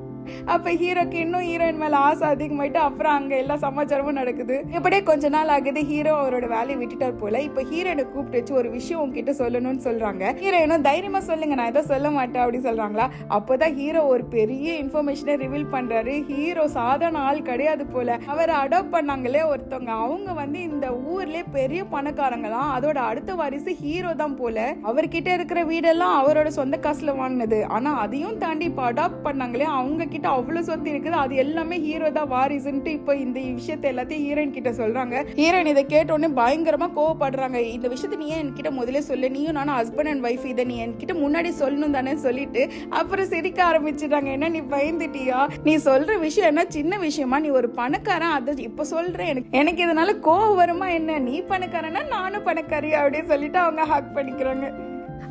அப்ப ஹீரோக்கு இன்னும் ஹீரோயின் மேல ஆசை அதிகமாயிட்டு அப்புறம் அங்க எல்லா சமாச்சாரமும் நடக்குது. இப்படியே கொஞ்ச நாள் ஆகுது. ஹீரோ அவரோட வேலையை விட்டுட்டார் போல. இப்ப ஹீரோயினை கூப்பிட்டு வச்சு ஒரு விஷயம் உங்ககிட்ட சொல்லணும்னு சொல்றாங்க. ஹீரோயினும் தைரியமா சொல்லுங்க, நான் எதோ சொல்ல மாட்டேன் அப்படி சொல்றாங்களா. அப்பதான் ஹீரோ ஒரு பெரிய இன்ஃபர்மேஷனை ரிவீல் பண்றாரு. ஹீரோ சாதாரண ஆள் கிடையாது போல. அவரை அடாப்ட் பண்ணாங்களே ஒருத்தவங்க, அவங்க இந்த ஊர்லயே பெரிய பணக்காரங்களாம். அதோட அடுத்த வாரிசு ஹீரோ தான் போல. அவர்கிட்ட இருக்கிற வீடெல்லாம் அவரோட சொந்த காசுல வாங்கினது. ஆனா அதையும் தாண்டி இப்ப அடாப்ட் பண்ணாங்களே, அவங்க கிட்ட அவ்வளவு சொத்து இருக்குது. அது எல்லாமே ஹீரோ தான் வாரிசுன்ட்டு இப்ப இந்த விஷயத்தை எல்லாத்தையும் ஹீரோயின் கிட்ட சொல்றாங்க. ஹீரோயின் இதை கேட்ட உடனே பயங்கரமா கோவப்படுறாங்க. இந்த விஷயத்தை நீ என்கிட்ட முதல்ல சொல்லு, நீயும் நானும் ஹஸ்பண்ட் அண்ட் ஒய்ஃப், இதை நீ என்கிட்ட முன்னாடி சொல்லணும் தானே சொல்லிட்டு அப்புறம் சிரிக்க ஆரம்பிச்சிடுறாங்க. என்ன நீ பயந்துட்டியா? நீ சொல்ற விஷயம் என்ன சின்ன விஷயமா? நீ ஒரு பணக்காரன், அதை இப்ப சொல்றேன். எனக்கு இதனால கோவம் வருமா என்ன? நீ பணக்காரனா நானும் பணக்காரி அப்படின்னு சொல்லிட்டு அவங்க ஹக் பண்ணிக்கிறாங்க.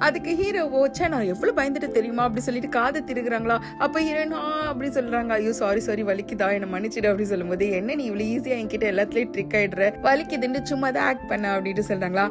அதுக்கு ஹீரோ ஓச்சா நான் எவ்வளவு பயந்துட்டு தெரியுமா அப்படி சொல்லிட்டு காதை திருகுறாங்களா. அப்ப ஹீரோயின் அப்படி சொல்றாங்க, ஐயோ சாரி வலிக்குதா, என்ன மன்னிச்சிடு அப்படி சொல்லும் போது, என்ன நீ இவ்வளவு ஈஸியா என்கிட்ட எல்லாத்துலயும் ட்ரிக் ஆயிடுற, வலிக்குதுன்னு சும்மா தான் ஆக்ட் பண்ண அப்படின்னு சொல்றாங்களா.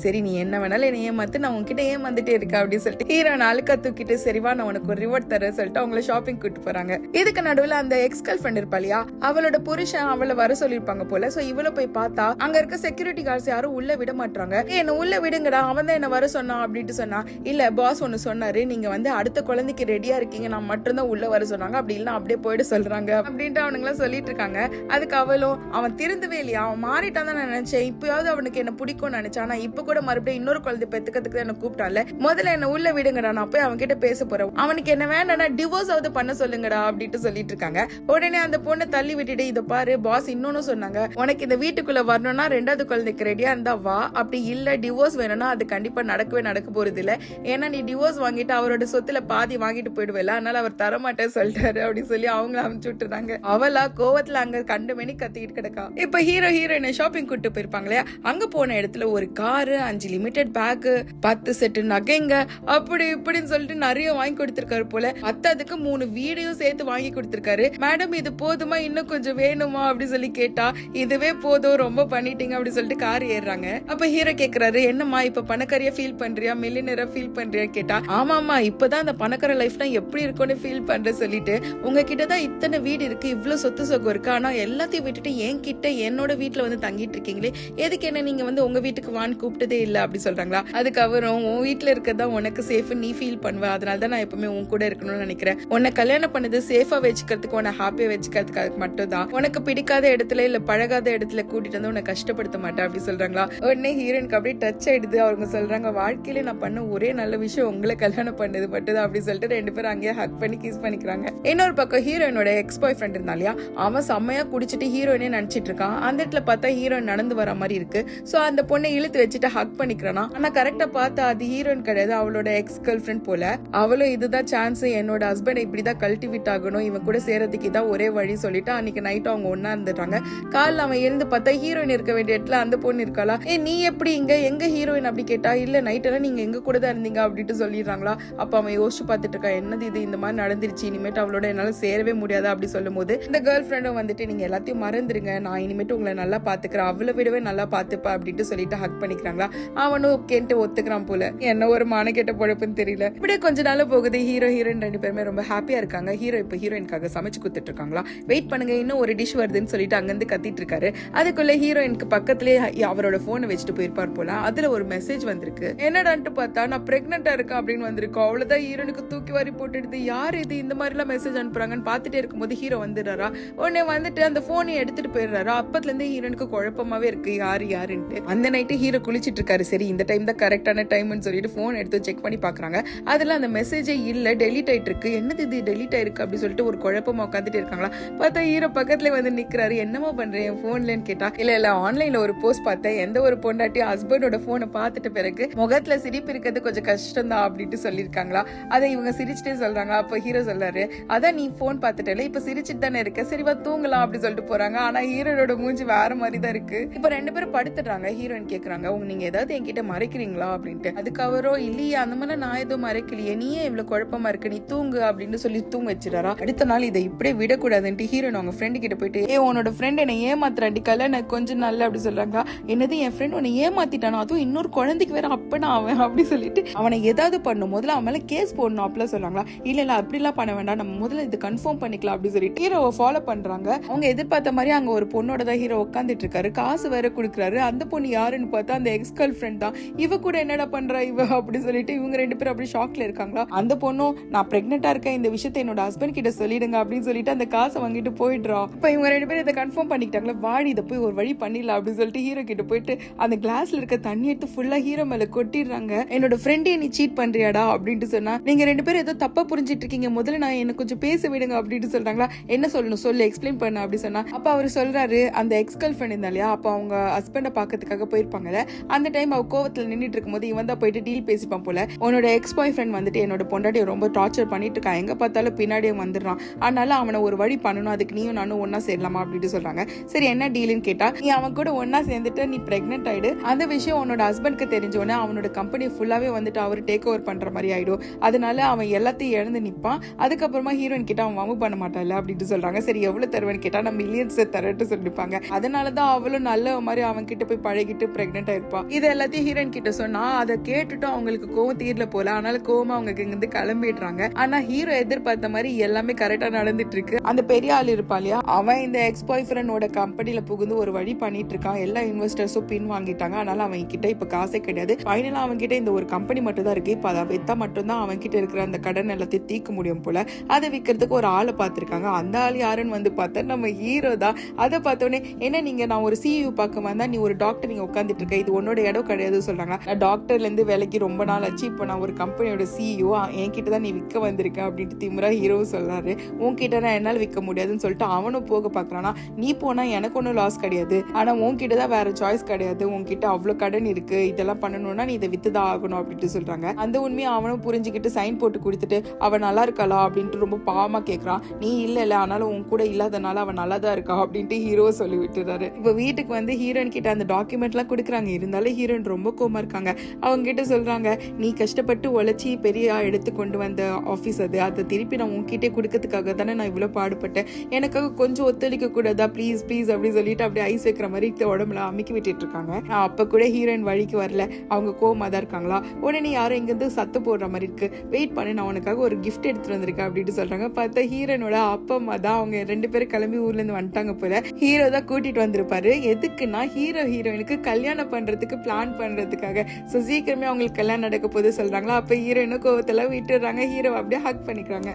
சரி நீ என்ன வேணாலும் என்ன ஏமாத்து, நான் உன்கிட்ட ஏமாந்துட்டே இருக்க அப்படின்னு சொல்லிட்டு ஹீரோயின் அழுக்கா தூக்கிட்டு சரிவா நான் உனக்கு ஒரு ரிவார்ட் தரேன் சொல்லிட்டு அவங்கள ஷாப்பிங் கூட்டு போறாங்க. இதுக்கு நடுவுல அந்த எக்ஸ் கேர்ள் ஃப்ரெண்ட் இருப்பா இல்லையா, அவளோட புருஷன் அவளை வர சொல்லிருப்பாங்க போல. சோ இவளை போய் பார்த்தா அங்க இருக்க செக்யூரிட்டி கார்ட்ஸ் யாரும் உள்ள விட மாட்டாங்க. என்ன உள்ள விடுங்கடா, அவன் தான் என்ன வர சொன்னான் அப்படின்னு சொன்னா, இல்ல பாஸ் ஒன்னு சொன்னாரு, நீங்க அடுத்த குழந்தைக்கு ரெடியா இருக்கீங்க, நான் மட்டும்தான் உள்ள வர சொன்னாங்க, அப்படி இல்ல அப்படியே போயிட்டு சொல்றாங்க அப்படின்ட்டு அவனுங்க சொல்லிட்டு இருக்காங்க. அதுக்கு அவளும் அவன் திருந்தவே இல்லையா, அவன் மாறிட்டான் தான் நினைச்சேன், இப்பயாவது அவனுக்கு என்ன பிடிக்கும்னு நினைச்சான், ஆனா இப்ப கூட மறுபடியும் இன்னொரு குழந்தை பெத்துக்கிறதுக்கு என்ன கூப்பிட்டால, முதல்ல என்ன உள்ள விடுங்கடா, நான் போய் அவன் கிட்ட பேச போறேன், அவனுக்கு என்ன வேண்டாம்னா டிவோர்ஸ் ஆவது பண்ண சொல்லுங்கடா அப்படின்ட்டு சொல்லிட்டு இருக்காங்க. உடனே அந்த பொண்ணை தள்ளி விட்டுட்டு, இதை பாரு பாஸ் இன்னொன்னு சொன்னாங்க, உனக்கு இந்த வீட்டுக்குள்ள வரணும்னா ரெண்டாவது குழந்தைக்கு ரெடியா இருந்தா வா, அப்படி இல்ல டிவோர்ஸ் வேணும்னா அது கண்டிப்பா நடக்க போறது இல்ல, ஏன்னா நீ டிவோர்ஸ் வாங்கிட்டு அவரோட சொத்துல பாதி வாங்கிட்டு போயிடுவேல, அதனால அவர் தரமாட்டேன்னு சொல்லிட்டாரு அப்படின்னு சொல்லி அவங்கள அனுப்பிச்சு விட்டுறாங்க. அவளா கோவத்துல அங்க கண்டுமணி கத்திக்கிட்டு கிடக்கா. இப்ப ஹீரோயினை ஷாப்பிங் கூட்டு போயிருப்பாங்களே, அங்க போன இடத்துல ஒரு காரு, 5 லிமிடெட் பேக், 10 செட்டு நகைங்க, அப்படி இப்படின்னு சொல்லிட்டு நிறைய வாங்கி கொடுத்திருக்காரு போல. அதுக்கு 3 வீடியும் சேர்த்து வாங்கி கொடுத்திருக்காரு. மேடம் இது போதுமா, இன்னும் கொஞ்சம் வேணுமா அப்படி சொல்லி கேட்டா, இதுவே போதும் ரொம்ப பண்ணிட்டீங்க அப்படி சொல்லிட்டு கார் ஏறுறாங்க. அப்ப ஹீரோ கேக்குறாரு, என்னம்மா இப்ப பணக்காரியா ஃபீல் பண்றியா, மில்லியனரா ஃபீல் பண்றியா கேட்டா, ஆமாமா இப்பதான் அந்த பணக்கார லைஃப்னா எப்படி இருக்கும்னு ஃபீல் பண்ற சொல்லிட்டு, உங்ககிட்ட தான் இத்தனை வீடு இருக்கு, இவ்வளவு சொத்து சொகம் இருக்கு, ஆனா எல்லாத்தையும் விட்டுட்டு என்கிட்ட என்னோட வீட்டுல தங்கிட்டு இருக்கீங்களே, எதுக்கு என்ன நீங்க உங்க வீட்டுக்கு வான்னு கூப்பிட்டதே இல்ல அப்படி சொல்றாங்களா. அதுக்கு அவரும், உன் வீட்டுல இருக்கதா உனக்கு சேஃப், நீ ஃபீல் பண்ணுவ, அதனாலதான் நான் எப்பவுமே உன் கூட இருக்கணும்னு நினைக்கிறேன், உன்னை கல்யாணம் பண்ணது சேஃபா வச்சுக்கிறதுக்கு, உன்னை ஹாப்பியா வச்சுக்கிறதுக்கு மட்டும் தான், உனக்கு பிடிக்காத இடத்துல இல்ல பழகாத இடத்துல கூட்டிட்டு வந்து உன்னை கஷ்டப்படுத்த மாட்டேன் அப்படி சொல்றாங்களா. உடனே ஹீரோயினுக்கு அப்படியே டச் ஆயிடுது. அவங்க சொல்றாங்க, வாழ்க்கையில நான் பண்ண ஒரே நல்ல விஷயம் உங்களை கல்யாணம் பண்ணது மட்டும் அப்படி சொல்லிட்டு 2 பேரும் அங்கேயே ஹக் பண்ணி கிஸ் பண்ணிக்கிறாங்க. இன்னொரு பக்கம் ஹீரோயினோட எக்ஸ் பாய் ஃப்ரெண்ட் இருந்தா இல்லையா, அவன் செம்மையா குடிச்சிட்டு ஹீரோயினே நினைச்சிட்டு இருக்கான். அந்த இடத்துல பார்த்தா ஹீரோயின் நடந்து வர மாதிரி இருக்கு. சோ அந்த பொண்ணை இழுத்து வச்சுட்டு ஹக் பண்ணிக்கிறானா. ஆனா கரெக்டா பார்த்தா அது ஹீரோயின் கிடையாது, அவளோட எக்ஸ் கேர்ள் ஃப்ரெண்ட் போல. அவளும் இதுதான் சான்ஸ், என்னோட ஹஸ்பண்ட் இப்படிதான் கல்டிவேட் ஆகணும், இவன் கூட சேரதுக்கு இதான் ஒரே வழி சொல்லிட்டு அன்னைக்கு நைட் அவங்க ஒன்னா இருந்துட்டாங்க. காலைல அவன் எழுந்து பார்த்தா ஹீரோயின் இருக்க வேண்டிய இடத்துல அந்த பொண்ணு இருக்காளா. நீ எப்படி இங்க, எங்க ஹீரோயின் அப்படி கேட்டா, இல்ல நைட் எல்லாம் நீங்க எங்க கூட தான் இருந்தீங்க அப்படின்ட்டு சொல்லிடுறாங்களா. அப்ப அவன் யோசிச்சு பார்த்துட்டு இருக்கா, என்னது இது இந்த மாதிரி நடந்துருச்சு, இனிமேட்டு அவளோட என்னால சேரவே முடியாது அப்படி சொல்லும் போது இந்த கேர்ள் ஃப்ரெண்டும் நீங்க எல்லாத்தையும் மறந்துருங்க, நான் இனிமேட்டு உங்களை நல்லா பாத்துக்கிறேன், அவளை விடவே நல்லா பாத்துப்பா அப்படின்ட்டு சொல்லிட்டு ஹக் பண்ணிக்கிறாங்களா. அவனும் ஓகேன்ட்டு ஒத்துக்கிறான் போல. என்ன ஒரு மான கேட்ட பொழப்புன்னு தெரியல. இப்படியே கொஞ்ச நாள் போகுது. ஹீரோயின் 2 பேருமே ரொம்ப ஹாப்பியா இருக்காங்க. ஹீரோ இப்ப ஹீரோயினுக்காக சமைச்சு கொடுத்துட்டு இருக்காங்களா. வெயிட் பண்ணுங்க, இன்னும் ஒரு டிஷ் வருதுன்னு சொல்லிட்டு அங்கிருந்து கத்திட்டு இருக்காரு. அதுக்குள்ள ஹீரோயினுக்கு பக்கத்துலயே அவரோட போனை வச்சுட்டு போயிருப்பார் போல. அதுல ஒரு மெசேஜ் வந்திருக்கு. என்னடான்ட்டு பார்த்தா, நான் பிரெக்னெண்டா இருக்கேன் அப்படின்னு வந்திருக்கோம். அவ்வளவுதான் ஹீரோனுக்கு தூக்கி வாரி போட்டுடுது. யார் இது இந்த மாதிரி எல்லாம் மெசேஜ் அனுப்புறாங்கன்னு பாத்துட்டே இருக்கும்போது ஹீரோ வந்துடுறாரா. உடனே அந்த போனை எடுத்துட்டு போயிடுறாரா. அப்பத்துல இருந்து ஹீரோனுக்கு குழப்பமாவே இருக்கு, யாருன்ட்டு. அந்த நைட்டு ஹீரோ குளிச்சிட்டு இருக்காரு. சரி இந்த டைம் தான் கரெக்டான டைம்னு சொல்லிட்டு போன் எடுத்து செக் பண்ணி பாக்குறாங்க. அதுல அந்த மெசேஜே இல்ல, டெலீட் ஆயிட்டு இருக்கு. என்னது இது டெலீட் ஆயிருக்கு அப்படி சொல்லிட்டு ஒரு குழப்பமா உட்காந்துட்டு இருக்காங்களா. பார்த்தா ஹீரோ பக்கத்துல நிக்கிறாரு. என்னமோ பண்றேன் போன்லன்னு கேட்டா, இல்ல ஆன்லைன்ல ஒரு போஸ்ட் பார்த்தேன், எந்த ஒரு பொண்டாட்டி ஹஸ்பண்டோட போனை பார்த்துட்ட பிறகு முகத்துல சிரிப்பு இருக்கிறது கொஞ்சம் கஷ்டம் தான் அப்படின்ட்டு சொல்லிருக்காங்களா. அதை இவங்க சிரிச்சுட்டே சொல்றாங்க. அப்ப ஹீரோ சொல்றாரு, அதான் நீ போன் பாத்துட்டல, இப்ப சிரிச்சுட்டு தானே இருக்க, சரிவா தூங்கலாம் அப்படி சொல்லிட்டு போறாங்க. ஆனா ஹீரோட மூஞ்சி வேற மாதிரி தான் இருக்கு. இப்ப 2 பேரும் படுத்துடுறாங்க. ஹீரோயின் கேக்குறாங்க, நீங்க ஏதாவது என்கிட்ட மறைக்கிறீங்களா அப்படின்ட்டு. அதுக்கு அவரோ, இல்லையே அந்த மாதிரி நான் எதுவும் மறைக்கலையே, நீயே இவ்வளவு குழப்பமா இருக்கு, நீ தூங்கு அப்படின்னு சொல்லி தூங்க வச்சிடாரா. அடுத்த நாள் இதை இப்படியே விடக்கூடாதுன்ட்டு ஹீரோயின் அவங்க ஃப்ரெண்டு கிட்ட போயிட்டு, உன்னோட ஃப்ரெண்ட் என்ன ஏமாத்துறாண்டி, கல்யாணம் கொஞ்சம் நல்ல அப்படி சொல்றாங்க. என்னது என் ஃப்ரெண்ட் உன்னை ஏமாத்திட்டானா, அதுவும் இன்னொரு குழந்தைக்கு வேற அப்பனா அவன் அப்படி சொல்லிட்டு அவனை ஏதாவது பண்ணும் முதல்ல அவன் மேல கேஸ் போடணும் அப்படிலாம் சொல்றாங்களா. இல்ல அப்படிலாம் பண்ண வேண்டாம், நம்ம முதல்ல இது கன்ஃபார்ம் பண்ணிக்கலாம் அப்படி சொல்லிட்டு ஹீரோவை ஃபாலோ பண்றாங்க. அவங்க எதிர்பார்த்த மாதிரி அங்க ஒரு பொண்ணோட தான் ஹீரோ உட்காந்துட்டு இருக்காரு, காசு வேற கொடுக்குறாரு. அந்த பொண்ணு யாருன்னு பார்த்தா அந்த எக்ஸ் கேர்ள் ஃப்ரெண்ட் தான். இவ கூட என்னடா பண்றா இவ அப்படி சொல்லிட்டு இவங்க 2 பேரும் அப்படி ஷாக்ல இருக்காங்களா. அந்த பொண்ணும் நான் பிரெக்னெண்டா இருக்கேன், இந்த விஷயத்தை என்னோட ஹஸ்பண்ட் கிட்ட சொல்லிடுங்க அப்படின்னு சொல்லிட்டு அந்த காசை வாங்கிட்டு போயிடுறா. இப்ப இவங்க 2 பேரும் இதை கன்ஃபார்ம் பண்ணிக்கிட்டாங்களா, வாடி இதை போய் ஒரு வழி பண்ணிடலாம் அப்படின்னு சொல்லிட்டு ஹீரோ கிட்ட போயிட்டு அந்த கிளாஸ்ல இருக்க தண்ணி எடுத்து ஃபுல்லா ஹீரோ மேல கொட்டிடுறாங்க. என்னோட ஃப்ரெண்டே நீ சீட் பண்றியாடா அப்படின்ட்டு சொன்னா, நீங்க 2 பேரும் ஏதோ தப்பா புரிஞ்சிட்டு இருக்கீங்க, முதல்ல நான் என்ன கொஞ்சம் பேச விடுங்க அப்படின்னு சொல்றாங்களா. என்ன சொல்லணும் சொல்லு, எக்ஸ்பிளைன் பண்ண அப்படி சொன்னா. அப்ப அவர் சொல்றாரு, அந்த எக்ஸ் கேர்ள் ஃப்ரெண்ட் இருந்தா இல்லையா, அப்ப அவங்க ஹஸ்பண்ட பாக்கிறதுக்காக போயிருப்பாங்கல்ல, அந்த டைம் அவ கோவத்துல நின்னுட்டு இருக்கும்போது இவன் தான் போயிட்டு டீல் பேசிப்பான் போல. உன்னோட எக்ஸ் பாய் ஃப்ரெண்ட் வந்துட்டு என்னோட பொண்டாட்டியை ரொம்ப டார்ச்சர் பண்ணிட்டு இருக்கான், எங்க பார்த்தாலும் பின்னாடியே வந்துடுறான், அதனால அவனை ஒரு வழி பண்ணணும், அதுக்கு நீயும் நானும் ஒன்னா சேரலாமா அப்படின்னு சொல்றாங்க. சரி என்ன டீல்னு கேட்டா, நீ அவன் கூட ஒன்னா சேர்ந்துட்டு நீ பிரெக்னென்ட் ஆயிடு, அந்த விஷயம் உன்னோட ஹஸ்பண்ட்க்கு தெரிஞ்சோன்னா அவனோட கம்பெனி ஃபுல்லாவே வந்துட்டு அவர் டேக் ஓவர் பண்ற மாதிரி ஆயிடும், அதனால அவன் எல்லாத்தையும் இழந்து நிப்பான், அதுக்கப்புறமா ஹீரோயின் கிட்ட அவன் வம்பு பண்ண மாட்டான்ல அப்படின்னு சொல்றாங்க. சரி எவ்வளவு தருவேன்னு கேட்டா, நான் மில்லியன்ஸ் தரட்டு சொல்லிருப்பாங்க. அதனாலதான் அவளும் நல்ல மாதிரி அவன் கிட்ட போய் பழகிட்டு பிரெக்னென்ட் ஆயிருப்பா. இது எல்லாத்தையும் ஹீரோயின் கிட்ட சொன்னா அதை கேட்டுட்டு அவங்களுக்கு கோவம் தீரல போல, அதனால கோவமா அவங்க இங்கிருந்து கிளம்பிடுறாங்க. ஆனா ஹீரோ எதிர்பார்த்த மாதிரி எல்லாமே கரெக்டா நடந்துட்டு இருக்கு. அந்த பெரிய ஆள் இருப்பா இல்லையா, அவன் இந்த எக்ஸ் பாய் ஃப்ரெண்டோட கம்பெனில புகுந்து ஒரு வழி பண்ணிட்டு இருக்கான். எல்லா இன்வெஸ்டர்ஸும் பின் வாங்கிட்டாங்க, அதனால அவன் கிட்ட இப்ப காசே கிடையாது. ஃபைனலா அவன் கிட்ட இந்த ஒரு கம்பெனி மட்டும் தான் இருக்கு. இப்ப அதை வித்தா மட்டும்தான் அவன் கிட்ட இருக்கிற அந்த கடன் எல்லாத்தையும் தீர்க்க முடியும் போல. அதை விற்கிறதுக்கு ஒரு ஆளை பார்த்திருக்காங்க. அந்த ஆள் யாருன்னு வந்து பார்த்தா நம்ம ஹீரோ தான். அதை பார்த்தோன்னே, என்ன நீங்க நான் ஒரு சிஇஓ பார்க்க வந்தா நீ ஒரு டாக்டர் நீங்க உட்காந்துட்டு இருக்க, இது உன்னோட இடம் கிடையாது சொல்றாங்க. நான் டாக்டர்ல இருந்து வேலைக்கு ரொம்ப நாள் ஆச்சு, இப்போ நான் ஒரு கம்பெனியோட சிஇஓ, என்கிட்ட தான் நீ விற்க வந்திருக்க அப்படின்ட்டு திமிரா ஹீரோ சொல்றாரு. உன்கிட்ட நான் என்னால் விற்க முடியாதுன்னு சொல்லிட்டு அவனும் போக பாக்குறானா. நீ போனா எனக்கு ஒன்னும் லாஸ் கிடையாது, ஆனா உன்கிட்ட தான் வேற சாய்ஸ் கிடையாது, உன்கிட்ட அவ்வளவு கடன் இருக்கு, இதெல்லாம் பண்ணணும்னா நீ இதை வித்துதான் ஆகணும் அப்படின்ட்டு சொல்றாங்க. அந்த உண்மையை அவனும் புரிஞ்சுக்கிட்டு சைன் போட்டு கொடுத்துட்டு அவன் நல்லா இருக்காளா அப்படின்ட்டு ரொம்ப பாவமா கேட்கறான். நீ இல்ல ஆனாலும் உன் கூட இல்லாதனால அவன் நல்லா தான் இருக்கா அப்படின்ட்டு ஹீரோ சொல்லி விட்டுறாரு. இப்ப வீட்டுக்கு வந்து ஹீரோயின் கிட்ட அந்த டாக்குமெண்ட் எல்லாம் கொடுக்குறாங்க. இருந்தாலும் ஹீரோயின் ரொம்ப கோமா இருக்காங்க. அவங்க கிட்ட சொல்றாங்க, நீ கஷ்டப்பட்டு உழைச்சி பெரிய எடுத்து கொண்டு வந்த ஆபீஸ் அது, அதை திருப்பி நான் உன்கிட்ட கொடுக்கறதுக்காக தானே நான் இவ்வளவு பாடுபட்டேன், எனக்காக கொஞ்சம் ஒத்துழைக்க கூடாதா ப்ளீஸ் ப்ளீஸ் அப்படி சொல்லிட்டு அப்படியே ஐஸ் வைக்கிற மாதிரி உடம்புல அமுக்கி விட்டுட்டு இருக்காங்க. அப்ப கூட ஹீரோயின் வழிக்கு வரல, அவங்க கோமா தான் இருக்காங்களா. உடனே யாரும் இங்க இருந்து சத்து போடுற மாதிரி இருக்கு, வெயிட் பண்ணி நான் உனக்காக ஒரு கிஃப்ட் எடுத்துட்டு வந்திருக்கேன் அப்படின்னு சொல்றாங்க. பார்த்தா ஹீரோனோட அப்பா அம்மா தான். அவங்க 2 பேரும் கிளம்பி ஊர்ல இருந்து வந்துட்டாங்க போல. ஹீரோ தான் கூட்டிட்டு வந்திருப்பாரு. எதுக்குன்னா ஹீரோயினுக்கு கல்யாணம் பண்றதுக்கு பிளான் பண்றதுக்காக. சோ சீக்கிரமே அவங்களுக்கு கல்யாணம் நடக்க போது சொல்றாங்களா. அப்ப ஹீரோயினும் கோவத்துல விட்டுறாங்க, ஹீரோ அப்படியே ஹக் பண்ணிக்கிறாங்க.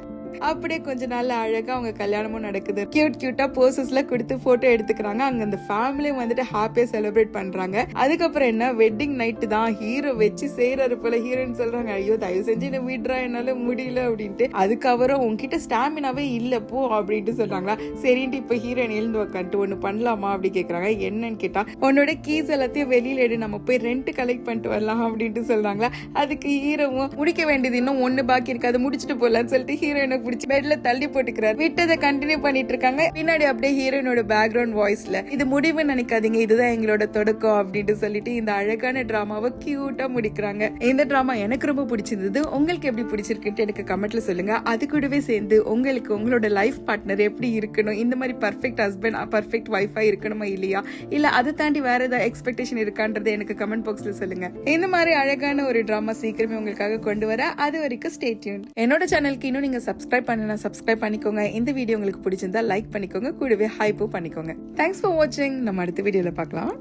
அப்படியே கொஞ்ச நாள் அழகா அவங்க கல்யாணமும் நடக்குது. கியூட்டா போசஸ்ல கொடுத்து போட்டோ எடுத்துக்கிறாங்க. அங்க அந்த ஃபேமிலியும் வந்துட்டு ஹாப்பியா செலிப்ரேட் பண்றாங்க. அதுக்கப்புறம் என்ன, வெட்டிங் நைட்டு தான். ஹீரோ வச்சு செய்யறாரு போல. ஹீரோயின் சொல்றாங்க, ஐயோ தயவு செஞ்சு என்ன விடுறா, என்னால முடியல அப்படின்ட்டு. அதுக்கப்புறம் உன்கிட்ட ஸ்டாமினாவே இல்ல போ அப்படின்ட்டு சொல்றாங்களா. சரின்ட்டு இப்ப ஹீரோயின் எழுந்து உக்காந்துட்டு ஒண்ணு பண்ணலாமா அப்படி கேக்குறாங்க. என்னன்னு கேட்டா, உன்னோட கீஸ் எல்லாத்தையும் வெளியில எடு, நம்ம போய் ரெண்ட் கலெக்ட் பண்ணிட்டு வரலாம் அப்படின்ட்டு சொல்றாங்களா. அதுக்கு ஹீரோவும் முடிக்க வேண்டியது இன்னும் 1 பாக்கி இருக்கு, அதை முடிச்சுட்டு போலான்னு சொல்லிட்டு ஹீரோயினை பிடிச்சி பெட்ல தள்ளி போட்டுக்கிறாரு. விட்டதை கண்டினியூ பண்ணிட்டு இருக்காங்க. பின்னாடி அப்படியே ஹீரோயினோட பேக்ரவுண்ட் வாய்ஸ்ல, இது முடிவு நினைக்காதீங்க, இதுதான் எங்களோட தொடக்கம் அப்படின்னு சொல்லிட்டு இந்த அழகான டிராமாவை கியூட்டா முடிக்கிறாங்க. இந்த டிராமா எனக்கு ரொம்ப பிடிச்சிருந்தது. உங்களுக்கு எப்படி பிடிச்சிருக்குன்னு எனக்கு கமெண்ட்ல சொல்லுங்க. அது கூடவே சேர்ந்து உங்களுக்கு உங்களோட லைஃப் பார்ட்னர் எப்படி இருக்கணும், இந்த மாதிரி பர்ஃபெக்ட் ஹஸ்பண்ட் பர்ஃபெக்ட் வைஃபா இருக்கணுமா இல்லையா, இல்ல அதை தாண்டி வேற ஏதாவது எக்ஸ்பெக்டேஷன் இருக்கான்றது எனக்கு கமெண்ட் பாக்ஸ்ல சொல்லுங்க. இந்த மாதிரி அழகான ஒரு டிராமா சீக்கிரமே உங்களுக்காக கொண்டு வர. அது வரைக்கும் ஸ்டே டியூன்ட். என்னோட சேனலுக்கு இன்னும் நீங்க சப்ஸ்கிரைப் பண்ணலாம், சப்ஸ்கிரைப் பண்ணிக்கோங்க. இந்த வீடியோ உங்களுக்கு பிடிச்சிருந்தா லைக் பண்ணிக்கோங்க, கூடவே ஹைப்பும் பண்ணிக்கோங்க. தேங்க்ஸ் ஃபார் வாட்சிங். நம்ம அடுத்த வீடியோல பார்க்கலாம்.